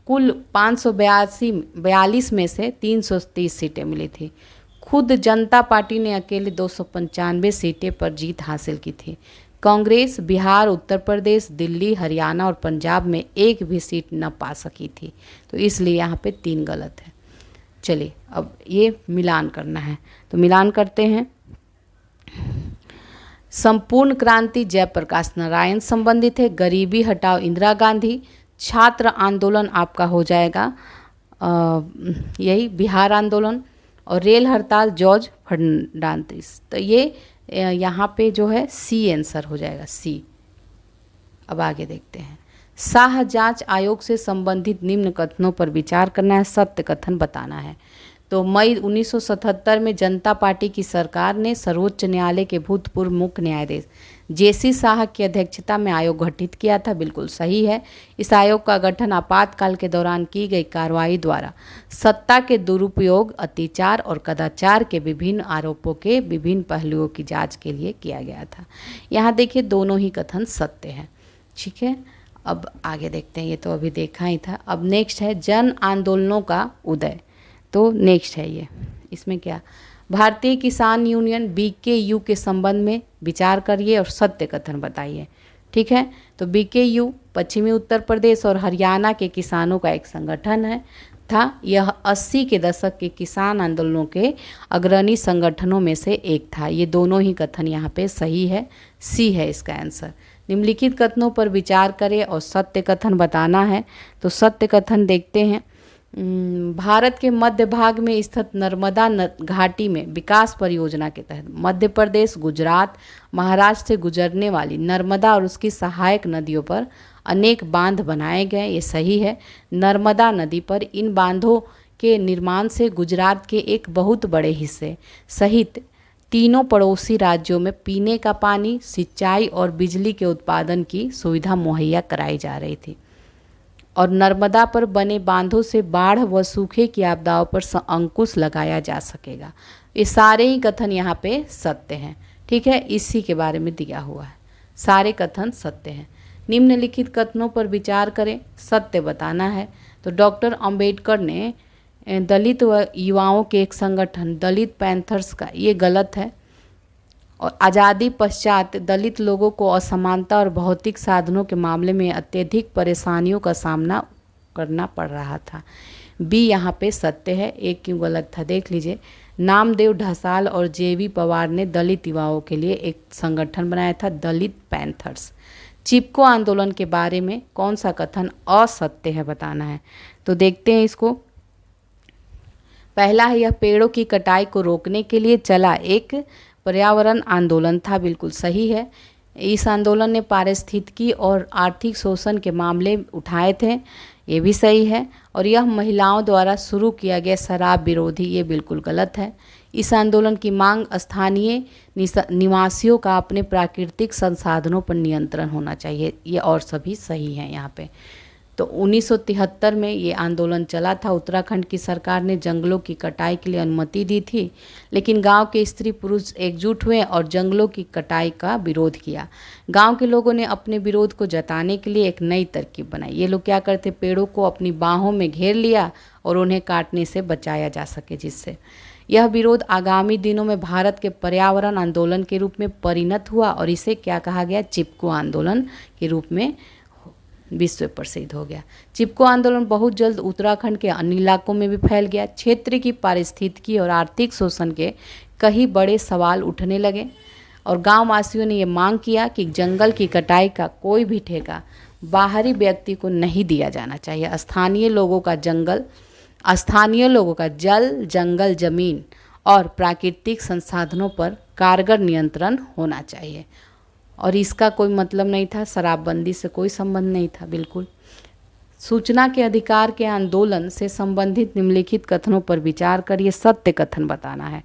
कुल 542 में से 330 सीटें मिली थी। खुद जनता पार्टी ने अकेले 295 सीटें पर जीत हासिल की थी। कांग्रेस बिहार, उत्तर प्रदेश, दिल्ली, हरियाणा और पंजाब में एक भी सीट न पा सकी थी। तो इसलिए यहाँ पे 3 गलत है। चलिए अब ये मिलान करना है, तो मिलान करते हैं। संपूर्ण क्रांति जयप्रकाश नारायण संबंधित है। गरीबी हटाओ इंदिरा गांधी। छात्र आंदोलन आपका हो जाएगा यही बिहार आंदोलन। और रेल हड़ताल जॉर्ज फर्नांडिस। तो ये यहाँ पे जो है सी आंसर हो जाएगा, सी। अब आगे देखते हैं। शाह जांच आयोग से संबंधित निम्न कथनों पर विचार करना है, सत्य कथन बताना है। तो मई 1977 में जनता पार्टी की सरकार ने सर्वोच्च न्यायालय के भूतपूर्व मुख्य न्यायाधीश जेसी शाह की अध्यक्षता में आयोग गठित किया था। बिल्कुल सही है। इस आयोग का गठन आपातकाल के दौरान की गई कार्रवाई द्वारा सत्ता के दुरुपयोग, अत्याचार और कदाचार के विभिन्न आरोपों के विभिन्न पहलुओं की जांच के लिए किया गया था। यहाँ देखिए दोनों ही कथन सत्य हैं। ठीक है, अब आगे देखते हैं। ये तो अभी देखा ही था। अब नेक्स्ट है जन आंदोलनों का उदय। तो नेक्स्ट है ये, इसमें क्या, भारतीय किसान यूनियन बीकेयू के संबंध में विचार करिए और सत्य कथन बताइए। ठीक है, तो बीकेयू पश्चिमी उत्तर प्रदेश और हरियाणा के किसानों का एक संगठन है था। यह 80 के दशक के किसान आंदोलनों के अग्रणी संगठनों में से एक था। ये दोनों ही कथन यहाँ पे सही है, सी है इसका आंसर। निम्नलिखित कथनों पर विचार करें और सत्य कथन बताना है। तो सत्य कथन देखते हैं। भारत के मध्य भाग में स्थित नर्मदा घाटी में विकास परियोजना के तहत मध्य प्रदेश, गुजरात, महाराष्ट्र से गुजरने वाली नर्मदा और उसकी सहायक नदियों पर अनेक बांध बनाए गए। ये सही है। नर्मदा नदी पर इन बांधों के निर्माण से गुजरात के एक बहुत बड़े हिस्से सहित तीनों पड़ोसी राज्यों में पीने का पानी, सिंचाई और बिजली के उत्पादन की सुविधा मुहैया कराई जा रही थी और नर्मदा पर बने बांधों से बाढ़ व सूखे की आपदाओं पर अंकुश लगाया जा सकेगा। ये सारे ही कथन यहाँ पे सत्य हैं। ठीक है, इसी के बारे में दिया हुआ है। सारे कथन सत्य हैं। निम्नलिखित कथनों पर विचार करें, सत्य बताना है। तो डॉक्टर अंबेडकर ने दलित व युवाओं के एक संगठन दलित पैंथर्स का, ये गलत है। और आज़ादी पश्चात दलित लोगों को असमानता और भौतिक साधनों के मामले में अत्यधिक परेशानियों का सामना करना पड़ रहा था। बी यहाँ पे सत्य है। एक क्यों गलत था देख लीजिए। नामदेव ढसाल और जेवी पवार ने दलित युवाओं के लिए एक संगठन बनाया था, दलित पैंथर्स। चिपको आंदोलन के बारे में कौन सा कथन असत्य है बताना है। तो देखते हैं इसको। पहला है, यह पेड़ों की कटाई को रोकने के लिए चला एक पर्यावरण आंदोलन था। बिल्कुल सही है। इस आंदोलन ने पारिस्थितिकी और आर्थिक शोषण के मामले उठाए थे। ये भी सही है। और यह महिलाओं द्वारा शुरू किया गया शराब विरोधी, ये बिल्कुल गलत है। इस आंदोलन की मांग स्थानीय निवासियों का अपने प्राकृतिक संसाधनों पर नियंत्रण होना चाहिए, ये और सभी सही हैं यहाँ पे। तो 1973 में ये आंदोलन चला था। उत्तराखंड की सरकार ने जंगलों की कटाई के लिए अनुमति दी थी, लेकिन गांव के स्त्री पुरुष एकजुट हुए और जंगलों की कटाई का विरोध किया। गांव के लोगों ने अपने विरोध को जताने के लिए एक नई तरकीब बनाई। ये लोग क्या करते, पेड़ों को अपनी बाहों में घेर लिया और उन्हें काटने से बचाया जा सके, जिससे यह विरोध आगामी दिनों में भारत के पर्यावरण आंदोलन के रूप में परिणत हुआ और इसे क्या कहा गया, चिपको आंदोलन के रूप में विश्व प्रसिद्ध हो गया। चिपको आंदोलन बहुत जल्द उत्तराखंड के अन्य इलाकों में भी फैल गया। क्षेत्र की पारिस्थितिकी और आर्थिक शोषण के कई बड़े सवाल उठने लगे और गांव वासियों ने ये मांग किया कि जंगल की कटाई का कोई भी ठेका बाहरी व्यक्ति को नहीं दिया जाना चाहिए। स्थानीय लोगों का जल, जंगल, जमीन और प्राकृतिक संसाधनों पर कारगर नियंत्रण होना चाहिए। और इसका कोई मतलब नहीं था, शराबबंदी से कोई संबंध नहीं था। बिल्कुल। सूचना के अधिकार के आंदोलन से संबंधित निम्नलिखित कथनों पर विचार करिए, सत्य कथन बताना है।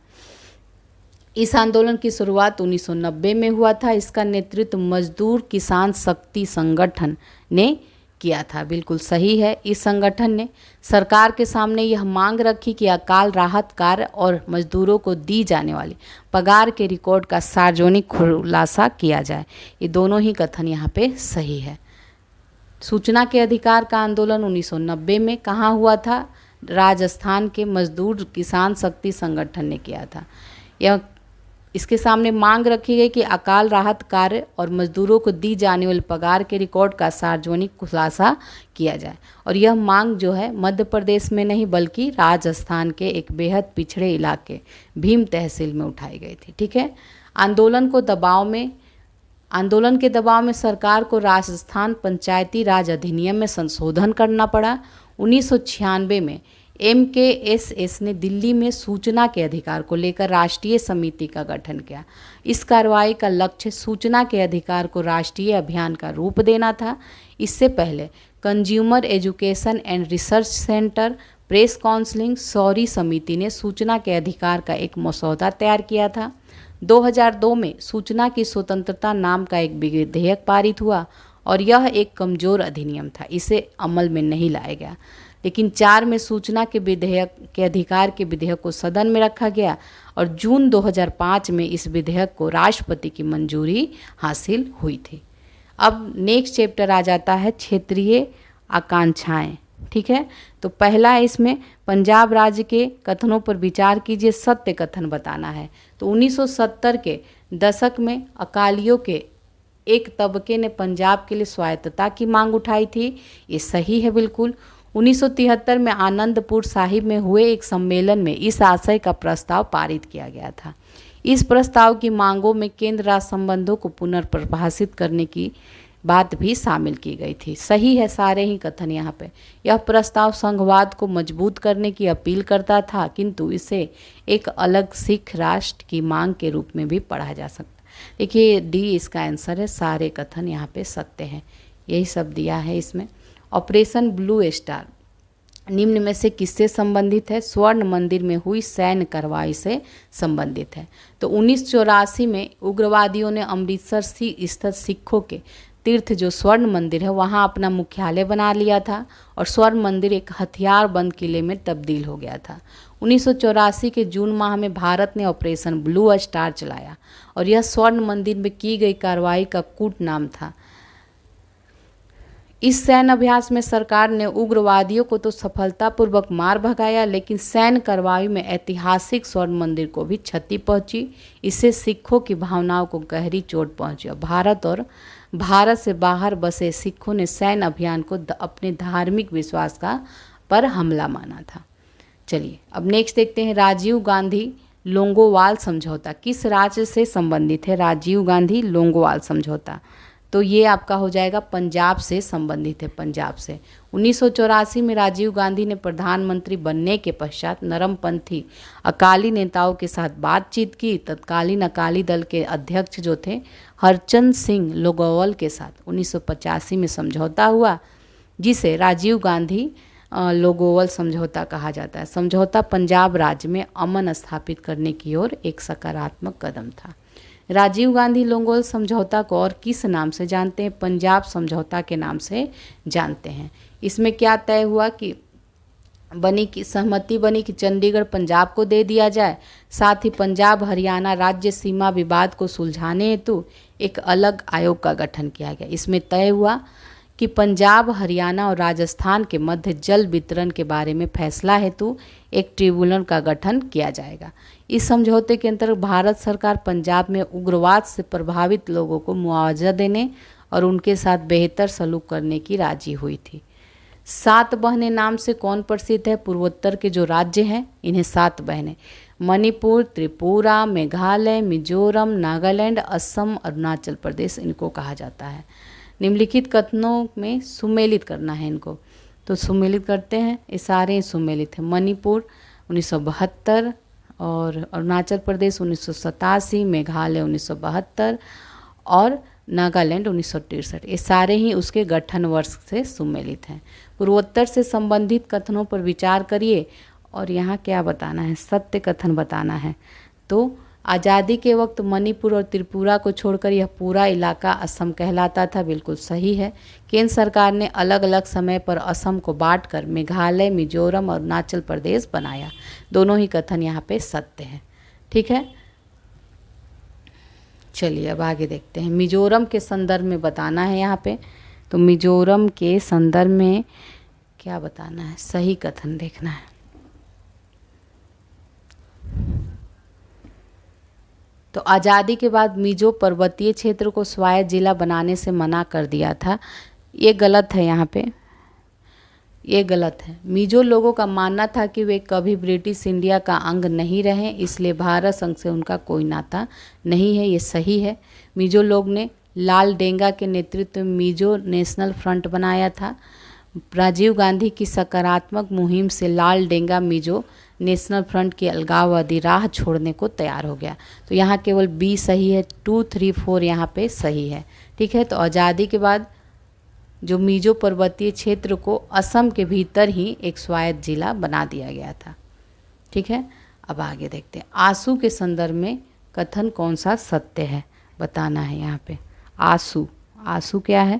इस आंदोलन की शुरुआत 1990 में हुआ था। इसका नेतृत्व मजदूर किसान शक्ति संगठन ने किया था। बिल्कुल सही है। इस संगठन ने सरकार के सामने यह मांग रखी कि अकाल राहत कार्य और मजदूरों को दी जाने वाली पगार के रिकॉर्ड का सार्वजनिक खुलासा किया जाए। ये दोनों ही कथन यहाँ पे सही है। सूचना के अधिकार का आंदोलन 1990 में कहाँ हुआ था, राजस्थान के मजदूर किसान शक्ति संगठन ने किया था। यह इसके सामने मांग रखी गई कि अकाल राहत कार्य और मजदूरों को दी जाने वाली पगार के रिकॉर्ड का सार्वजनिक खुलासा किया जाए। और यह मांग जो है मध्य प्रदेश में नहीं बल्कि राजस्थान के एक बेहद पिछड़े इलाके भीम तहसील में उठाई गई थी। ठीक है। आंदोलन के दबाव में सरकार को राजस्थान पंचायती राज अधिनियम में संशोधन करना पड़ा। 1996 में MKSS ने दिल्ली में सूचना के अधिकार को लेकर राष्ट्रीय समिति का गठन किया। इस कार्रवाई का लक्ष्य सूचना के अधिकार को राष्ट्रीय अभियान का रूप देना था। इससे पहले consumer education and research centre press counselling sorry समिति ने सूचना के अधिकार का एक मसौदा तैयार किया था। 2002 में सूचना की स्वतंत्रता नाम का एक विधेयक पारित हुआ और यह एक कमज़ोर अधिनियम था, इसे अमल में नहीं लाया गया। लेकिन 4 में सूचना के विधेयक के अधिकार के विधेयक को सदन में रखा गया और जून 2005 में इस विधेयक को राष्ट्रपति की मंजूरी हासिल हुई थी। अब नेक्स्ट चैप्टर आ जाता है क्षेत्रीय आकांक्षाएं। ठीक है, तो पहला है इसमें पंजाब राज्य के कथनों पर विचार कीजिए, सत्य कथन बताना है। तो 1970 के दशक में अकालियों के एक तबके ने पंजाब के लिए स्वायत्तता की मांग उठाई थी, ये सही है बिल्कुल। 1973 में आनंदपुर साहिब में हुए एक सम्मेलन में इस आशय का प्रस्ताव पारित किया गया था। इस प्रस्ताव की मांगों में केंद्र राज्य संबंधों को पुनर्परिभाषित करने की बात भी शामिल की गई थी। सही है सारे ही कथन यहाँ पे। यह प्रस्ताव संघवाद को मजबूत करने की अपील करता था, किंतु इसे एक अलग सिख राष्ट्र की मांग के रूप में भी पढ़ा जा सकता। देखिए डी इसका आंसर है, सारे कथन यहाँ पे सत्य हैं, यही सब दिया है इसमें। ऑपरेशन ब्लू स्टार निम्न में से किससे संबंधित है? स्वर्ण मंदिर में हुई सैन्य कार्रवाई से संबंधित है। तो 1984 में उग्रवादियों ने अमृतसर स्थित सिखों के तीर्थ जो स्वर्ण मंदिर है वहाँ अपना मुख्यालय बना लिया था और स्वर्ण मंदिर एक हथियार बंद किले में तब्दील हो गया था। 1984 के जून माह में भारत ने ऑपरेशन ब्लू स्टार चलाया और यह स्वर्ण मंदिर में की गई कार्रवाई का कूट नाम था। इस सैन्य अभ्यास में सरकार ने उग्रवादियों को तो सफलतापूर्वक मार भगाया, लेकिन सैन्य कार्रवाई में ऐतिहासिक स्वर्ण मंदिर को भी क्षति पहुंची। इससे सिखों की भावनाओं को गहरी चोट पहुंची और भारत से बाहर बसे सिखों ने सैन्य अभियान को अपने धार्मिक विश्वास का पर हमला माना था। चलिए अब नेक्स्ट देखते हैं, राजीव गांधी लोंगोवाल समझौता किस राज्य से संबंधित है? राजीव गांधी लोंगोवाल समझौता, तो ये आपका हो जाएगा पंजाब से संबंधित है, पंजाब से। 1984 में राजीव गांधी ने प्रधानमंत्री बनने के पश्चात नरमपंथी अकाली नेताओं के साथ बातचीत की। तत्कालीन अकाली दल के अध्यक्ष जो थे हरचंद सिंह लोंगोवाल के साथ 1985 में समझौता हुआ, जिसे राजीव गांधी लोंगोवाल समझौता कहा जाता है। समझौता पंजाब राज्य में अमन स्थापित करने की ओर एक सकारात्मक कदम था। राजीव गांधी लोंगोवाल समझौता को और किस नाम से जानते हैं? पंजाब समझौता के नाम से जानते हैं। इसमें क्या तय हुआ कि सहमति बनी कि चंडीगढ़ पंजाब को दे दिया जाए। साथ ही पंजाब हरियाणा राज्य सीमा विवाद को सुलझाने हेतु एक अलग आयोग का गठन किया गया। इसमें तय हुआ कि पंजाब हरियाणा और राजस्थान के मध्य जल वितरण के बारे में फैसला हेतु एक ट्रिब्यूनल का गठन किया जाएगा। इस समझौते के अंतर्गत भारत सरकार पंजाब में उग्रवाद से प्रभावित लोगों को मुआवजा देने और उनके साथ बेहतर सलूक करने की राजी हुई थी। 7 बहनें नाम से कौन प्रसिद्ध है? पूर्वोत्तर के जो राज्य हैं इन्हें 7 बहनें, मणिपुर, त्रिपुरा, मेघालय, मिजोरम, नागालैंड, असम, अरुणाचल प्रदेश, इनको कहा जाता है। निम्नलिखित कथनों में सुमेलित करना है इनको, तो सुमेलित करते हैं। ये सारे सुमेलित हैं। मणिपुर 1972 और अरुणाचल प्रदेश 1987, मेघालय 1972 और नागालैंड 1963, ये सारे ही उसके गठन वर्ष से सुमेलित हैं। पूर्वोत्तर से संबंधित कथनों पर विचार करिए और यहाँ क्या बताना है? सत्य कथन बताना है। तो आज़ादी के वक्त मणिपुर और त्रिपुरा को छोड़कर यह पूरा इलाका असम कहलाता था, बिल्कुल सही है। केंद्र सरकार ने अलग अलग समय पर असम को बांटकर मेघालय, मिजोरम और अरुणाचल प्रदेश बनाया। दोनों ही कथन यहाँ पे सत्य हैं। ठीक है, चलिए अब आगे देखते हैं। मिजोरम के संदर्भ में बताना है यहाँ पे, तो मिजोरम के संदर्भ में क्या बताना है? सही कथन देखना है। तो आज़ादी के बाद मिजो पर्वतीय क्षेत्र को स्वायत्त जिला बनाने से मना कर दिया था। ये गलत है, यहाँ पे ये गलत है। मिजो लोगों का मानना था कि वे कभी ब्रिटिश इंडिया का अंग नहीं रहे, इसलिए भारत संघ से उनका कोई नाता नहीं है, ये सही है। मिजो लोग ने लाल डेंगा के नेतृत्व में मिजो नेशनल फ्रंट बनाया था। राजीव गांधी की सकारात्मक मुहिम से लाल डेंगा मिजो नेशनल फ्रंट की अलगाववादी राह छोड़ने को तैयार हो गया। तो यहाँ केवल बी सही है, 2, 3, 4 यहाँ पे सही है। ठीक है, तो आज़ादी के बाद जो मिजो पर्वतीय क्षेत्र को असम के भीतर ही एक स्वायत्त जिला बना दिया गया था। ठीक है, अब आगे देखते हैं। आंसू के संदर्भ में कथन कौन सा सत्य है बताना है यहाँ पे। आंसू, आंसू क्या है?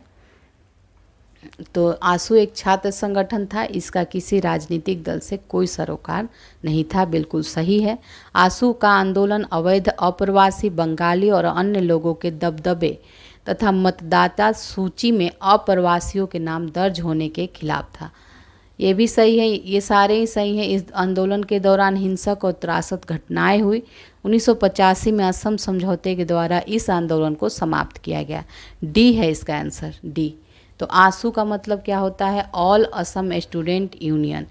तो आंसू एक छात्र संगठन था, इसका किसी राजनीतिक दल से कोई सरोकार नहीं था, बिल्कुल सही है। आंसू का आंदोलन अवैध अप्रवासी बंगाली और अन्य लोगों के दबदबे तथा मतदाता सूची में अप्रवासियों के नाम दर्ज होने के खिलाफ था। ये भी सही है, ये सारे ही सही हैं। इस आंदोलन के दौरान हिंसक और त्रासद घटनाएं हुई। 1985 में असम समझौते के द्वारा इस आंदोलन को समाप्त किया गया। डी है इसका आंसर, डी। तो आंसू का मतलब क्या होता है? All Assam student union.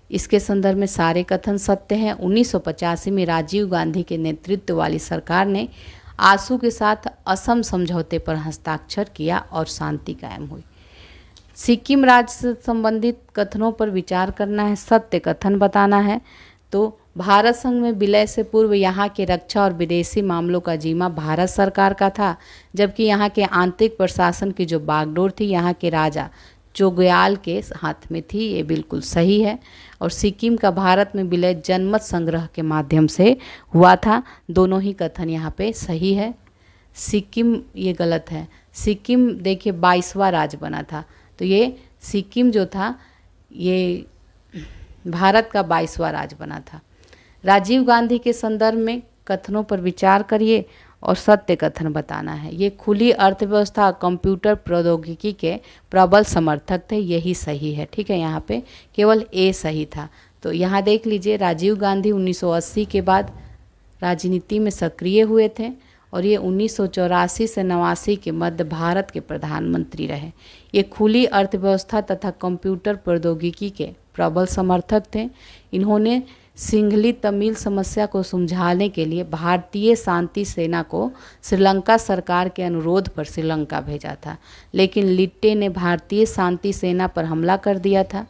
इसके संदर्भ में सारे कथन सत्य हैं। 1985 में राजीव गांधी के नेतृत्व वाली सरकार ने आंसू के साथ असम समझौते पर हस्ताक्षर किया और शांति कायम हुई। सिक्किम राज्य से संबंधित कथनों पर विचार करना है, सत्य कथन बताना है। तो भारत संघ में विलय से पूर्व यहाँ के रक्षा और विदेशी मामलों का जिम्मा भारत सरकार का था, जबकि यहाँ के आंतरिक प्रशासन की जो बागडोर थी यहाँ के राजा चोग्याल के हाथ में थी। ये बिल्कुल सही है। और सिक्किम का भारत में विलय जनमत संग्रह के माध्यम से हुआ था। दोनों ही कथन यहाँ पे सही है। सिक्किम ये गलत है। सिक्किम देखिए 22वां राज्य बना था, तो ये सिक्किम जो था ये भारत का 22वां राज्य बना था। राजीव गांधी के संदर्भ में कथनों पर विचार करिए और सत्य कथन बताना है। ये खुली अर्थव्यवस्था कंप्यूटर प्रौद्योगिकी के प्रबल समर्थक थे, यही सही है। ठीक है, यहाँ पे केवल ए सही था। तो यहाँ देख लीजिए, राजीव गांधी 1980 के बाद राजनीति में सक्रिय हुए थे और ये 1984 से 89 के मध्य भारत के प्रधानमंत्री रहे। ये खुली अर्थव्यवस्था तथा कंप्यूटर प्रौद्योगिकी के प्रबल समर्थक थे। इन्होंने सिंघली तमिल समस्या को सुलझाने के लिए भारतीय शांति सेना को श्रीलंका सरकार के अनुरोध पर श्रीलंका भेजा था, लेकिन लिट्टे ने भारतीय शांति सेना पर हमला कर दिया था।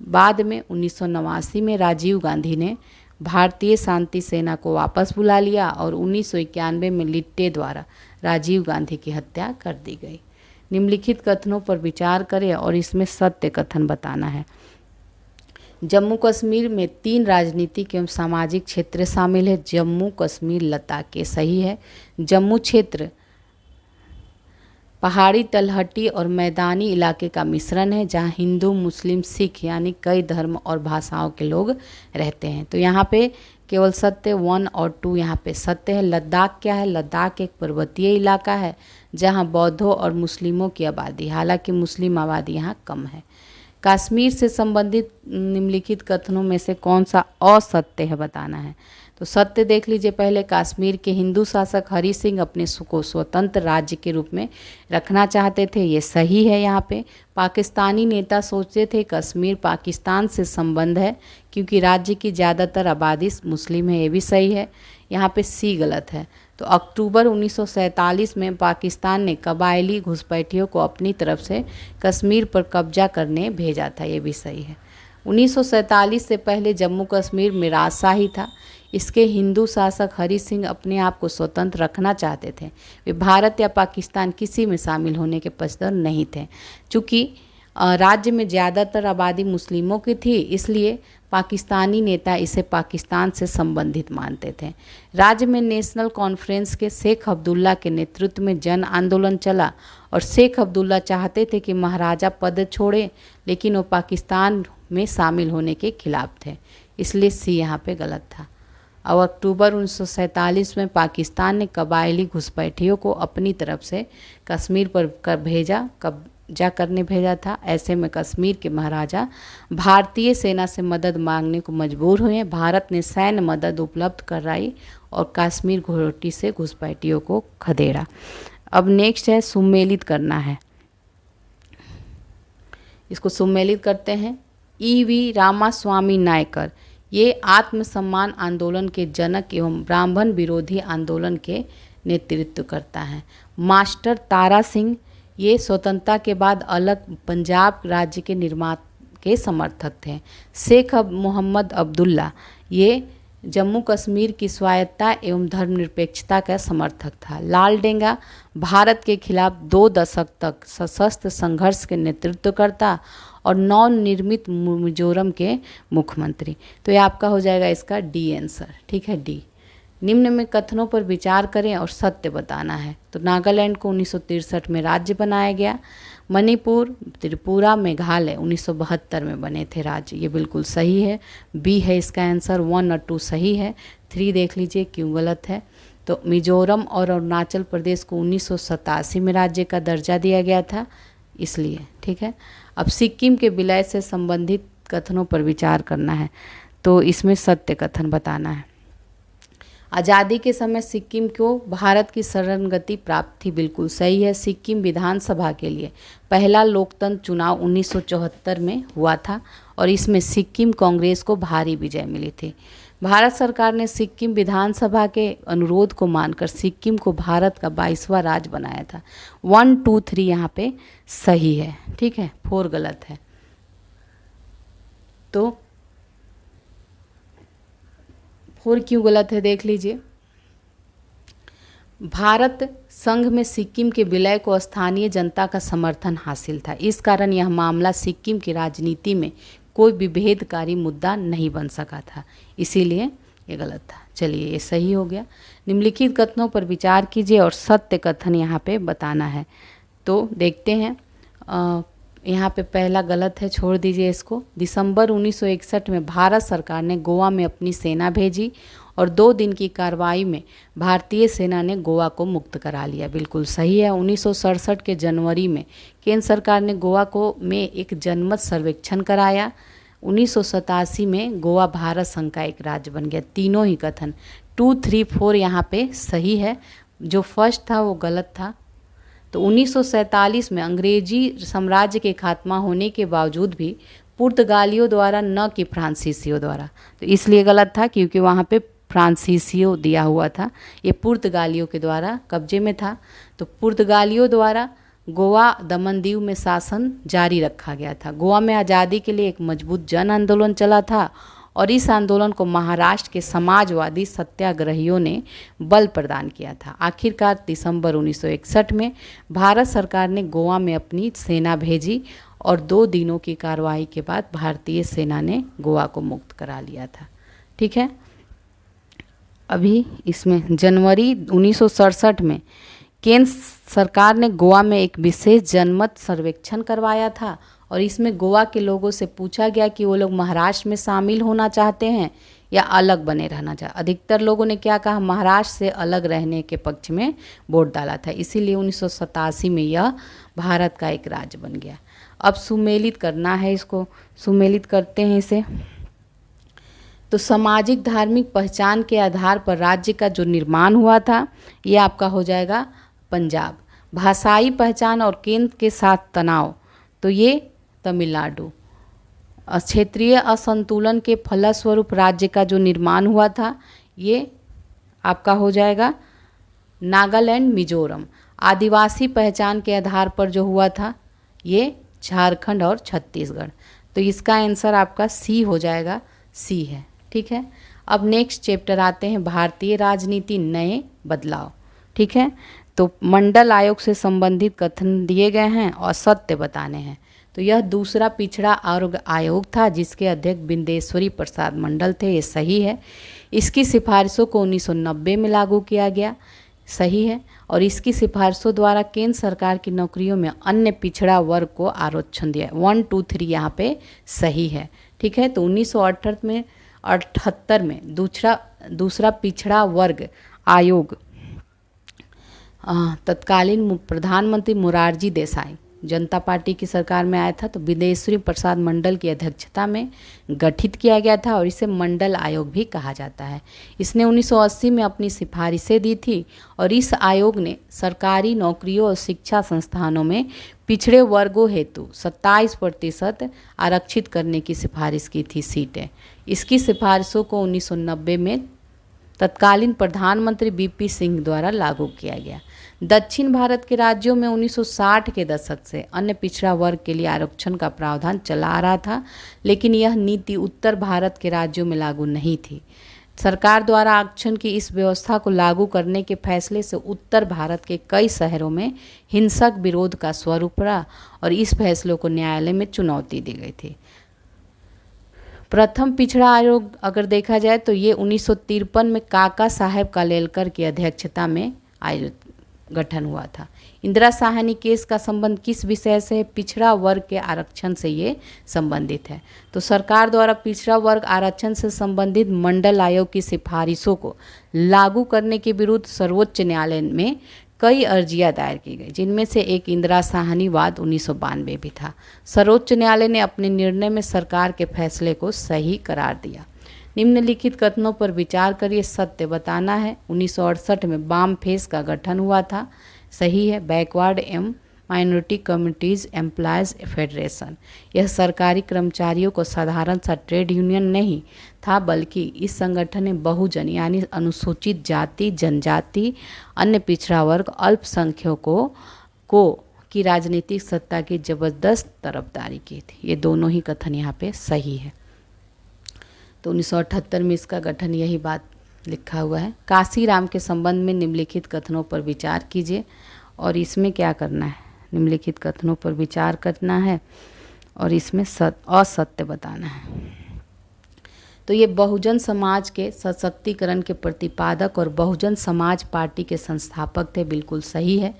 बाद में 1989 में राजीव गांधी ने भारतीय शांति सेना को वापस बुला लिया और 1991 में लिट्टे द्वारा राजीव गांधी की हत्या कर दी गई। निम्नलिखित कथनों पर विचार करें और इसमें सत्य कथन बताना है। जम्मू कश्मीर में 3 राजनीतिक एवं सामाजिक क्षेत्र शामिल है। जम्मू कश्मीर लद्दाख के सही है। जम्मू क्षेत्र पहाड़ी, तलहटी और मैदानी इलाके का मिश्रण है, जहाँ हिंदू, मुस्लिम, सिख यानी कई धर्म और भाषाओं के लोग रहते हैं। तो यहाँ पे केवल सत्य 1 और 2 यहाँ पे सत्य है। लद्दाख क्या है? लद्दाख एक पर्वतीय इलाका है जहाँ बौद्धों और मुस्लिमों की आबादी, हालांकि मुस्लिम आबादी यहाँ कम है। कश्मीर से संबंधित निम्नलिखित कथनों में से कौन सा असत्य है बताना है। तो सत्य देख लीजिए पहले, कश्मीर के हिंदू शासक हरि सिंह अपने को स्वतंत्र राज्य के रूप में रखना चाहते थे, ये सही है। यहाँ पे पाकिस्तानी नेता सोचते थे कश्मीर पाकिस्तान से संबंध है क्योंकि राज्य की ज़्यादातर आबादी मुस्लिम है, ये भी सही है। यहाँ पे सी गलत है। तो अक्टूबर 1947 में पाकिस्तान ने कबायली घुसपैठियों को अपनी तरफ से कश्मीर पर कब्जा करने भेजा था, ये भी सही है। 1947 से पहले जम्मू कश्मीर मिरासा था। इसके हिंदू शासक हरि सिंह अपने आप को स्वतंत्र रखना चाहते थे। वे भारत या पाकिस्तान किसी में शामिल होने के पक्षधर नहीं थे। चूँकि राज्य में ज़्यादातर आबादी मुस्लिमों की थी, इसलिए पाकिस्तानी नेता इसे पाकिस्तान से संबंधित मानते थे। राज्य में नेशनल कॉन्फ्रेंस के शेख अब्दुल्ला के नेतृत्व में जन आंदोलन चला और शेख अब्दुल्ला चाहते थे कि महाराजा पद छोड़े, लेकिन वो पाकिस्तान में शामिल होने के खिलाफ थे, इसलिए सी यहाँ पे गलत था। और अक्टूबर 1947 में पाकिस्तान ने कबायली घुसपैठियों को अपनी तरफ से कश्मीर पर कब्जा करने भेजा था। ऐसे में कश्मीर के महाराजा भारतीय सेना से मदद मांगने को मजबूर हुए। भारत ने सैन्य मदद उपलब्ध कराई और कश्मीर घोटी से घुसपैठियों को खदेड़ा। अब नेक्स्ट है सुमेलित करना है। इसको सुमेलित करते हैं। E.V. रामास्वामी नायकर, ये आत्मसम्मान आंदोलन के जनक एवं ब्राह्मण विरोधी आंदोलन के नेतृत्व करता है। मास्टर तारा सिंह, ये स्वतंत्रता के बाद अलग पंजाब राज्य के निर्माण के समर्थक थे। शेख मोहम्मद अब्दुल्ला, ये जम्मू कश्मीर की स्वायत्तता एवं धर्मनिरपेक्षता का समर्थक था। लालडेंगा भारत के खिलाफ 2 दशक तक सशस्त्र संघर्ष के नेतृत्व करता और नवनिर्मित मिजोरम के मुख्यमंत्री। तो ये आपका हो जाएगा इसका डी आंसर, ठीक है, डी। निम्न में कथनों पर विचार करें और सत्य बताना है। तो नागालैंड को 1963 में राज्य बनाया गया। मणिपुर, त्रिपुरा, मेघालय 1972 में बने थे राज्य। ये बिल्कुल सही है, बी है इसका आंसर। 1 और 2 सही है, 3 देख लीजिए क्यों गलत है। तो मिजोरम और अरुणाचल प्रदेश को 1987 में राज्य का दर्जा दिया गया था, इसलिए, ठीक है। अब सिक्किम के विलय से संबंधित कथनों पर विचार करना है, तो इसमें सत्य कथन बताना है। आज़ादी के समय सिक्किम को भारत की शरणगति प्राप्त थी, बिल्कुल सही है। सिक्किम विधानसभा के लिए पहला लोकतंत्र चुनाव 1974 में हुआ था और इसमें सिक्किम कांग्रेस को भारी विजय मिली थी। भारत सरकार ने सिक्किम विधानसभा के अनुरोध को मानकर सिक्किम को भारत का 22वां राज्य बनाया था। 1, 2, 3 यहाँ पे सही है, ठीक है, 4 गलत है। तो 4 क्यों गलत है देख लीजिए। भारत संघ में सिक्किम के विलय को स्थानीय जनता का समर्थन हासिल था, इस कारण यह मामला सिक्किम की राजनीति में कोई विभेदकारी मुद्दा नहीं बन सका था, इसीलिए ये गलत था। चलिए ये सही हो गया। निम्नलिखित कथनों पर विचार कीजिए और सत्य कथन यहाँ पे बताना है। तो देखते हैं, यहाँ पे पहला गलत है, छोड़ दीजिए इसको। दिसंबर 1961 में भारत सरकार ने गोवा में अपनी सेना भेजी और 2 दिन की कार्रवाई में भारतीय सेना ने गोवा को मुक्त करा लिया, बिल्कुल सही है। 1967 के जनवरी में केंद्र सरकार ने गोवा को में एक जनमत सर्वेक्षण कराया। 1987 में गोवा भारत संघ का एक राज्य बन गया। तीनों ही कथन 2, 3, 4 यहाँ पे सही है, जो फर्स्ट था वो गलत था। तो 1947 में अंग्रेजी साम्राज्य के खात्मा होने के बावजूद भी पुर्तगालियों द्वारा, न कि फ्रांसीसियों द्वारा, तो इसलिए गलत था क्योंकि वहाँ पे फ्रांसीसियो दिया हुआ था, ये पुर्तगालियों के द्वारा कब्जे में था। तो पुर्तगालियों द्वारा गोवा दमन दीव में शासन जारी रखा गया था। गोवा में आज़ादी के लिए एक मजबूत जन आंदोलन चला था और इस आंदोलन को महाराष्ट्र के समाजवादी सत्याग्रहियों ने बल प्रदान किया था। आखिरकार दिसंबर 1961 में भारत सरकार ने गोवा में अपनी सेना भेजी और 2 दिनों की कार्रवाई के बाद भारतीय सेना ने गोवा को मुक्त करा लिया था, ठीक है। अभी इसमें जनवरी 1967 में केंद्र सरकार ने गोवा में एक विशेष जनमत सर्वेक्षण करवाया था और इसमें गोवा के लोगों से पूछा गया कि वो लोग महाराष्ट्र में शामिल होना चाहते हैं या अलग बने रहना चाहते। अधिकतर लोगों ने क्या कहा, महाराष्ट्र से अलग रहने के पक्ष में वोट डाला था, इसीलिए 1987 में यह भारत का एक राज्य बन गया। अब सुमेलित करना है, इसको सुमेलित करते हैं इसे। तो सामाजिक धार्मिक पहचान के आधार पर राज्य का जो निर्माण हुआ था ये आपका हो जाएगा पंजाब। भाषाई पहचान और केंद्र के साथ तनाव, तो ये तमिलनाडु। क्षेत्रीय असंतुलन के फलस्वरूप राज्य का जो निर्माण हुआ था ये आपका हो जाएगा नागालैंड, मिजोरम। आदिवासी पहचान के आधार पर जो हुआ था ये झारखंड और छत्तीसगढ़। तो इसका आंसर आपका सी हो जाएगा, सी है, ठीक है। अब नेक्स्ट चैप्टर आते हैं वर्तमान राजनीति नए बदलाव, ठीक है। तो मंडल आयोग से संबंधित कथन दिए गए हैं और सत्य बताने हैं। तो यह दूसरा पिछड़ा आयोग था जिसके अध्यक्ष बिंदेश्वरी प्रसाद मंडल थे, ये सही है। इसकी सिफारिशों को 1990 में लागू किया गया, सही है। और इसकी सिफारिशों द्वारा केंद्र सरकार की नौकरियों में अन्य पिछड़ा वर्ग को आरक्षण दिया। 1, 2, 3 यहाँ पे सही है, ठीक है। तो 1978 में दूसरा पिछड़ा वर्ग आयोग तत्कालीन प्रधानमंत्री मोरारजी देसाई जनता पार्टी की सरकार में आया था, तो बिंदेश्वरी प्रसाद मंडल की अध्यक्षता में गठित किया गया था और इसे मंडल आयोग भी कहा जाता है। इसने 1980 में अपनी सिफारिशें दी थी और इस आयोग ने सरकारी नौकरियों और शिक्षा संस्थानों में पिछड़े वर्गों हेतु 27% आरक्षित करने की सिफारिश की थी सीटें। इसकी सिफारिशों को 1990 में तत्कालीन प्रधानमंत्री बीपी सिंह द्वारा लागू किया गया। दक्षिण भारत के राज्यों में 1960 के दशक से अन्य पिछड़ा वर्ग के लिए आरक्षण का प्रावधान चला आ रहा था, लेकिन यह नीति उत्तर भारत के राज्यों में लागू नहीं थी। सरकार द्वारा आरक्षण की इस व्यवस्था को लागू करने के फैसले से उत्तर भारत के कई शहरों में हिंसक विरोध का स्वरूप रहा और इस फैसले को न्यायालय में चुनौती दी गई थी। प्रथम पिछड़ा आयोग अगर देखा जाए तो ये 1953 में काका साहेब कालेलकर की अध्यक्षता में आयोजित गठन हुआ था। इंदिरा साहनी केस का संबंध किस विषय से है? पिछड़ा वर्ग के आरक्षण से ये संबंधित है। तो सरकार द्वारा पिछड़ा वर्ग आरक्षण से संबंधित मंडल आयोग की सिफारिशों को लागू करने के विरुद्ध सर्वोच्च न्यायालय में कई अर्जियां दायर की गई, जिनमें से एक इंदिरा साहनी वाद 1992 भी था। सर्वोच्च न्यायालय ने अपने निर्णय में सरकार के फैसले को सही करार दिया। निम्नलिखित कथनों पर विचार करिए, सत्य बताना है। 1968 में बाम फेस का गठन हुआ था, सही है। बैकवर्ड एवं माइनॉरिटी कम्युनिटीज़ एम्प्लॉयज़ फेडरेशन, यह सरकारी कर्मचारियों को साधारण सा ट्रेड यूनियन नहीं था, बल्कि इस संगठन ने बहुजन यानी अनुसूचित जाति, जनजाति, अन्य पिछड़ा वर्ग, अल्पसंख्यकों की राजनीतिक सत्ता की जबरदस्त तरफदारी की थी। ये दोनों ही कथन यहाँ पे सही है। तो 1978 में इसका गठन, यही बात लिखा हुआ है। काशीराम के संबंध में निम्नलिखित कथनों पर विचार कीजिए और इसमें क्या करना है, निम्नलिखित कथनों पर विचार करना है और इसमें असत्य बताना है। तो ये बहुजन समाज के सशक्तिकरण के प्रतिपादक और बहुजन समाज पार्टी के संस्थापक थे, बिल्कुल सही है।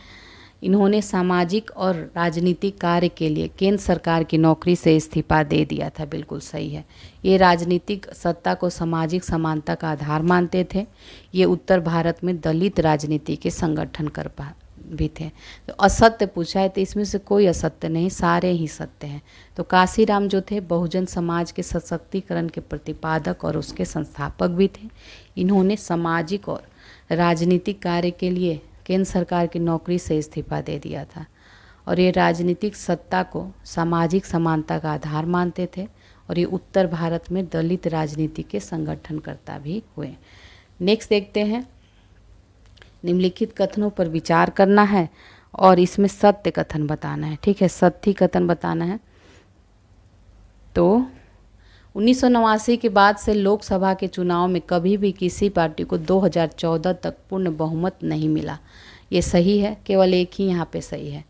इन्होंने सामाजिक और राजनीतिक कार्य के लिए केंद्र सरकार की नौकरी से इस्तीफा दे दिया था, बिल्कुल सही है। ये राजनीतिक सत्ता को सामाजिक समानता का आधार मानते थे। ये उत्तर भारत में दलित राजनीति के संगठन भी थे। तो असत्य पूछा है तो इसमें से कोई असत्य नहीं, सारे ही सत्य हैं। तो काशीराम जो थे बहुजन समाज के सशक्तिकरण के प्रतिपादक और उसके संस्थापक भी थे। इन्होंने सामाजिक और राजनीतिक कार्य के लिए केंद्र सरकार की नौकरी से इस्तीफा दे दिया था और ये राजनीतिक सत्ता को सामाजिक समानता का आधार मानते थे और ये उत्तर भारत में दलित राजनीति के संगठनकर्ता भी हुए। नेक्स्ट देखते हैं, निम्नलिखित कथनों पर विचार करना है और इसमें सत्य कथन बताना है, ठीक है, सत्य कथन बताना है। तो 1989 के बाद से लोकसभा के चुनाव में कभी भी किसी पार्टी को 2014 तक पूर्ण बहुमत नहीं मिला, ये सही है, केवल एक ही यहाँ पे सही है,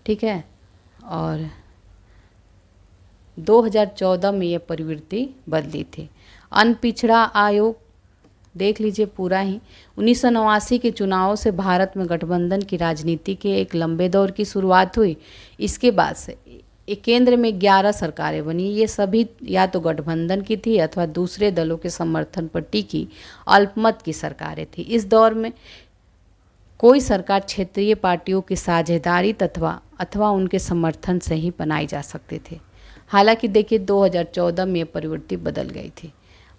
ठीक है। और 2014 में ये प्रवृत्ति बदली थी। अनपिछड़ा आयोग देख लीजिए पूरा ही। 1989 के चुनावों से भारत में गठबंधन की राजनीति के एक लंबे दौर की शुरुआत हुई। इसके बाद से केंद्र में 11 सरकारें बनी। ये सभी या तो गठबंधन की थी अथवा दूसरे दलों के समर्थन पर टिकी अल्पमत की सरकारें थी। इस दौर में कोई सरकार क्षेत्रीय पार्टियों की साझेदारी अथवा उनके समर्थन से ही बनाई जा सकते थे। हालांकि देखिए 2014 में ये प्रवृत्ति बदल गई थी।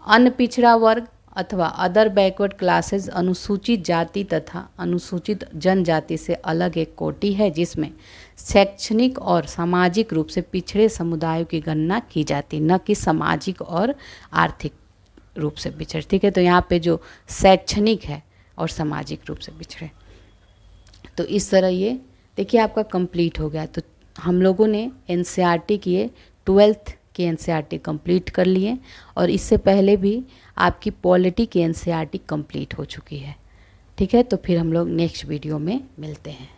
अन्य पिछड़ा वर्ग अथवा अदर बैकवर्ड क्लासेस अनुसूचित जाति तथा अनुसूचित जनजाति से अलग एक कोटि है, जिसमें शैक्षणिक और सामाजिक रूप से पिछड़े समुदायों की गणना की जाती, न कि सामाजिक और आर्थिक रूप से पिछड़े, ठीक है। तो यहाँ पे जो शैक्षणिक है और सामाजिक रूप से पिछड़े, तो इस तरह ये देखिए आपका कंप्लीट हो गया। तो हम लोगों ने एनसीईआरटी किए, 12th की एनसीईआरटी कंप्लीट कर लिए और इससे पहले भी आपकी पॉलिटी की एनसीईआरटी कंप्लीट हो चुकी है, ठीक है। तो फिर हम लोग नेक्स्ट वीडियो में मिलते हैं।